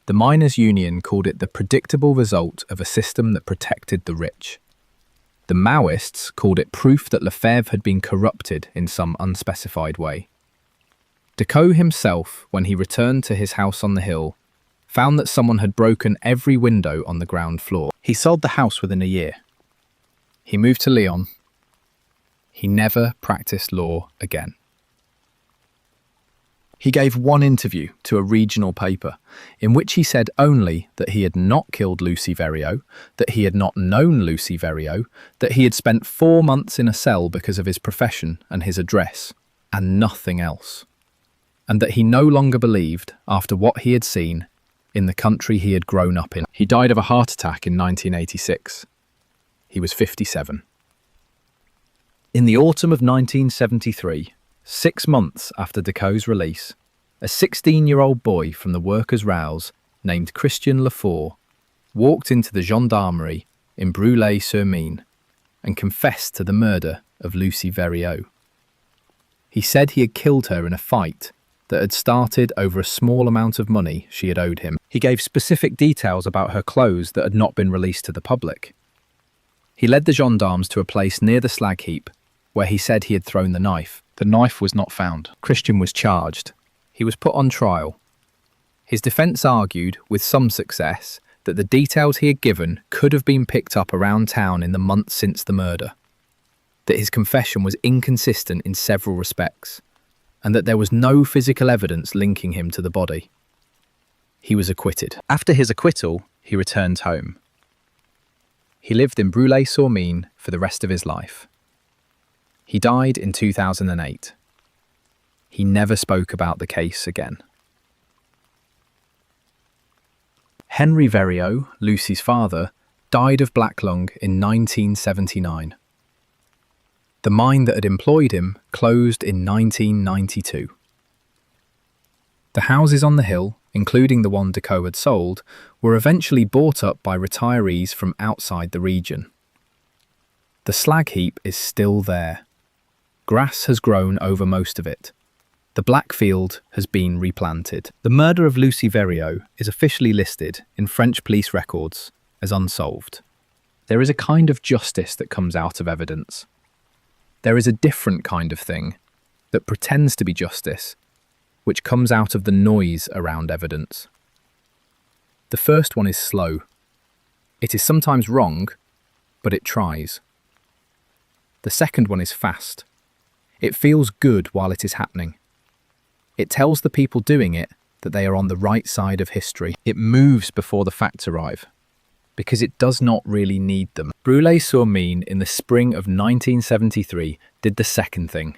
The miners' union called it the predictable result of a system that protected the rich. The Maoists called it proof that Lefebvre had been corrupted in some unspecified way. Decaux himself, when he returned to his house on the hill, found that someone had broken every window on the ground floor. He sold the house within a year. He moved to Lyon. He never practiced law again. He gave one interview to a regional paper in which he said only that he had not killed Lucy Verrio, that he had not known Lucy Verrio, that he had spent 4 months in a cell because of his profession and his address, and nothing else. And that he no longer believed, after what he had seen, in the country he had grown up in. He died of a heart attack in 1986. He was 57. In the autumn of 1973, 6 months after Decaux's release, a 16-year-old boy from the workers' rouse named Christian Lefort walked into the gendarmerie in Bruley-sur-Marne and confessed to the murder of Lucy Verrio. He said he had killed her in a fight that had started over a small amount of money she had owed him. He gave specific details about her clothes that had not been released to the public. He led the gendarmes to a place near the slag heap where he said he had thrown the knife. The knife was not found. Christian was charged. He was put on trial. His defence argued, with some success, that the details he had given could have been picked up around town in the months since the murder, that his confession was inconsistent in several respects, and that there was no physical evidence linking him to the body. He was acquitted. After his acquittal, he returned home. He lived in Bruley-sur-Marne for the rest of his life. He died in 2008. He never spoke about the case again. Henry Verrio, Lucy's father, died of black lung in 1979. The mine that had employed him closed in 1992. The houses on the hill, including the one Decaux had sold, were eventually bought up by retirees from outside the region. The slag heap is still there. Grass has grown over most of it. The black field has been replanted. The murder of Lucy Verrio is officially listed in French police records as unsolved. There is a kind of justice that comes out of evidence. There is a different kind of thing that pretends to be justice, which comes out of the noise around evidence. The first one is slow. It is sometimes wrong, but it tries. The second one is fast. It feels good while it is happening. It tells the people doing it that they are on the right side of history. It moves before the facts arrive, because it does not really need them. Bruley-sur-Marne in the spring of 1973 did the second thing.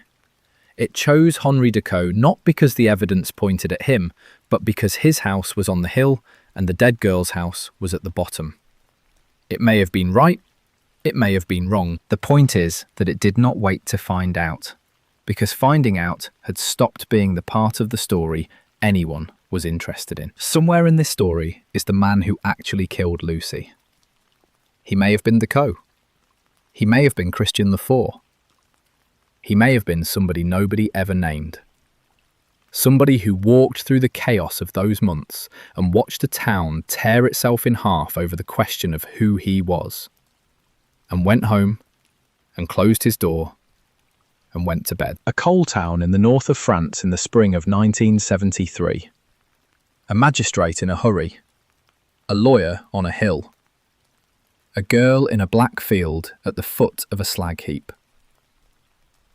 It chose Henri Decaux not because the evidence pointed at him, but because his house was on the hill and the dead girl's house was at the bottom. It may have been right, it may have been wrong. The point is that it did not wait to find out, because finding out had stopped being the part of the story anyone was interested in. Somewhere in this story is the man who actually killed Lucy. He may have been Decaux. He may have been Christian Lefort. He may have been somebody nobody ever named. Somebody who walked through the chaos of those months and watched a town tear itself in half over the question of who he was, and went home and closed his door and went to bed. A coal town in the north of France in the spring of 1973. A magistrate in a hurry. A lawyer on a hill. A girl in a black field at the foot of a slag heap.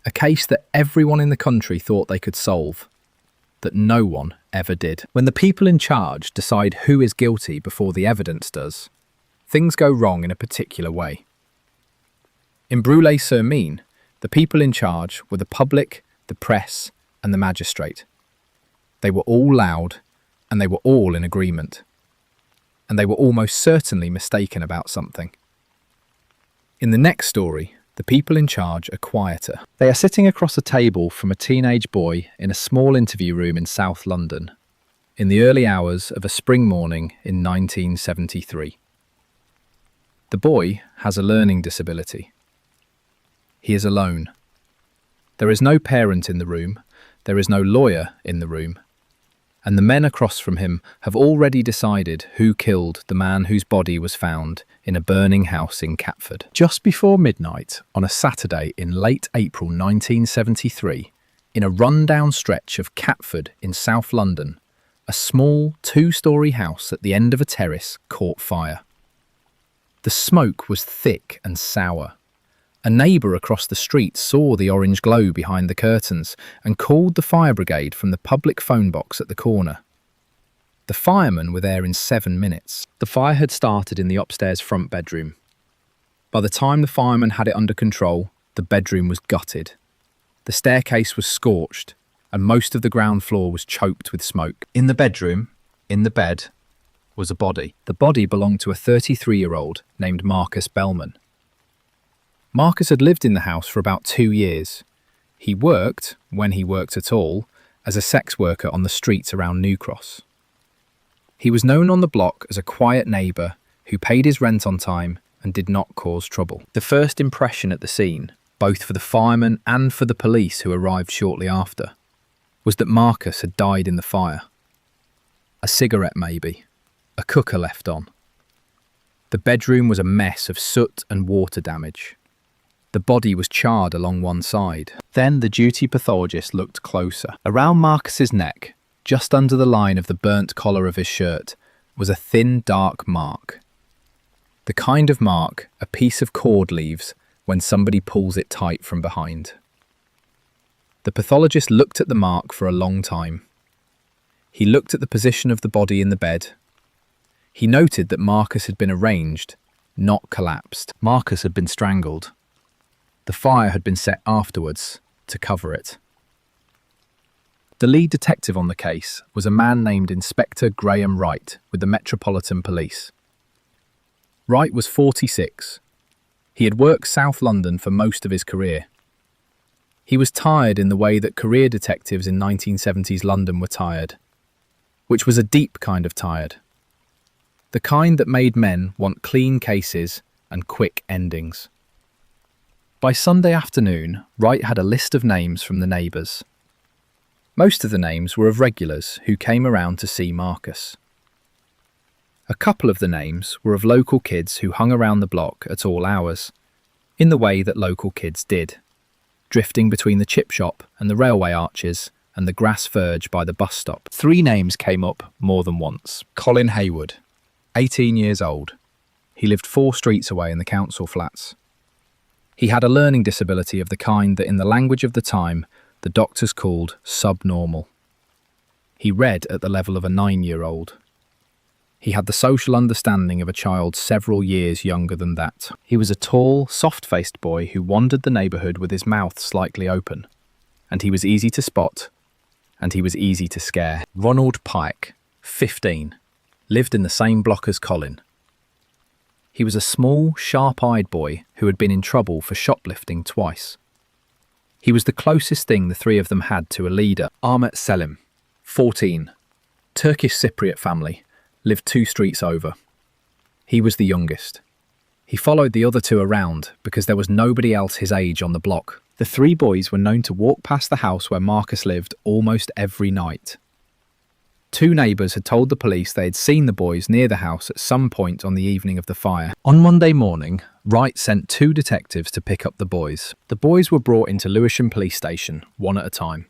A case that everyone in the country thought they could solve, that no one ever did. When the people in charge decide who is guilty before the evidence does, things go wrong in a particular way. In Bruley-sur-Marne, the people in charge were the public, the press, and the magistrate. They were all loud, and they were all in agreement. And they were almost certainly mistaken about something. In the next story, the people in charge are quieter. They are sitting across a table from a teenage boy in a small interview room in South London, in the early hours of a spring morning in 1973. The boy has a learning disability. He is alone. There is no parent in the room, there is no lawyer in the room, and the men across from him have already decided who killed the man whose body was found in a burning house in Catford. Just before midnight on a Saturday in late April 1973, in a rundown stretch of Catford in South London, a small two-storey house at the end of a terrace caught fire. The smoke was thick and sour, A neighbour across the street saw the orange glow behind the curtains and called the fire brigade from the public phone box at the corner. The firemen were there in 7 minutes. The fire had started in the upstairs front bedroom. By the time the firemen had it under control, the bedroom was gutted. The staircase was scorched, and most of the ground floor was choked with smoke. In the bedroom, in the bed, was a body. The body belonged to a 33-year-old named Marcus Bellman. Marcus had lived in the house for about 2 years. He worked, when he worked at all, as a sex worker on the streets around New Cross. He was known on the block as a quiet neighbour who paid his rent on time and did not cause trouble. The first impression at the scene, both for the firemen and for the police who arrived shortly after, was that Marcus had died in the fire. A cigarette maybe, a cooker left on. The bedroom was a mess of soot and water damage. The body was charred along one side. Then the duty pathologist looked closer. Around Marcus's neck, just under the line of the burnt collar of his shirt, was a thin, dark mark. The kind of mark a piece of cord leaves when somebody pulls it tight from behind. The pathologist looked at the mark for a long time. He looked at the position of the body in the bed. He noted that Marcus had been arranged, not collapsed. Marcus had been strangled. The fire had been set afterwards to cover it. The lead detective on the case was a man named Inspector Graham Wright with the Metropolitan Police. Wright was 46. He had worked South London for most of his career. He was tired in the way that career detectives in 1970s London were tired, which was a deep kind of tired. The kind that made men want clean cases and quick endings. By Sunday afternoon, Wright had a list of names from the neighbours. Most of the names were of regulars who came around to see Marcus. A couple of the names were of local kids who hung around the block at all hours, in the way that local kids did, drifting between the chip shop and the railway arches and the grass verge by the bus stop. 3 names came up more than once. Colin Hayward, 18 years old. He lived 4 streets away in the council flats. He had a learning disability of the kind that in the language of the time, the doctors called subnormal. He read at the level of a 9-year-old. He had the social understanding of a child several years younger than that. He was a tall, soft-faced boy who wandered the neighbourhood with his mouth slightly open. And he was easy to spot, and he was easy to scare. Ronald Pike, 15, lived in the same block as Colin. He was a small, sharp-eyed boy who had been in trouble for shoplifting twice. He was the closest thing the 3 of them had to a leader. Ahmet Selim, 14, Turkish Cypriot family, lived 2 streets over. He was the youngest. He followed the other 2 around because there was nobody else his age on the block. The 3 boys were known to walk past the house where Marcus lived almost every night. 2 neighbours had told the police they had seen the boys near the house at some point on the evening of the fire. On Monday morning, Wright sent 2 detectives to pick up the boys. The boys were brought into Lewisham police station, one at a time.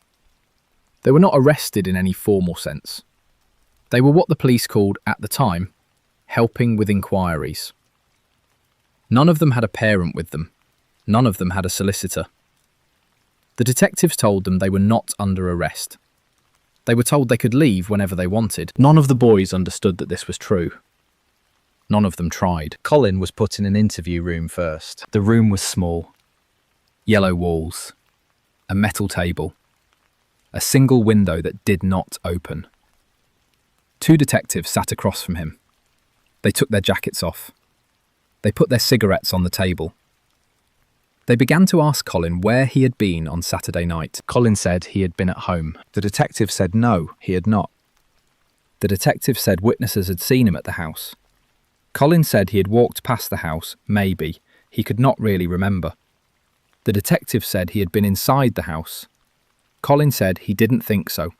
They were not arrested in any formal sense. They were what the police called, at the time, helping with inquiries. None of them had a parent with them. None of them had a solicitor. The detectives told them they were not under arrest. They were told they could leave whenever they wanted. None of the boys understood that this was true. None of them tried. Colin was put in an interview room first. The room was small. Yellow walls. A metal table. A single window that did not open. 2 detectives sat across from him. They took their jackets off. They put their cigarettes on the table. They began to ask Colin where he had been on Saturday night. Colin said he had been at home. The detective said no, he had not. The detective said witnesses had seen him at the house. Colin said he had walked past the house, maybe. He could not really remember. The detective said he had been inside the house. Colin said he didn't think so.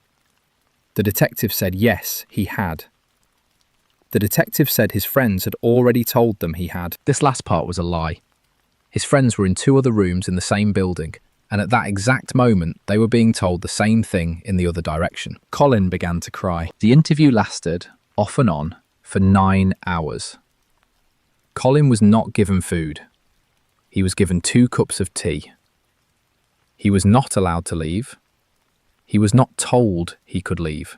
The detective said yes, he had. The detective said his friends had already told them he had. This last part was a lie. His friends were in 2 other rooms in the same building, and at that exact moment they were being told the same thing in the other direction. Colin began to cry. The interview lasted, off and on, for 9 hours. Colin was not given food. He was given 2 cups of tea. He was not allowed to leave. He was not told he could leave.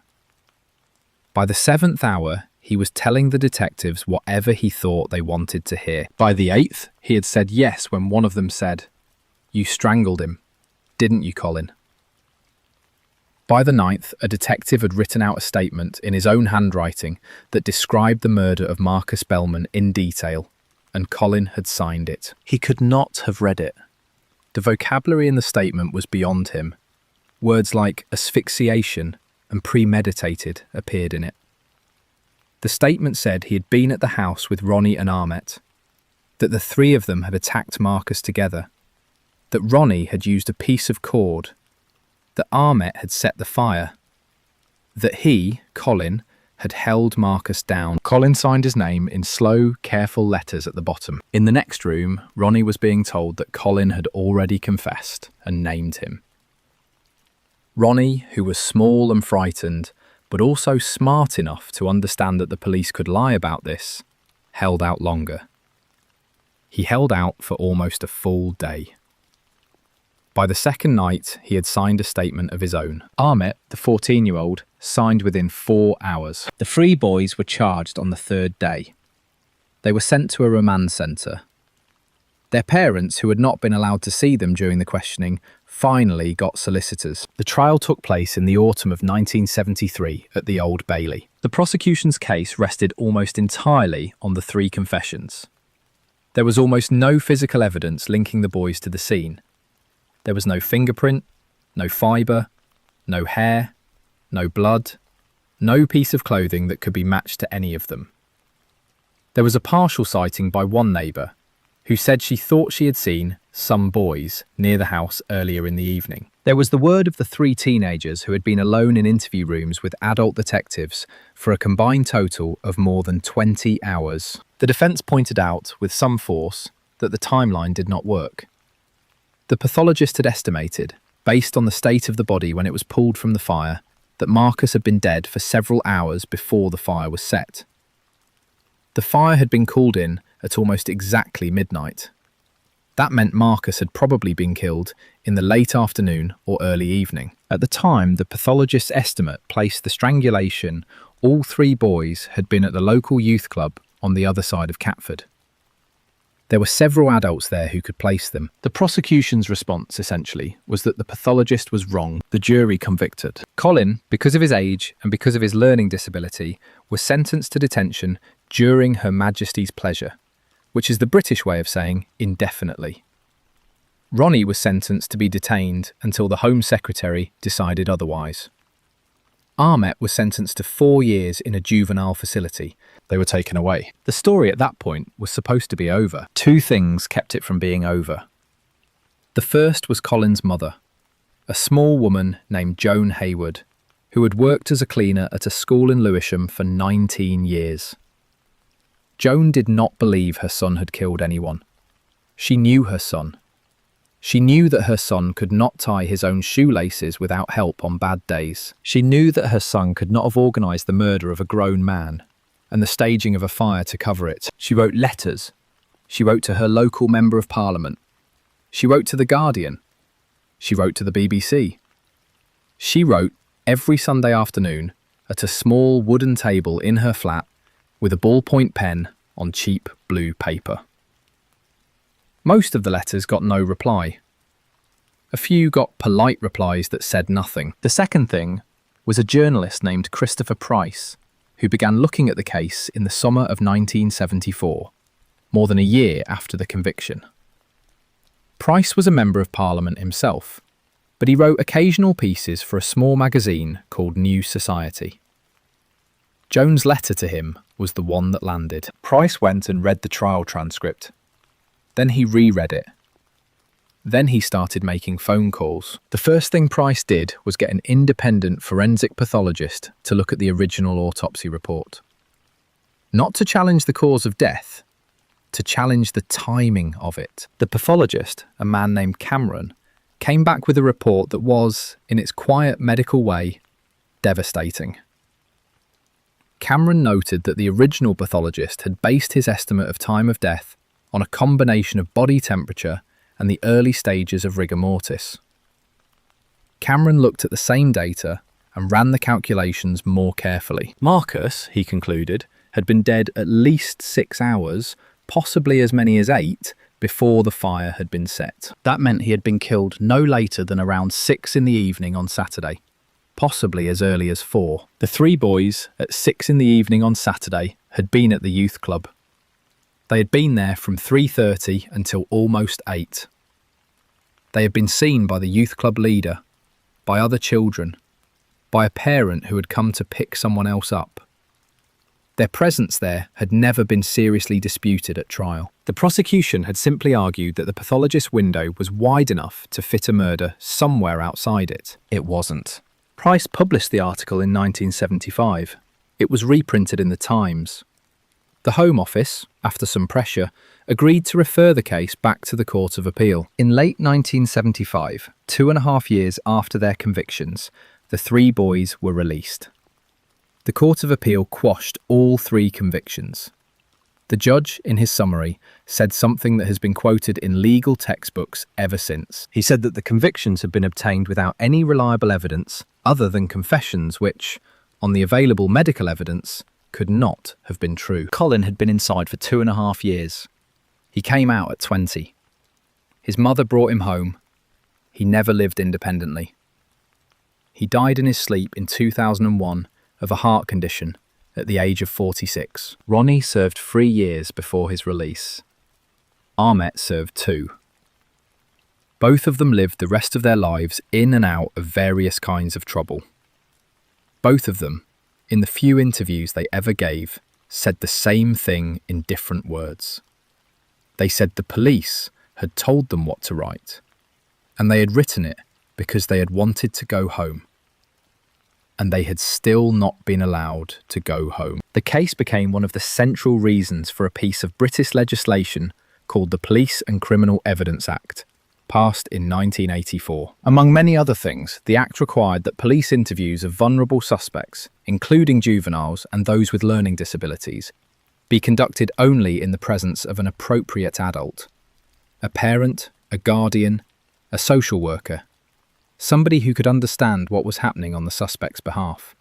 By the 7th hour, he was telling the detectives whatever he thought they wanted to hear. By the 8th, he had said yes when one of them said, "You strangled him, didn't you, Colin?" By the 9th, a detective had written out a statement in his own handwriting that described the murder of Marcus Bellman in detail, and Colin had signed it. He could not have read it. The vocabulary in the statement was beyond him. Words like asphyxiation and premeditated appeared in it. The statement said he had been at the house with Ronnie and Ahmet, that the 3 of them had attacked Marcus together, that Ronnie had used a piece of cord, that Ahmet had set the fire, that he, Colin, had held Marcus down. Colin signed his name in slow, careful letters at the bottom. In the next room, Ronnie was being told that Colin had already confessed and named him. Ronnie, who was small and frightened, but also smart enough to understand that the police could lie about this, held out longer. He held out for almost a full day. By the second night, he had signed a statement of his own. Ahmet, the 14-year-old, signed within 4 hours. The 3 boys were charged on the 3rd day. They were sent to a remand centre. Their parents, who had not been allowed to see them during the questioning, finally got solicitors. The trial took place in the autumn of 1973 at the Old Bailey. The prosecution's case rested almost entirely on the 3 confessions. There was almost no physical evidence linking the boys to the scene. There was no fingerprint, no fibre, no hair, no blood, no piece of clothing that could be matched to any of them. There was a partial sighting by one neighbour, who said she thought she had seen some boys near the house earlier in the evening. There was the word of the 3 teenagers who had been alone in interview rooms with adult detectives for a combined total of more than 20 hours. The defence pointed out, with some force, that the timeline did not work. The pathologist had estimated, based on the state of the body when it was pulled from the fire, that Marcus had been dead for several hours before the fire was set. The fire had been called in at almost exactly midnight. That meant Marcus had probably been killed in the late afternoon or early evening. At the time, the pathologist's estimate placed the strangulation all 3 boys had been at the local youth club on the other side of Catford. There were several adults there who could place them. The prosecution's response, essentially, was that the pathologist was wrong. The jury convicted. Colin, because of his age and because of his learning disability, was sentenced to detention during Her Majesty's pleasure, which is the British way of saying indefinitely. Ronnie was sentenced to be detained until the Home Secretary decided otherwise. Ahmet was sentenced to 4 years in a juvenile facility. They were taken away. The story at that point was supposed to be over. 2 things kept it from being over. The first was Colin's mother, a small woman named Joan Hayward, who had worked as a cleaner at a school in Lewisham for 19 years. Joan did not believe her son had killed anyone. She knew her son. She knew that her son could not tie his own shoelaces without help on bad days. She knew that her son could not have organised the murder of a grown man and the staging of a fire to cover it. She wrote letters. She wrote to her local Member of Parliament. She wrote to The Guardian. She wrote to the BBC. She wrote every Sunday afternoon at a small wooden table in her flat with a ballpoint pen on cheap blue paper. Most of the letters got no reply. A few got polite replies that said nothing. The second thing was a journalist named Christopher Price, who began looking at the case in the summer of 1974, more than a year after the conviction. Price was a Member of Parliament himself, but he wrote occasional pieces for a small magazine called New Society. Joan's letter to him was the one that landed. Price went and read the trial transcript. Then he reread it. Then he started making phone calls. The first thing Price did was get an independent forensic pathologist to look at the original autopsy report. Not to challenge the cause of death, to challenge the timing of it. The pathologist, a man named Cameron, came back with a report that was, in its quiet medical way, devastating. Cameron noted that the original pathologist had based his estimate of time of death on a combination of body temperature and the early stages of rigor mortis. Cameron looked at the same data and ran the calculations more carefully. Marcus, he concluded, had been dead at least 6 hours, possibly as many as 8, before the fire had been set. That meant he had been killed no later than around 6 in the evening on Saturday, possibly as early as 4. The 3 boys, at 6 in the evening on Saturday, had been at the youth club. They had been there from 3:30 until almost 8. They had been seen by the youth club leader, by other children, by a parent who had come to pick someone else up. Their presence there had never been seriously disputed at trial. The prosecution had simply argued that the pathologist's window was wide enough to fit a murder somewhere outside it. It wasn't. Price published the article in 1975. It was reprinted in the Times. The Home Office, after some pressure, agreed to refer the case back to the Court of Appeal. In late 1975, 2.5 years after their convictions, the 3 boys were released. The Court of Appeal quashed all 3 convictions. The judge, in his summary, said something that has been quoted in legal textbooks ever since. He said that the convictions had been obtained without any reliable evidence other than confessions which, on the available medical evidence, could not have been true. Colin had been inside for 2.5 years. He came out at 20. His mother brought him home. He never lived independently. He died in his sleep in 2001 of a heart condition at the age of 46. Ronnie served 3 years before his release. Ahmet served 2. Both of them lived the rest of their lives in and out of various kinds of trouble. Both of them, in the few interviews they ever gave, said the same thing in different words. They said the police had told them what to write, and they had written it because they had wanted to go home. And they had still not been allowed to go home. The case became one of the central reasons for a piece of British legislation called the Police and Criminal Evidence Act, passed in 1984. Among many other things, the act required that police interviews of vulnerable suspects, including juveniles and those with learning disabilities, be conducted only in the presence of an appropriate adult, a parent, a guardian, a social worker, somebody who could understand what was happening on the suspect's behalf.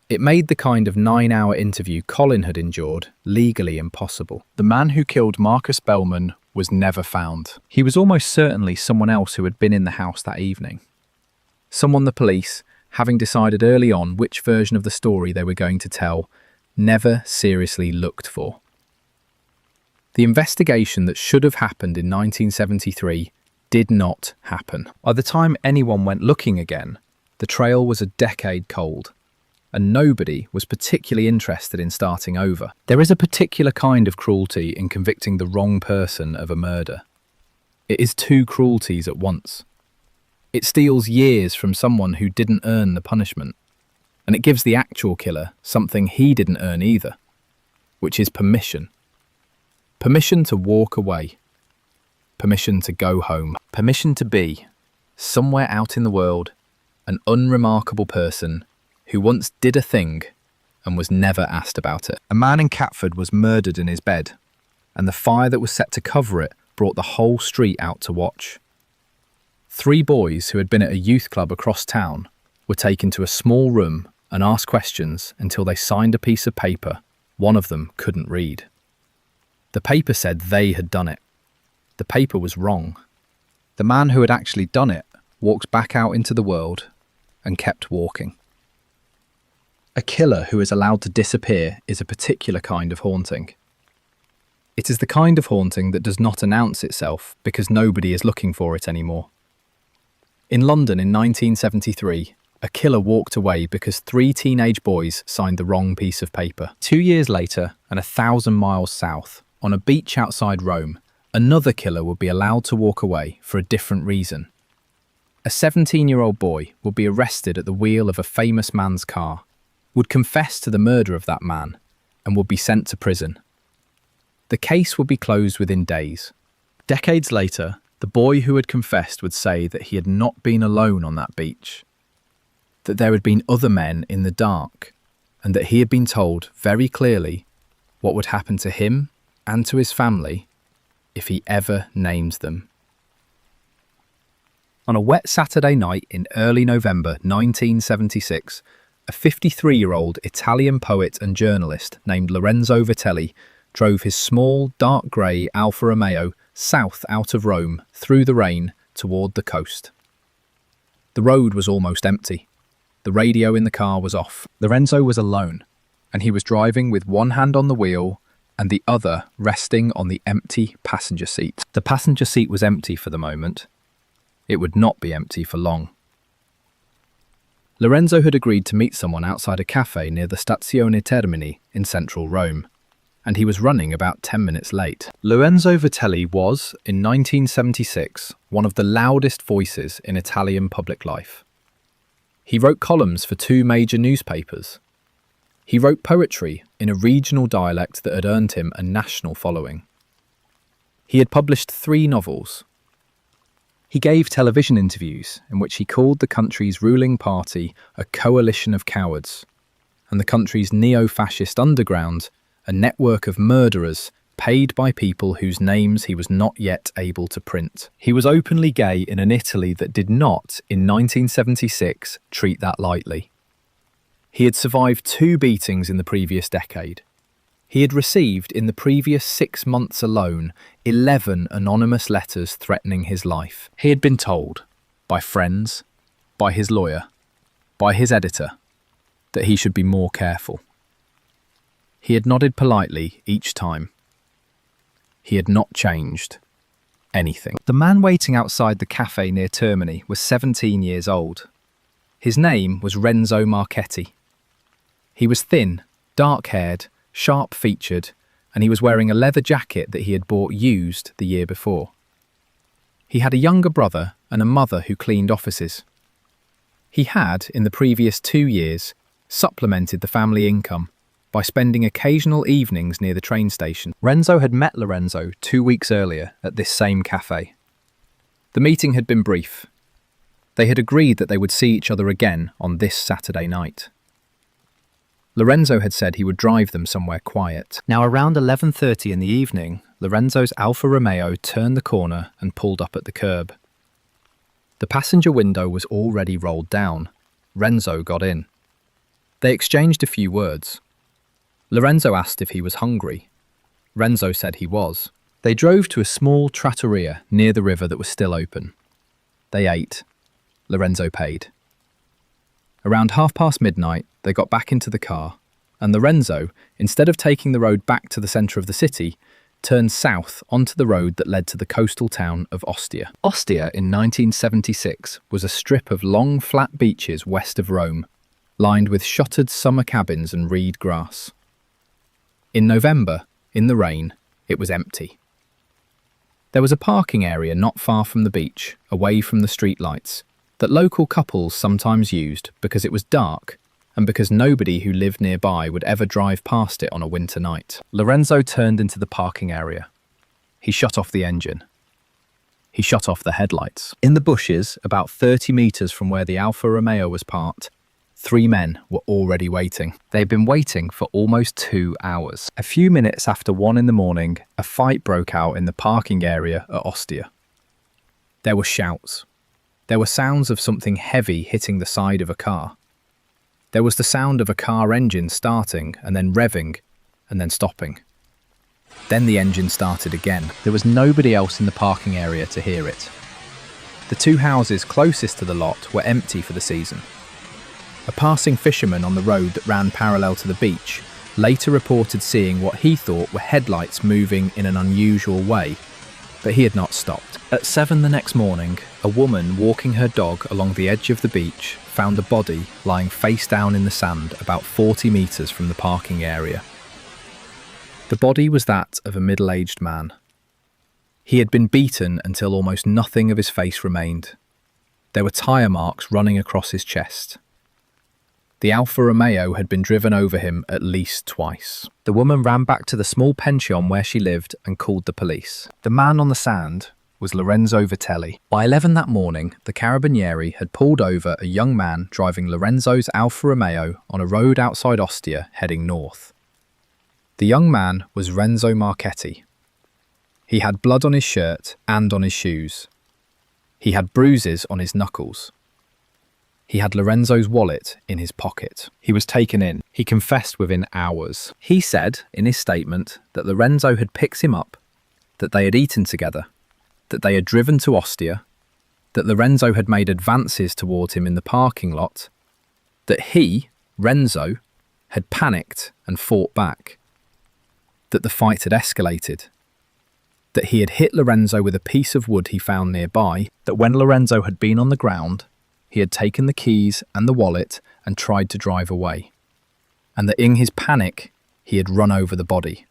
It made the kind of 9-hour interview Colin had endured legally impossible. The man who killed Marcus Bellman was never found. He was almost certainly someone else who had been in the house that evening. Someone the police, having decided early on which version of the story they were going to tell, never seriously looked for. The investigation that should have happened in 1973 did not happen. By the time anyone went looking again, the trail was a decade cold, and nobody was particularly interested in starting over. There is a particular kind of cruelty in convicting the wrong person of a murder. It is 2 cruelties at once. It steals years from someone who didn't earn the punishment, and it gives the actual killer something he didn't earn either, which is permission. Permission to walk away. Permission to go home. Permission to be, somewhere out in the world, an unremarkable person who once did a thing and was never asked about it. A man in Catford was murdered in his bed, and the fire that was set to cover it brought the whole street out to watch. 3 boys who had been at a youth club across town were taken to a small room and asked questions until they signed a piece of paper one of them couldn't read. The paper said they had done it. The paper was wrong. The man who had actually done it walked back out into the world and kept walking. A killer who is allowed to disappear is a particular kind of haunting. It is the kind of haunting that does not announce itself because nobody is looking for it anymore. In London in 1973, a killer walked away because 3 teenage boys signed the wrong piece of paper. 2 years later, and 1,000 miles south, on a beach outside Rome, another killer would be allowed to walk away for a different reason. A 17-year-old boy would be arrested at the wheel of a famous man's car, would confess to the murder of that man, and would be sent to prison. The case would be closed within days. Decades later, the boy who had confessed would say that he had not been alone on that beach, that there had been other men in the dark, and that he had been told very clearly what would happen to him and to his family if he ever names them. On a wet Saturday night in early November 1976, a 53-year-old Italian poet and journalist named Lorenzo Vitelli drove his small, dark grey Alfa Romeo south out of Rome through the rain toward the coast. The road was almost empty. The radio in the car was off. Lorenzo was alone, and he was driving with one hand on the wheel and the other resting on the empty passenger seat. The passenger seat was empty for the moment. It would not be empty for long. Lorenzo had agreed to meet someone outside a cafe near the Stazione Termini in central Rome, and he was running about 10 minutes late. Lorenzo Vitelli was, in 1976, one of the loudest voices in Italian public life. He wrote columns for 2 major newspapers. He wrote poetry in a regional dialect that had earned him a national following. He had published 3 novels. He gave television interviews in which he called the country's ruling party a coalition of cowards, and the country's neo-fascist underground a network of murderers paid by people whose names he was not yet able to print. He was openly gay in an Italy that did not, in 1976, treat that lightly. He had survived 2 beatings in the previous decade. He had received, in the previous 6 months alone, 11 anonymous letters threatening his life. He had been told, by friends, by his lawyer, by his editor, that he should be more careful. He had nodded politely each time. He had not changed anything. The man waiting outside the cafe near Termini was 17 years old. His name was Renzo Marchetti. He was thin, dark-haired, sharp-featured, and he was wearing a leather jacket that he had bought used the year before. He had a younger brother and a mother who cleaned offices. He had, in the previous 2 years, supplemented the family income by spending occasional evenings near the train station. Renzo had met Lorenzo 2 weeks earlier at this same cafe. The meeting had been brief. They had agreed that they would see each other again on this Saturday night. Lorenzo had said he would drive them somewhere quiet. Now, around 11:30 in the evening, Lorenzo's Alfa Romeo turned the corner and pulled up at the curb. The passenger window was already rolled down. Renzo got in. They exchanged a few words. Lorenzo asked if he was hungry. Renzo said he was. They drove to a small trattoria near the river that was still open. They ate. Lorenzo paid. Around midnight, they got back into the car, and Lorenzo, instead of taking the road back to the centre of the city, turned south onto the road that led to the coastal town of Ostia. Ostia in 1976 was a strip of long, flat beaches west of Rome, lined with shuttered summer cabins and reed grass. In November, in the rain, it was empty. There was a parking area not far from the beach, away from the streetlights, that local couples sometimes used because it was dark and because nobody who lived nearby would ever drive past it on a winter night. Lorenzo turned into the parking area. He shut off the engine. He shut off the headlights. In the bushes, about 30 metres from where the Alfa Romeo was parked, 3 men were already waiting. They had been waiting for almost 2 hours. A few minutes after 1 in the morning, a fight broke out in the parking area at Ostia. There were shouts. There were sounds of something heavy hitting the side of a car. There was the sound of a car engine starting and then revving and then stopping. Then the engine started again. There was nobody else in the parking area to hear it. The 2 houses closest to the lot were empty for the season. A passing fisherman on the road that ran parallel to the beach later reported seeing what he thought were headlights moving in an unusual way, but he had not stopped. At 7 the next morning, a woman walking her dog along the edge of the beach found a body lying face down in the sand about 40 metres from the parking area. The body was that of a middle-aged man. He had been beaten until almost nothing of his face remained. There were tyre marks running across his chest. The Alfa Romeo had been driven over him at least twice. The woman ran back to the small pension where she lived and called the police. The man on the sand was Lorenzo Vitelli. By 11 that morning, the Carabinieri had pulled over a young man driving Lorenzo's Alfa Romeo on a road outside Ostia heading north. The young man was Renzo Marchetti. He had blood on his shirt and on his shoes. He had bruises on his knuckles. He had Lorenzo's wallet in his pocket. He was taken in. He confessed within hours. He said in his statement that Lorenzo had picked him up, that they had eaten together, that they had driven to Ostia, that Lorenzo had made advances toward him in the parking lot, that he, Renzo, had panicked and fought back, that the fight had escalated, that he had hit Lorenzo with a piece of wood he found nearby, that when Lorenzo had been on the ground, he had taken the keys and the wallet and tried to drive away, and that in his panic, he had run over the body.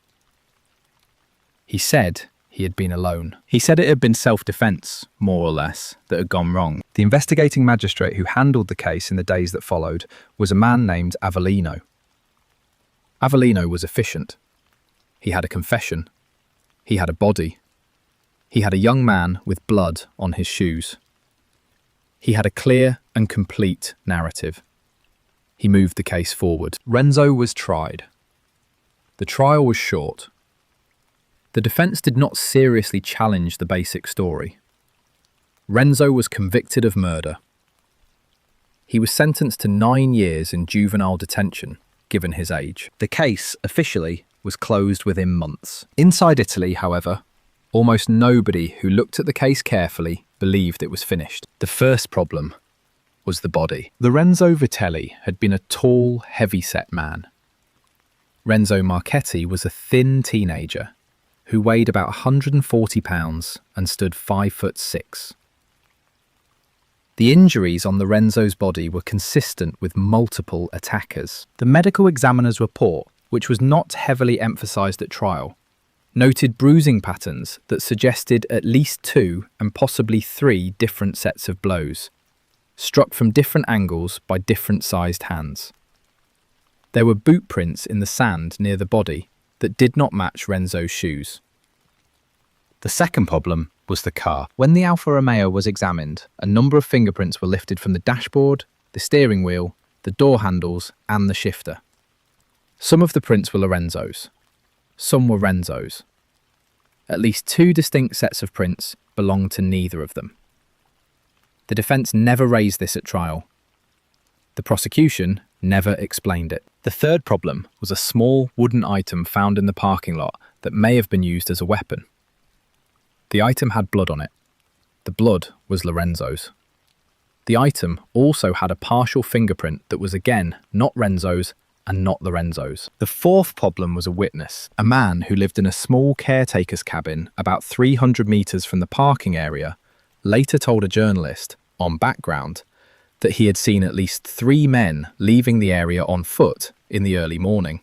He said he had been alone. He said it had been self-defense, more or less, that had gone wrong. The investigating magistrate who handled the case in the days that followed was a man named Avellino. Avellino was efficient. He had a confession. He had a body. He had a young man with blood on his shoes. He had a clear and complete narrative. He moved the case forward. Renzo was tried. The trial was short. The defense did not seriously challenge the basic story. Renzo was convicted of murder. He was sentenced to 9 years in juvenile detention, given his age. The case, officially, was closed within months. Inside Italy, however, almost nobody who looked at the case carefully believed it was finished. The first problem was the body. Lorenzo Vitelli had been a tall, heavy-set man. Renzo Marchetti was a thin teenager who weighed about 140 pounds and stood 5'6". The injuries on Lorenzo's body were consistent with multiple attackers. The medical examiner's report, which was not heavily emphasised at trial, noted bruising patterns that suggested at least 2 and possibly 3 different sets of blows, struck from different angles by different-sized hands. There were boot prints in the sand near the body that did not match Renzo's shoes. The second problem was the car. When the Alfa Romeo was examined, a number of fingerprints were lifted from the dashboard, the steering wheel, the door handles, and the shifter. Some of the prints were Lorenzo's. Some were Renzo's. At least 2 distinct sets of prints belonged to neither of them. The defence never raised this at trial. The prosecution never explained it. The third problem was a small wooden item found in the parking lot that may have been used as a weapon. The item had blood on it. The blood was Lorenzo's. The item also had a partial fingerprint that was again not Renzo's and not Lorenzo's. The fourth problem was a witness, a man who lived in a small caretaker's cabin about 300 metres from the parking area, later told a journalist, on background, that he had seen at least 3 men leaving the area on foot in the early morning.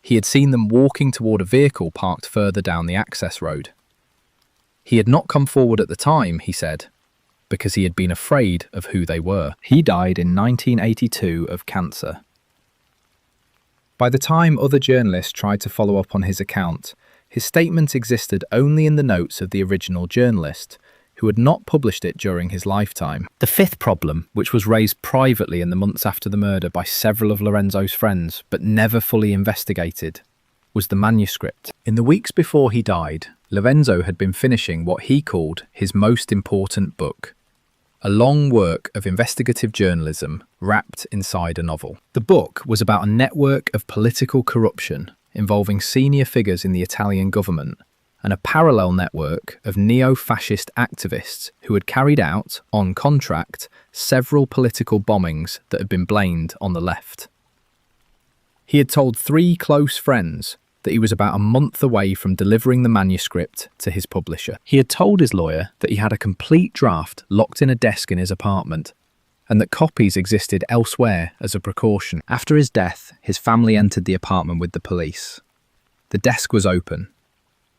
He had seen them walking toward a vehicle parked further down the access road. He had not come forward at the time, he said, because he had been afraid of who they were. He died in 1982 of cancer. By the time other journalists tried to follow up on his account, his statement existed only in the notes of the original journalist, who had not published it during his lifetime. The fifth problem, which was raised privately in the months after the murder by several of Lorenzo's friends, but never fully investigated, was the manuscript. In the weeks before he died, Lorenzo had been finishing what he called his most important book, a long work of investigative journalism wrapped inside a novel. The book was about a network of political corruption involving senior figures in the Italian government and a parallel network of neo-fascist activists who had carried out, on contract, several political bombings that had been blamed on the left. He had told 3 close friends that he was about a month away from delivering the manuscript to his publisher. He had told his lawyer that he had a complete draft locked in a desk in his apartment, and that copies existed elsewhere as a precaution. After his death, his family entered the apartment with the police. The desk was open.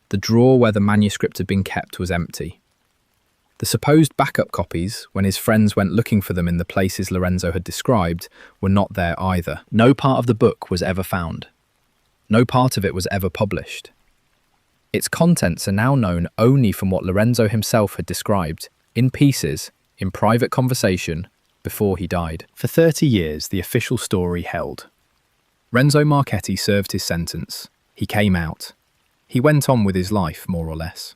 The drawer where the manuscript had been kept was empty. The supposed backup copies, when his friends went looking for them in the places Lorenzo had described, were not there either. No part of the book was ever found. No part of it was ever published. Its contents are now known only from what Lorenzo himself had described, in pieces, in private conversation, before he died. For 30 years, the official story held. Renzo Marchetti served his sentence. He came out. He went on with his life, more or less.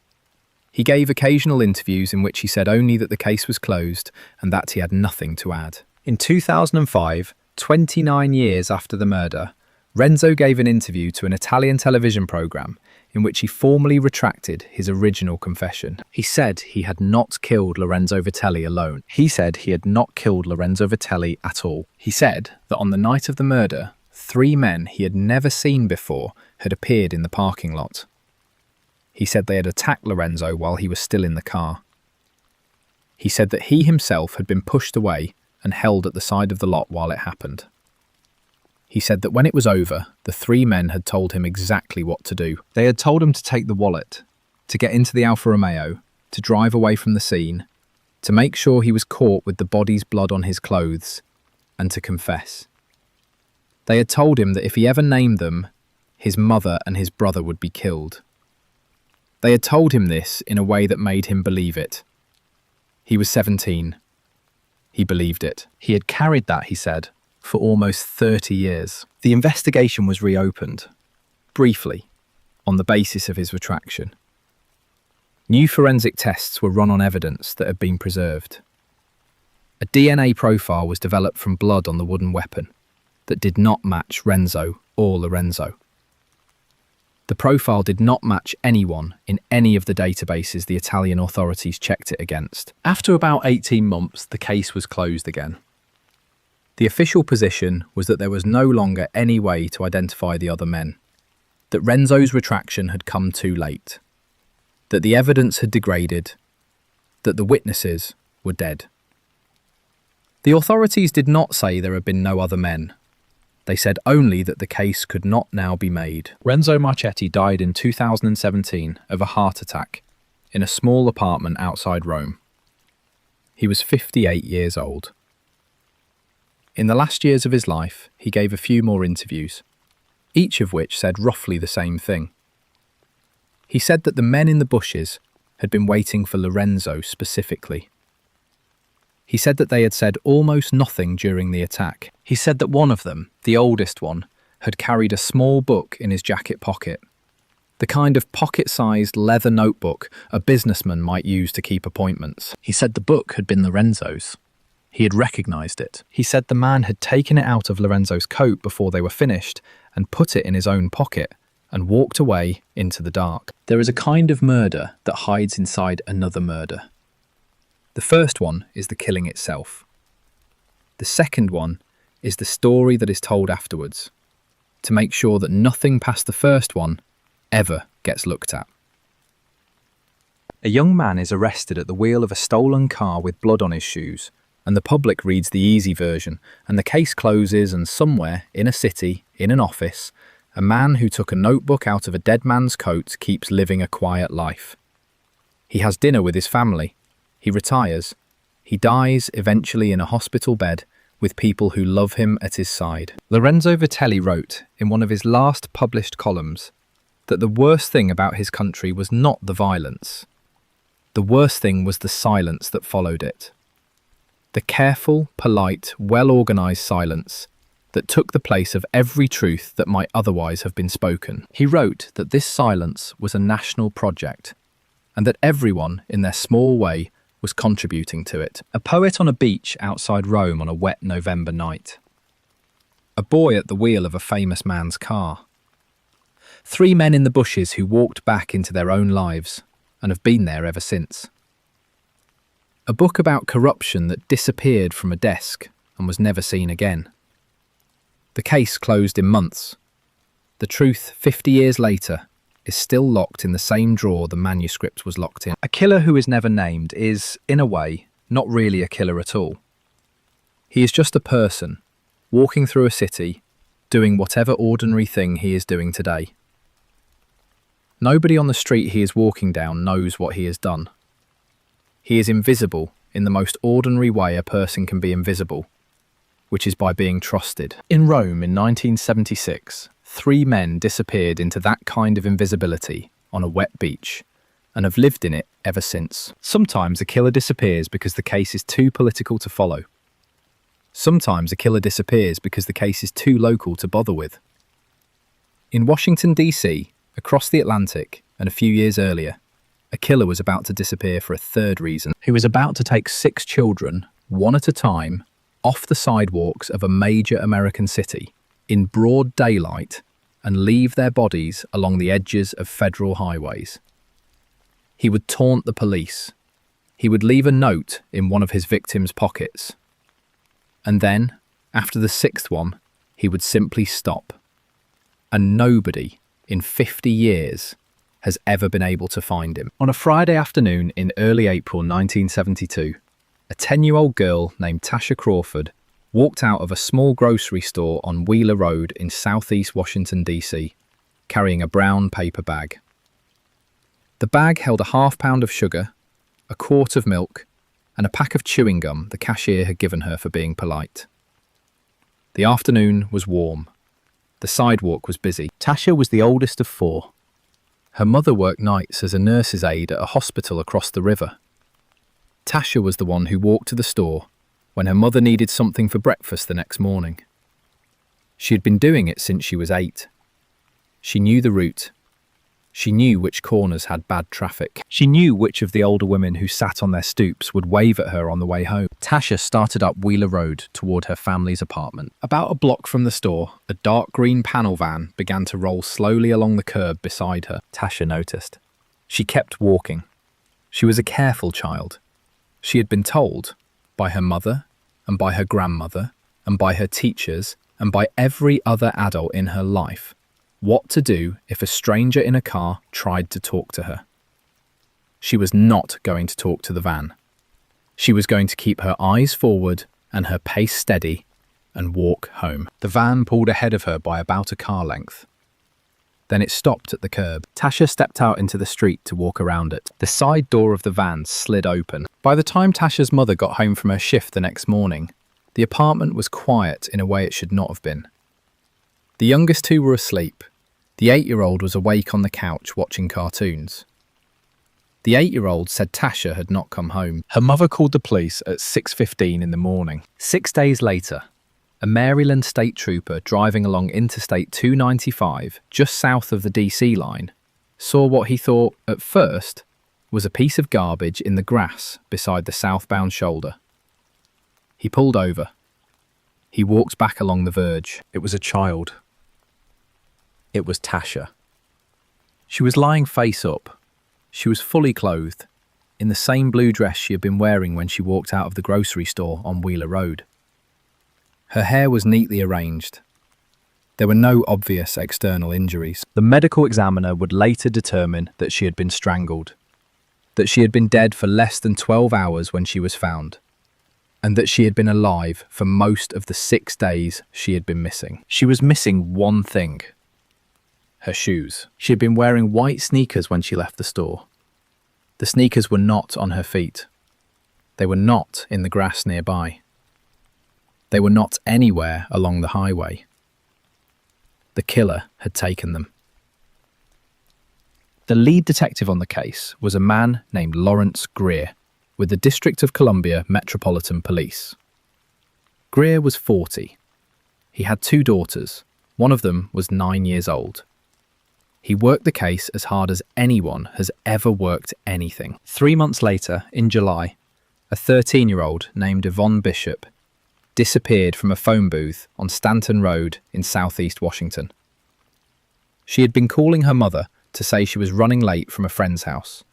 He gave occasional interviews in which he said only that the case was closed and that he had nothing to add. In 2005, 29 years after the murder, Renzo gave an interview to an Italian television program in which he formally retracted his original confession. He said he had not killed Lorenzo Vitelli alone. He said he had not killed Lorenzo Vitelli at all. He said that on the night of the murder, 3 men he had never seen before had appeared in the parking lot. He said they had attacked Lorenzo while he was still in the car. He said that he himself had been pushed away and held at the side of the lot while it happened. He said that when it was over, the 3 men had told him exactly what to do. They had told him to take the wallet, to get into the Alfa Romeo, to drive away from the scene, to make sure he was caught with the body's blood on his clothes, and to confess. They had told him that if he ever named them, his mother and his brother would be killed. They had told him this in a way that made him believe it. He was 17. He believed it. He had carried that, he said, for almost 30 years. The investigation was reopened, briefly, on the basis of his retraction. New forensic tests were run on evidence that had been preserved. A DNA profile was developed from blood on the wooden weapon that did not match Renzo or Lorenzo. The profile did not match anyone in any of the databases the Italian authorities checked it against. After about 18 months, the case was closed again. The official position was that there was no longer any way to identify the other men, that Renzo's retraction had come too late, that the evidence had degraded, that the witnesses were dead. The authorities did not say there had been no other men. They said only that the case could not now be made. Renzo Marchetti died in 2017 of a heart attack in a small apartment outside Rome. He was 58 years old. In the last years of his life, he gave a few more interviews, each of which said roughly the same thing. He said that the men in the bushes had been waiting for Lorenzo specifically. He said that they had said almost nothing during the attack. He said that one of them, the oldest one, had carried a small book in his jacket pocket, the kind of pocket-sized leather notebook a businessman might use to keep appointments. He said the book had been Lorenzo's. He had recognised it. He said the man had taken it out of Lorenzo's coat before they were finished and put it in his own pocket and walked away into the dark. There is a kind of murder that hides inside another murder. The first one is the killing itself. The second one is the story that is told afterwards, to make sure that nothing past the first one ever gets looked at. A young man is arrested at the wheel of a stolen car with blood on his shoes, and the public reads the easy version, and the case closes, and somewhere, in a city, in an office, a man who took a notebook out of a dead man's coat keeps living a quiet life. He has dinner with his family. He retires. He dies eventually in a hospital bed with people who love him at his side. Lorenzo Vitelli wrote in one of his last published columns that the worst thing about his country was not the violence. The worst thing was the silence that followed it. The careful, polite, well-organised silence that took the place of every truth that might otherwise have been spoken. He wrote that this silence was a national project and that everyone, in their small way, was contributing to it. A poet on a beach outside Rome on a wet November night. A boy at the wheel of a famous man's car. 3 men in the bushes who walked back into their own lives and have been there ever since. A book about corruption that disappeared from a desk and was never seen again. The case closed in months. The truth, 50 years later, is still locked in the same drawer the manuscript was locked in. A killer who is never named is, in a way, not really a killer at all. He is just a person, walking through a city, doing whatever ordinary thing he is doing today. Nobody on the street he is walking down knows what he has done. He is invisible in the most ordinary way a person can be invisible, which is by being trusted. In Rome in 1976, 3 men disappeared into that kind of invisibility on a wet beach and have lived in it ever since. Sometimes a killer disappears because the case is too political to follow. Sometimes a killer disappears because the case is too local to bother with. In Washington, D.C., across the Atlantic, and a few years earlier, a killer was about to disappear for a third reason. He was about to take 6 children, one at a time, off the sidewalks of a major American city, in broad daylight, and leave their bodies along the edges of federal highways. He would taunt the police. He would leave a note in one of his victims' pockets. And then, after the 6th one, he would simply stop. And nobody, in 50 years, has ever been able to find him. On a Friday afternoon in early April 1972, a 10-year-old girl named Tasha Crawford walked out of a small grocery store on Wheeler Road in southeast Washington, D.C., carrying a brown paper bag. The bag held a half-pound of sugar, a quart of milk, and a pack of chewing gum the cashier had given her for being polite. The afternoon was warm. The sidewalk was busy. Tasha was the oldest of 4. Her mother worked nights as a nurse's aide at a hospital across the river. Tasha was the one who walked to the store when her mother needed something for breakfast the next morning. She had been doing it since she was 8. She knew the route. She knew which corners had bad traffic. She knew which of the older women who sat on their stoops would wave at her on the way home. Tasha started up Wheeler Road toward her family's apartment. About a block from the store, a dark green panel van began to roll slowly along the curb beside her. Tasha noticed. She kept walking. She was a careful child. She had been told, by her mother, and by her grandmother, and by her teachers, and by every other adult in her life, what to do if a stranger in a car tried to talk to her. She was not going to talk to the van. She was going to keep her eyes forward and her pace steady and walk home. The van pulled ahead of her by about a car length. Then it stopped at the curb. Tasha stepped out into the street to walk around it. The side door of the van slid open. By the time Tasha's mother got home from her shift the next morning, the apartment was quiet in a way it should not have been. The youngest 2 were asleep. The 8-year-old was awake on the couch watching cartoons. The 8-year-old said Tasha had not come home. Her mother called the police at 6:15 in the morning. 6 days later, a Maryland state trooper driving along Interstate 295, just south of the DC line, saw what he thought, at first, was a piece of garbage in the grass beside the southbound shoulder. He pulled over. He walked back along the verge. It was a child. It was Tasha. She was lying face up. She was fully clothed, in the same blue dress she had been wearing when she walked out of the grocery store on Wheeler Road. Her hair was neatly arranged. There were no obvious external injuries. The medical examiner would later determine that she had been strangled, that she had been dead for less than 12 hours when she was found, and that she had been alive for most of the 6 days she had been missing. She was missing one thing. Her shoes. She had been wearing white sneakers when she left the store. The sneakers were not on her feet. They were not in the grass nearby. They were not anywhere along the highway. The killer had taken them. The lead detective on the case was a man named Lawrence Greer with the District of Columbia Metropolitan Police. Greer was 40. He had 2 daughters. One of them was 9 years old. He worked the case as hard as anyone has ever worked anything. 3 months later, in July, a 13-year-old named Yvonne Bishop disappeared from a phone booth on Stanton Road in southeast Washington. She had been calling her mother to say she was running late from a friend's house.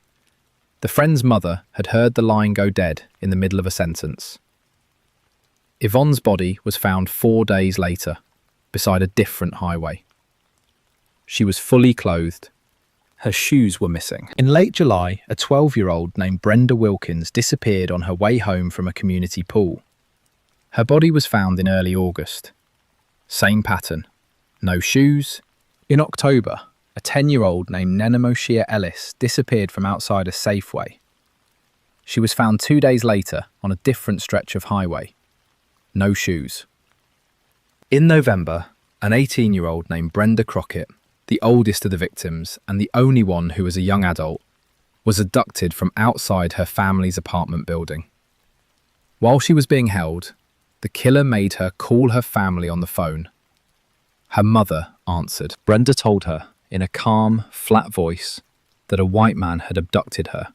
The friend's mother had heard the line go dead in the middle of a sentence. Yvonne's body was found 4 days later, beside a different highway. She was fully clothed. Her shoes were missing. In late July, a 12-year-old named Brenda Wilkins disappeared on her way home from a community pool. Her body was found in early August. Same pattern. No shoes. In October, a 10-year-old named Nenemoshia Ellis disappeared from outside a Safeway. She was found 2 days later on a different stretch of highway. No shoes. In November, an 18-year-old named Brenda Crockett, the oldest of the victims and the only one who was a young adult, was abducted from outside her family's apartment building. While she was being held, The killer made her call her family on the phone. Her mother answered. Brenda told her, in a calm, flat voice, that a white man had abducted her,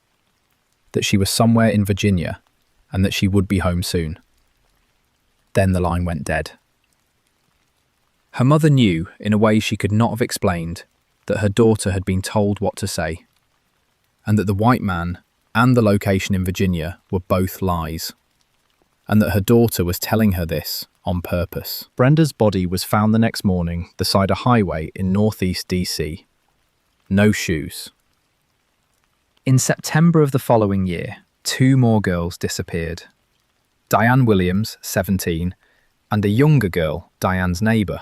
that she was somewhere in Virginia, and that she would be home soon. Then the line went dead. Her mother knew, in a way she could not have explained, that her daughter had been told what to say, and that the white man and the location in Virginia were both lies, and that her daughter was telling her this on purpose. Brenda's body was found the next morning beside a highway in northeast DC. No shoes. In September of the following year, 2 more girls disappeared. Diane Williams, 17, and a younger girl, Diane's neighbour.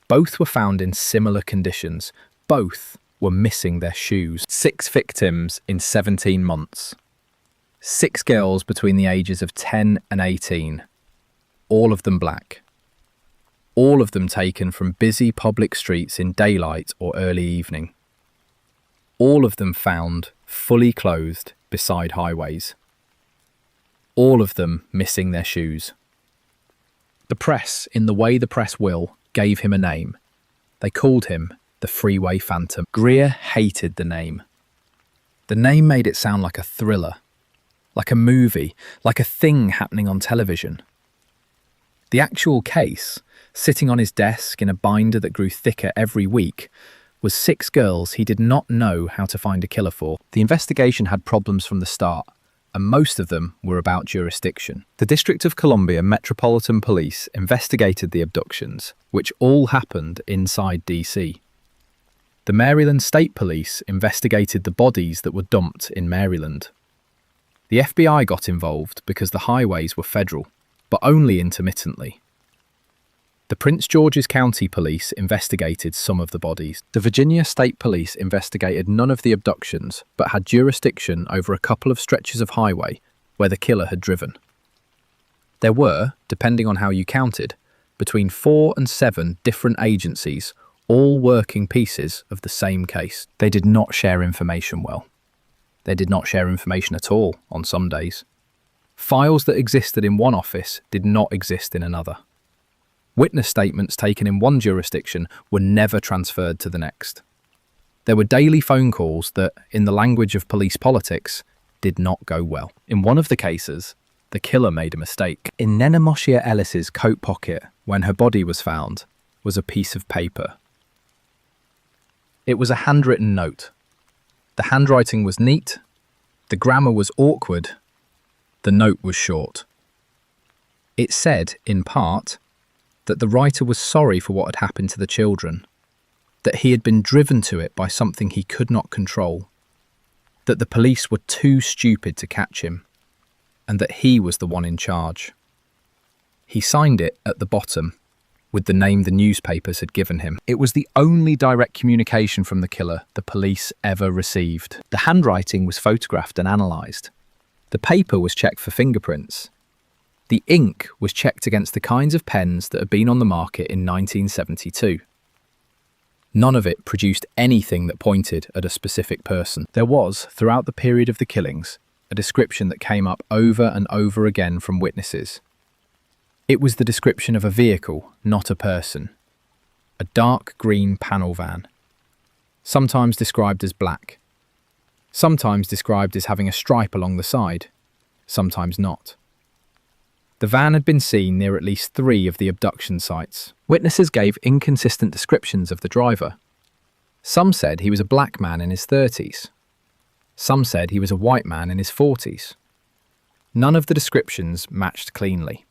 Both were found in similar conditions. Both were missing their shoes. 6 victims in 17 months. 6 girls between the ages of 10 and 18. All of them black. All of them taken from busy public streets in daylight or early evening. All of them found fully clothed beside highways. All of them missing their shoes. The press, in the way the press will, gave him a name. They called him the Freeway Phantom. Greer hated the name. The name made it sound like a thriller, like a movie, like a thing happening on television. The actual case, sitting on his desk in a binder that grew thicker every week, was 6 girls he did not know how to find a killer for. The investigation had problems from the start, and most of them were about jurisdiction. The District of Columbia Metropolitan Police investigated the abductions, which all happened inside DC. The Maryland State Police investigated the bodies that were dumped in Maryland. The FBI got involved because the highways were federal, but only intermittently. The Prince George's County Police investigated some of the bodies. The Virginia State Police investigated none of the abductions, but had jurisdiction over a couple of stretches of highway where the killer had driven. There were, depending on how you counted, between 4 and 7 different agencies, all working pieces of the same case. They did not share information well. They did not share information at all on some days. Files that existed in one office did not exist in another. Witness statements taken in one jurisdiction were never transferred to the next. There were daily phone calls that, in the language of police politics, did not go well. In one of the cases, the killer made a mistake. In Nenemoshia Ellis's coat pocket, when her body was found, was a piece of paper. It was a handwritten note. The handwriting was neat, the grammar was awkward, the note was short. It said, in part, that the writer was sorry for what had happened to the children, that he had been driven to it by something he could not control, that the police were too stupid to catch him, and that he was the one in charge. He signed it at the bottom, with the name the newspapers had given him. It was the only direct communication from the killer the police ever received. The handwriting was photographed and analysed. The paper was checked for fingerprints. The ink was checked against the kinds of pens that had been on the market in 1972. None of it produced anything that pointed at a specific person. There was, throughout the period of the killings, a description that came up over and over again from witnesses. It was the description of a vehicle, not a person. A dark green panel van. Sometimes described as black. Sometimes described as having a stripe along the side. Sometimes not. The van had been seen near at least 3 of the abduction sites. Witnesses gave inconsistent descriptions of the driver. Some said he was a black man in his 30s. Some said he was a white man in his 40s. None of the descriptions matched cleanly.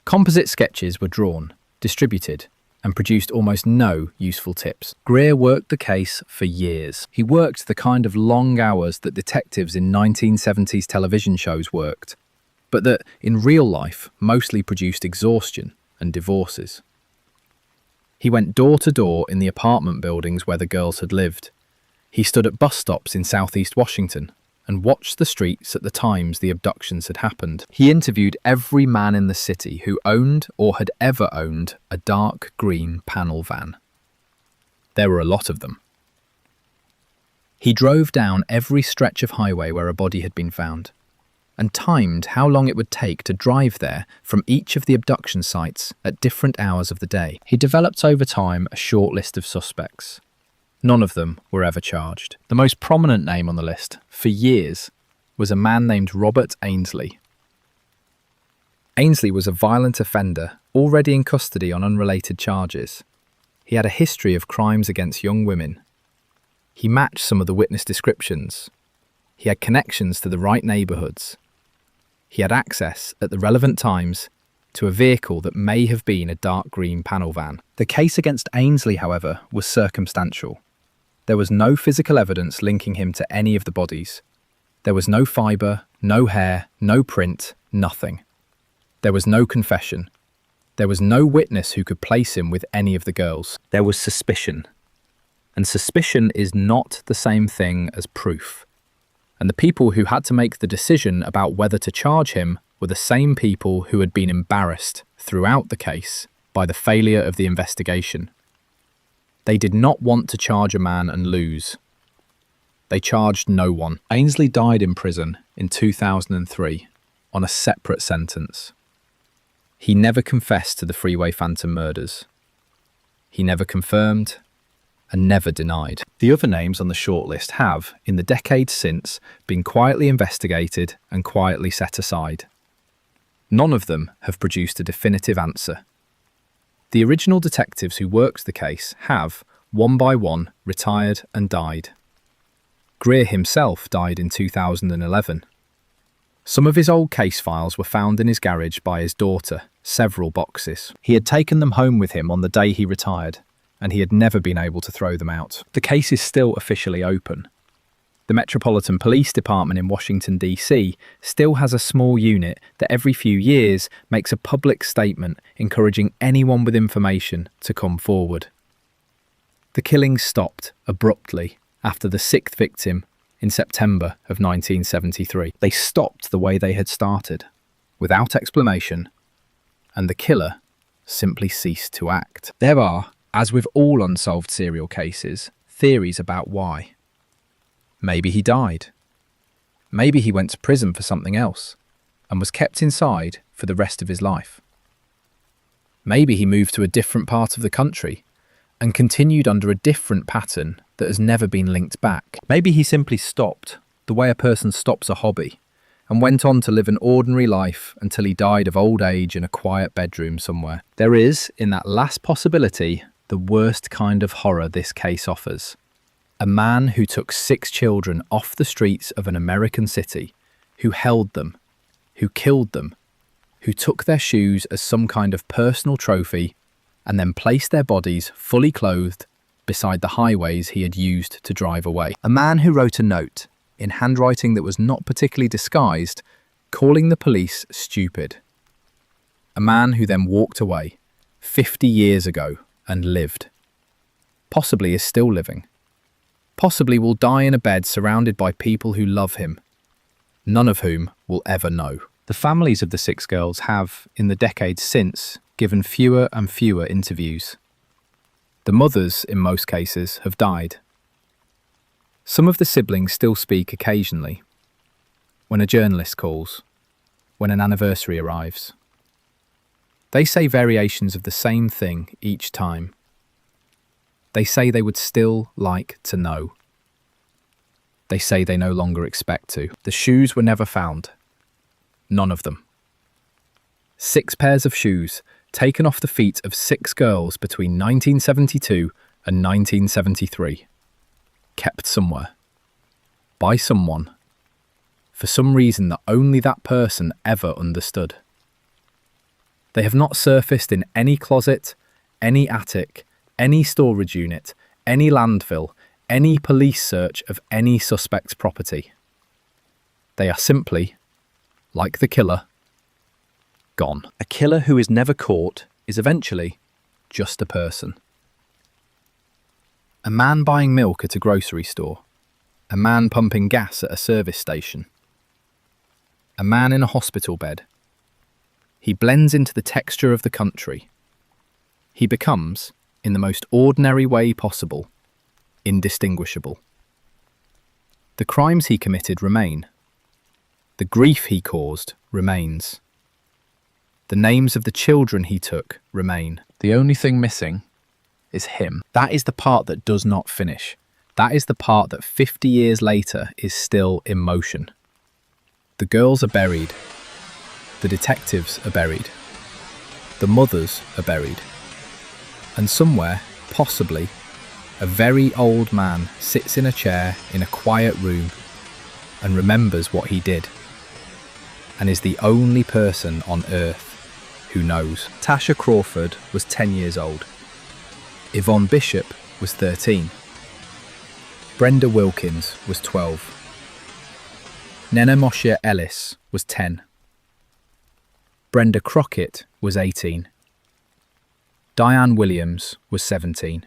Composite sketches were drawn, distributed, and produced almost no useful tips. Greer worked the case for years. He worked the kind of long hours that detectives in 1970s television shows worked, but that, in real life, mostly produced exhaustion and divorces. He went door to door in the apartment buildings where the girls had lived. He stood at bus stops in southeast Washington and watched the streets at the times the abductions had happened. He interviewed every man in the city who owned or had ever owned a dark green panel van. There were a lot of them. He drove down every stretch of highway where a body had been found, and timed how long it would take to drive there from each of the abduction sites at different hours of the day. He developed over time a short list of suspects. None of them were ever charged. The most prominent name on the list, for years, was a man named Robert Ainsley. Ainsley was a violent offender, already in custody on unrelated charges. He had a history of crimes against young women. He matched some of the witness descriptions. He had connections to the right neighbourhoods. He had access, at the relevant times, to a vehicle that may have been a dark green panel van. The case against Ainsley, however, was circumstantial. There was no physical evidence linking him to any of the bodies. There was no fibre, no hair, no print, nothing. There was no confession. There was no witness who could place him with any of the girls. There was suspicion. And suspicion is not the same thing as proof. And the people who had to make the decision about whether to charge him were the same people who had been embarrassed throughout the case by the failure of the investigation. They did not want to charge a man and lose. They charged no one. Ainsley died in prison in 2003 on a separate sentence. He never confessed to the Freeway Phantom murders. He never confirmed and never denied. The other names on the shortlist have, in the decades since, been quietly investigated and quietly set aside. None of them have produced a definitive answer. The original detectives who worked the case have, one by one, retired and died. Greer himself died in 2011. Some of his old case files were found in his garage by his daughter, several boxes. He had taken them home with him on the day he retired, and he had never been able to throw them out. The case is still officially open. The Metropolitan Police Department in Washington, D.C. still has a small unit that every few years makes a public statement encouraging anyone with information to come forward. The killings stopped abruptly after the 6th victim in September of 1973. They stopped the way they had started, without explanation, and the killer simply ceased to act. There are, as with all unsolved serial cases, theories about why. Maybe he died. Maybe he went to prison for something else and was kept inside for the rest of his life. Maybe he moved to a different part of the country and continued under a different pattern that has never been linked back. Maybe he simply stopped, the way a person stops a hobby, and went on to live an ordinary life until he died of old age in a quiet bedroom somewhere. There is, in that last possibility, the worst kind of horror this case offers. A man who took 6 children off the streets of an American city, who held them, who killed them, who took their shoes as some kind of personal trophy, and then placed their bodies, fully clothed, beside the highways he had used to drive away. A man who wrote a note, in handwriting that was not particularly disguised, calling the police stupid. A man who then walked away, 50 years ago, and lived. Possibly is still living. Possibly will die in a bed surrounded by people who love him, none of whom will ever know. The families of the 6 girls have, in the decades since, given fewer and fewer interviews. The mothers, in most cases, have died. Some of the siblings still speak occasionally, when a journalist calls, when an anniversary arrives. They say variations of the same thing each time. They say they would still like to know. They say they no longer expect to. The shoes were never found. None of them. 6 pairs of shoes taken off the feet of 6 girls between 1972 and 1973. Kept somewhere. By someone. For some reason that only that person ever understood. They have not surfaced in any closet, any attic, any storage unit, any landfill, any police search of any suspect's property. They are simply, like the killer, gone. A killer who is never caught is eventually just a person. A man buying milk at a grocery store. A man pumping gas at a service station. A man in a hospital bed. He blends into the texture of the country. He becomes, in the most ordinary way possible, indistinguishable. The crimes he committed remain. The grief he caused remains. The names of the children he took remain. The only thing missing is him. That is the part that does not finish. That is the part that 50 years later is still in motion. The girls are buried. The detectives are buried. The mothers are buried. And somewhere, possibly, a very old man sits in a chair in a quiet room and remembers what he did, and is the only person on earth who knows. Tasha Crawford was 10 years old. Yvonne Bishop was 13. Brenda Wilkins was 12. Nena Moshe Ellis was 10. Brenda Crockett was 18. Diane Williams was 17.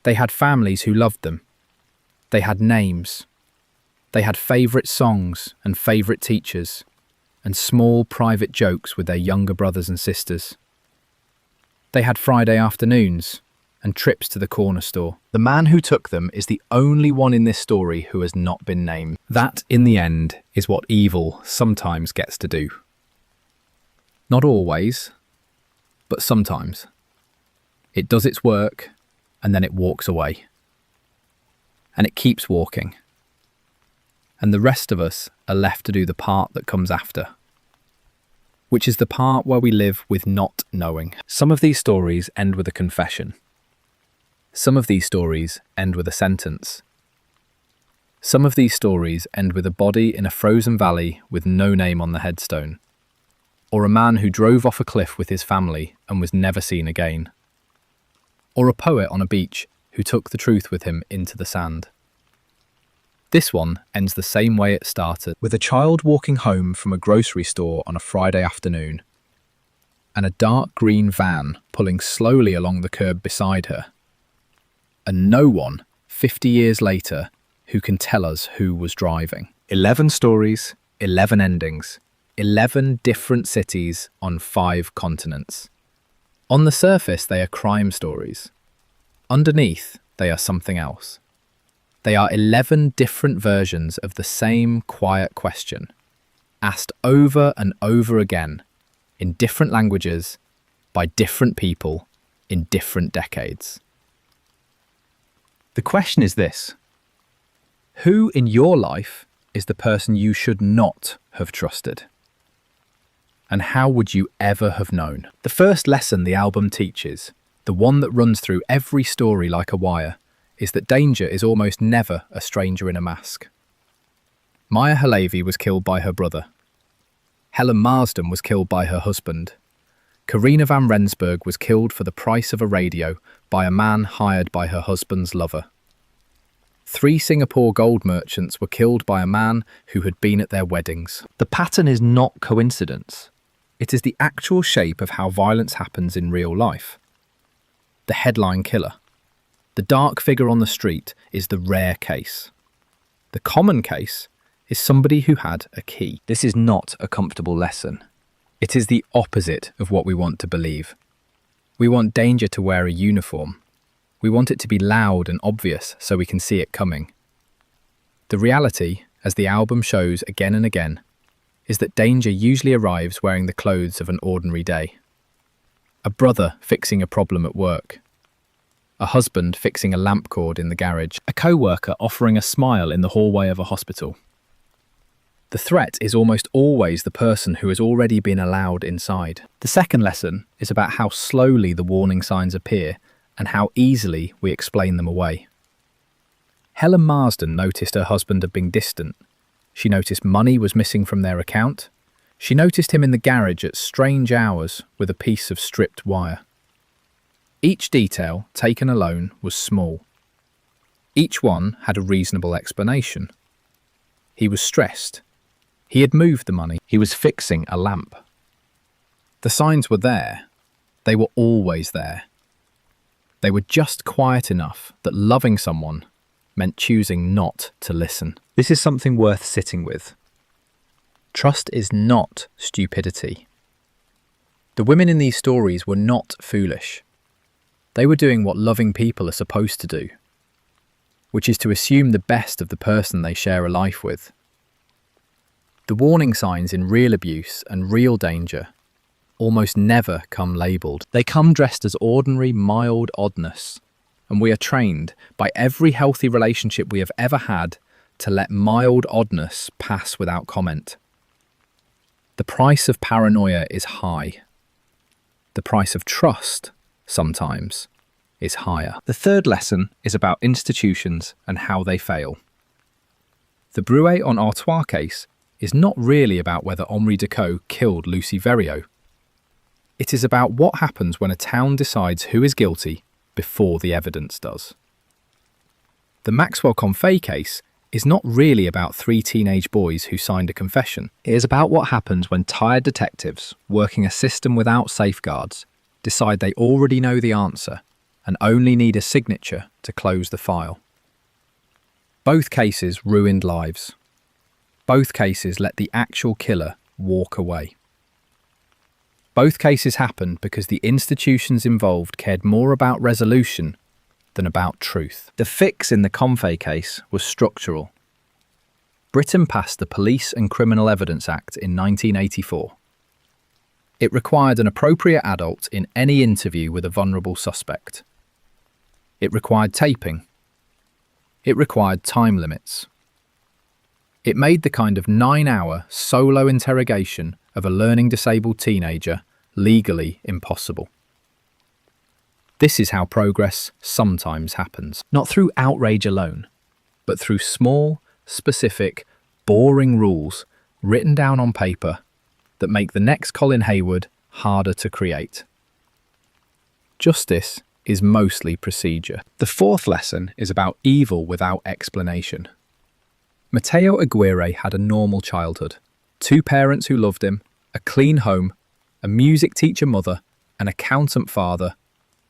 They had families who loved them. They had names. They had favourite songs and favourite teachers, and small private jokes with their younger brothers and sisters. They had Friday afternoons and trips to the corner store. The man who took them is the only one in this story who has not been named. That, in the end, is what evil sometimes gets to do. Not always, but sometimes. It does its work, and then it walks away. And it keeps walking. And the rest of us are left to do the part that comes after, which is the part where we live with not knowing. Some of these stories end with a confession. Some of these stories end with a sentence. Some of these stories end with a body in a frozen valley with no name on the headstone, or a man who drove off a cliff with his family and was never seen again, or a poet on a beach who took the truth with him into the sand. This one ends the same way it started, with a child walking home from a grocery store on a Friday afternoon, and a dark green van pulling slowly along the curb beside her, and no one, 50 years later, who can tell us who was driving. 11 stories, 11 endings, 11 different cities on 5 continents. On the surface, they are crime stories. Underneath, they are something else. They are 11 different versions of the same quiet question, asked over and over again, in different languages, by different people, in different decades. The question is this: who in your life is the person you should not have trusted? And how would you ever have known? The first lesson the album teaches, the one that runs through every story like a wire, is that danger is almost never a stranger in a mask. Maya Halevi was killed by her brother. Helen Marsden was killed by her husband. Karina van Rensburg was killed for the price of a radio by a man hired by her husband's lover. 3 Singapore gold merchants were killed by a man who had been at their weddings. The pattern is not coincidence. It is the actual shape of how violence happens in real life. The headline killer. The dark figure on the street is the rare case. The common case is somebody who had a key. This is not a comfortable lesson. It is the opposite of what we want to believe. We want danger to wear a uniform. We want it to be loud and obvious so we can see it coming. The reality, as the album shows again and again, is that danger usually arrives wearing the clothes of an ordinary day. A brother fixing a problem at work. A husband fixing a lamp cord in the garage. A co-worker offering a smile in the hallway of a hospital. The threat is almost always the person who has already been allowed inside. The second lesson is about how slowly the warning signs appear and how easily we explain them away. Helen Marsden noticed her husband had been distant. She noticed money was missing from their account. She noticed him in the garage at strange hours with a piece of stripped wire. Each detail, taken alone, was small. Each one had a reasonable explanation. He was stressed. He had moved the money. He was fixing a lamp. The signs were there. They were always there. They were just quiet enough that loving someone meant choosing not to listen. This is something worth sitting with. Trust is not stupidity. The women in these stories were not foolish. They were doing what loving people are supposed to do, which is to assume the best of the person they share a life with. The warning signs in real abuse and real danger almost never come labelled. They come dressed as ordinary, mild oddness. And we are trained by every healthy relationship we have ever had to let mild oddness pass without comment. The price of paranoia is high. The price of trust, sometimes, is higher. The third lesson is about institutions and how they fail. The Bruet en Artois case is not really about whether Henri Decaux killed Lucy Verriot. It is about what happens when a town decides who is guilty before the evidence does. The Maxwell Confay case is not really about three teenage boys who signed a confession. It is about what happens when tired detectives, working a system without safeguards, decide they already know the answer and only need a signature to close the file. Both cases ruined lives. Both cases let the actual killer walk away. Both cases happened because the institutions involved cared more about resolution than about truth. The fix in the Confay case was structural. Britain passed the Police and Criminal Evidence Act in 1984. It required an appropriate adult in any interview with a vulnerable suspect. It required taping. It required time limits. It made the kind of 9-hour solo interrogation of a learning disabled teenager legally impossible. This is how progress sometimes happens, not through outrage alone, but through small, specific, boring rules written down on paper that make the next Colin Hayward harder to create. Justice is mostly procedure. The fourth lesson is about evil without explanation. Mateo Aguirre had a normal childhood, 2 parents who loved him, a clean home, a music teacher mother, an accountant father,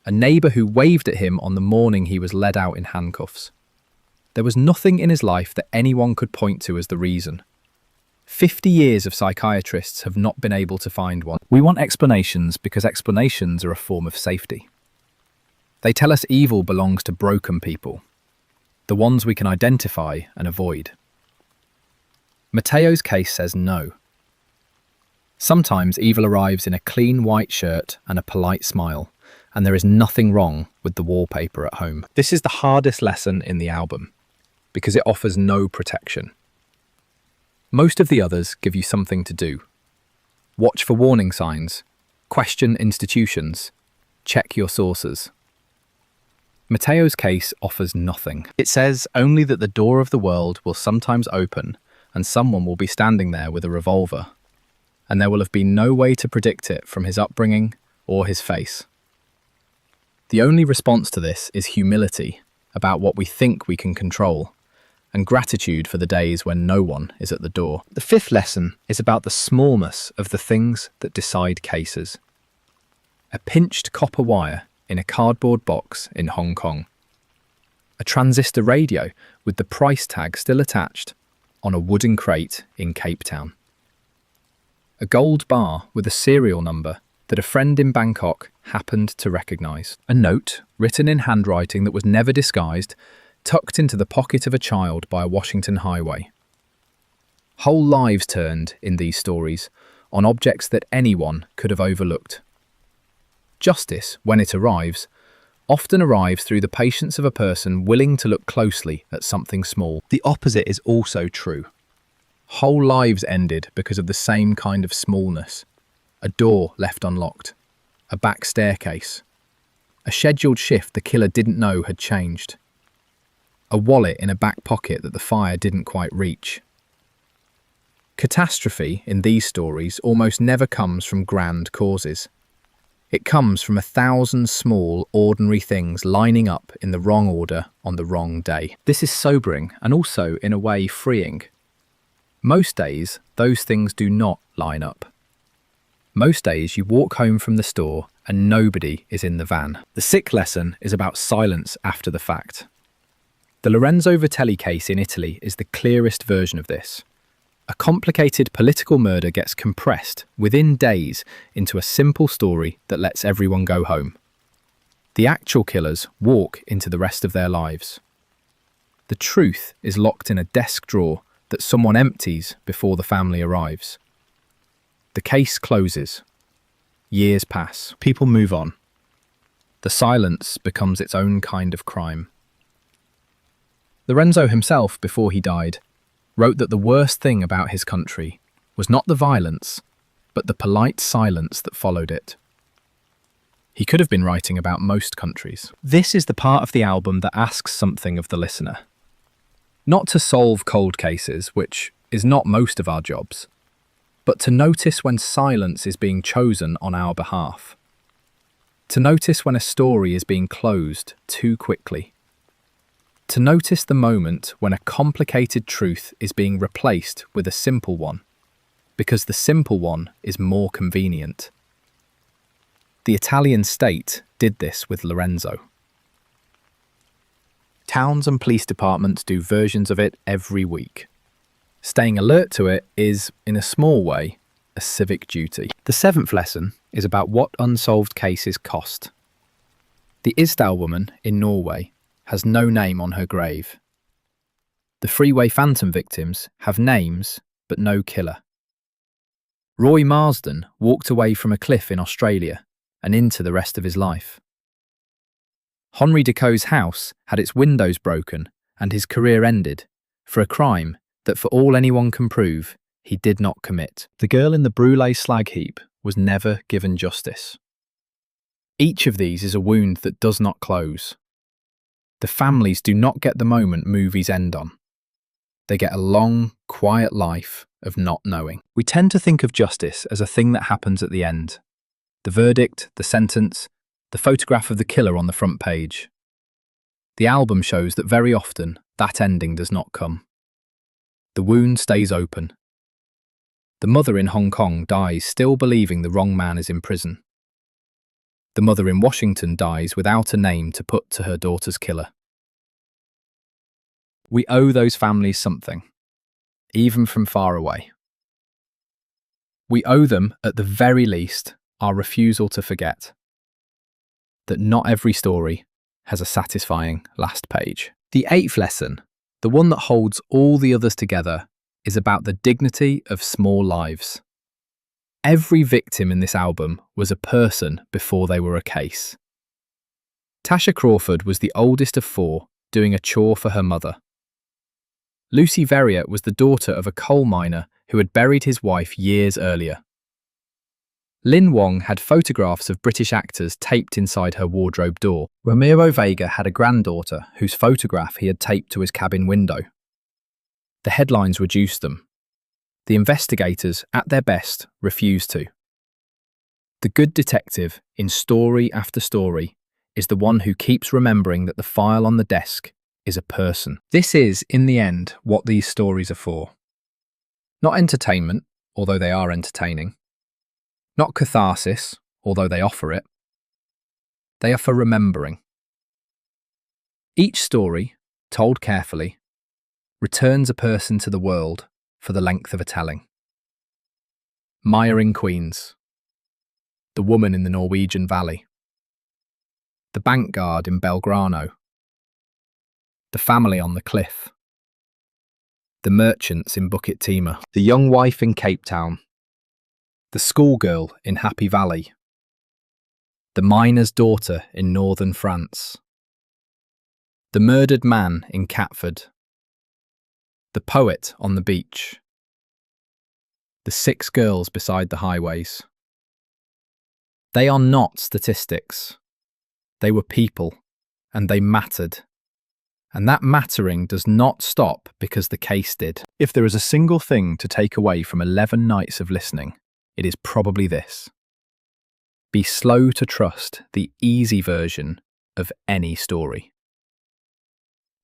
a neighbour who waved at him on the morning he was led out in handcuffs. There was nothing in his life that anyone could point to as the reason. 50 years of psychiatrists have not been able to find one. We want explanations because explanations are a form of safety. They tell us evil belongs to broken people, the ones we can identify and avoid. Mateo's case says no. Sometimes evil arrives in a clean white shirt and a polite smile, and there is nothing wrong with the wallpaper at home. This is the hardest lesson in the album, because it offers no protection. Most of the others give you something to do. Watch for warning signs, question institutions, check your sources. Mateo's case offers nothing. It says only that the door of the world will sometimes open and someone will be standing there with a revolver, and there will have been no way to predict it from his upbringing or his face. The only response to this is humility about what we think we can control, and gratitude for the days when no one is at the door. The fifth lesson is about the smallness of the things that decide cases. A pinched copper wire in a cardboard box in Hong Kong. A transistor radio with the price tag still attached on a wooden crate in Cape Town. A gold bar with a serial number that a friend in Bangkok happened to recognise. A note, written in handwriting that was never disguised, tucked into the pocket of a child by a Washington highway. Whole lives turned, in these stories, on objects that anyone could have overlooked. Justice, when it arrives, often arrives through the patience of a person willing to look closely at something small. The opposite is also true. Whole lives ended because of the same kind of smallness. A door left unlocked. A back staircase. A scheduled shift the killer didn't know had changed. A wallet in a back pocket that the fire didn't quite reach. Catastrophe in these stories almost never comes from grand causes. It comes from 1,000 small, ordinary things lining up in the wrong order on the wrong day. This is sobering and also, in a way, freeing. Most days, those things do not line up. Most days you walk home from the store and nobody is in the van. The sixth lesson is about silence after the fact. The Lorenzo Vitelli case in Italy is the clearest version of this. A complicated political murder gets compressed within days into a simple story that lets everyone go home. The actual killers walk into the rest of their lives. The truth is locked in a desk drawer that someone empties before the family arrives. The case closes. Years pass. People move on. The silence becomes its own kind of crime. Lorenzo himself, before he died, wrote that the worst thing about his country was not the violence, but the polite silence that followed it. He could have been writing about most countries. This is the part of the album that asks something of the listener. Not to solve cold cases, which is not most of our jobs, but to notice when silence is being chosen on our behalf. To notice when a story is being closed too quickly. To notice the moment when a complicated truth is being replaced with a simple one, because the simple one is more convenient. The Italian state did this with Lorenzo. Towns and police departments do versions of it every week. Staying alert to it is, in a small way, a civic duty. The 7th lesson is about what unsolved cases cost. The Isdal woman in Norway has no name on her grave. The freeway phantom victims have names, but no killer. Roy Marsden walked away from a cliff in Australia and into the rest of his life. Henri Decoe's house had its windows broken and his career ended for a crime that, for all anyone can prove, he did not commit. The girl in the Brûlé slag heap was never given justice. Each of these is a wound that does not close. The families do not get the moment movies end on. They get a long, quiet life of not knowing. We tend to think of justice as a thing that happens at the end. The verdict, the sentence, the photograph of the killer on the front page. The album shows that very often that ending does not come. The wound stays open. The mother in Hong Kong dies still believing the wrong man is in prison. The mother in Washington dies without a name to put to her daughter's killer. We owe those families something, even from far away. We owe them, at the very least, our refusal to forget that not every story has a satisfying last page. The 8th lesson, the one that holds all the others together, is about the dignity of small lives. Every victim in this album was a person before they were a case. Tasha Crawford was the oldest of 4, doing a chore for her mother. Lucy Verrier was the daughter of a coal miner who had buried his wife years earlier. Lynn Wong had photographs of British actors taped inside her wardrobe door. Ramiro Vega had a granddaughter whose photograph he had taped to his cabin window. The headlines reduced them. The investigators, at their best, refused to. The good detective, in story after story, is the one who keeps remembering that the file on the desk is a person. This is, in the end, what these stories are for. Not entertainment, although they are entertaining. Not catharsis, although they offer it. They are for remembering. Each story, told carefully, returns a person to the world for the length of a telling. Maya in Queens. The woman in the Norwegian valley. The bank guard in Belgrano. The family on the cliff. The merchants in Bukit Timah. The young wife in Cape Town. The schoolgirl in Happy Valley. The miner's daughter in northern France. The murdered man in Catford. The poet on the beach. The 6 girls beside the highways. They are not statistics. They were people, and they mattered. And that mattering does not stop because the case did. If there is a single thing to take away from 11 nights of listening, it is probably this. Be slow to trust the easy version of any story.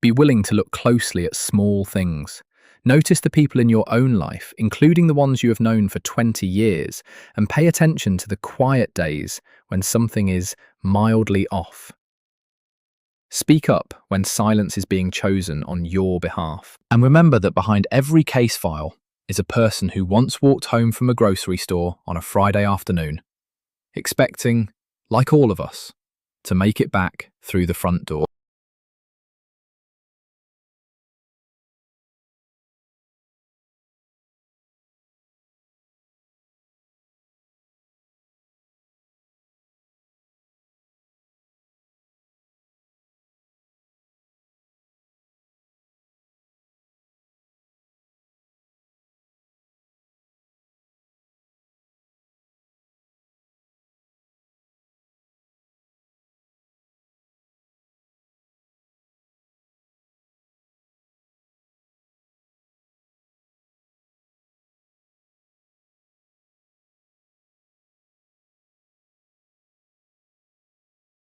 Be willing to look closely at small things. Notice the people in your own life, including the ones you have known for 20 years, and pay attention to the quiet days when something is mildly off. Speak up when silence is being chosen on your behalf. And remember that behind every case file is a person who once walked home from a grocery store on a Friday afternoon, expecting, like all of us, to make it back through the front door.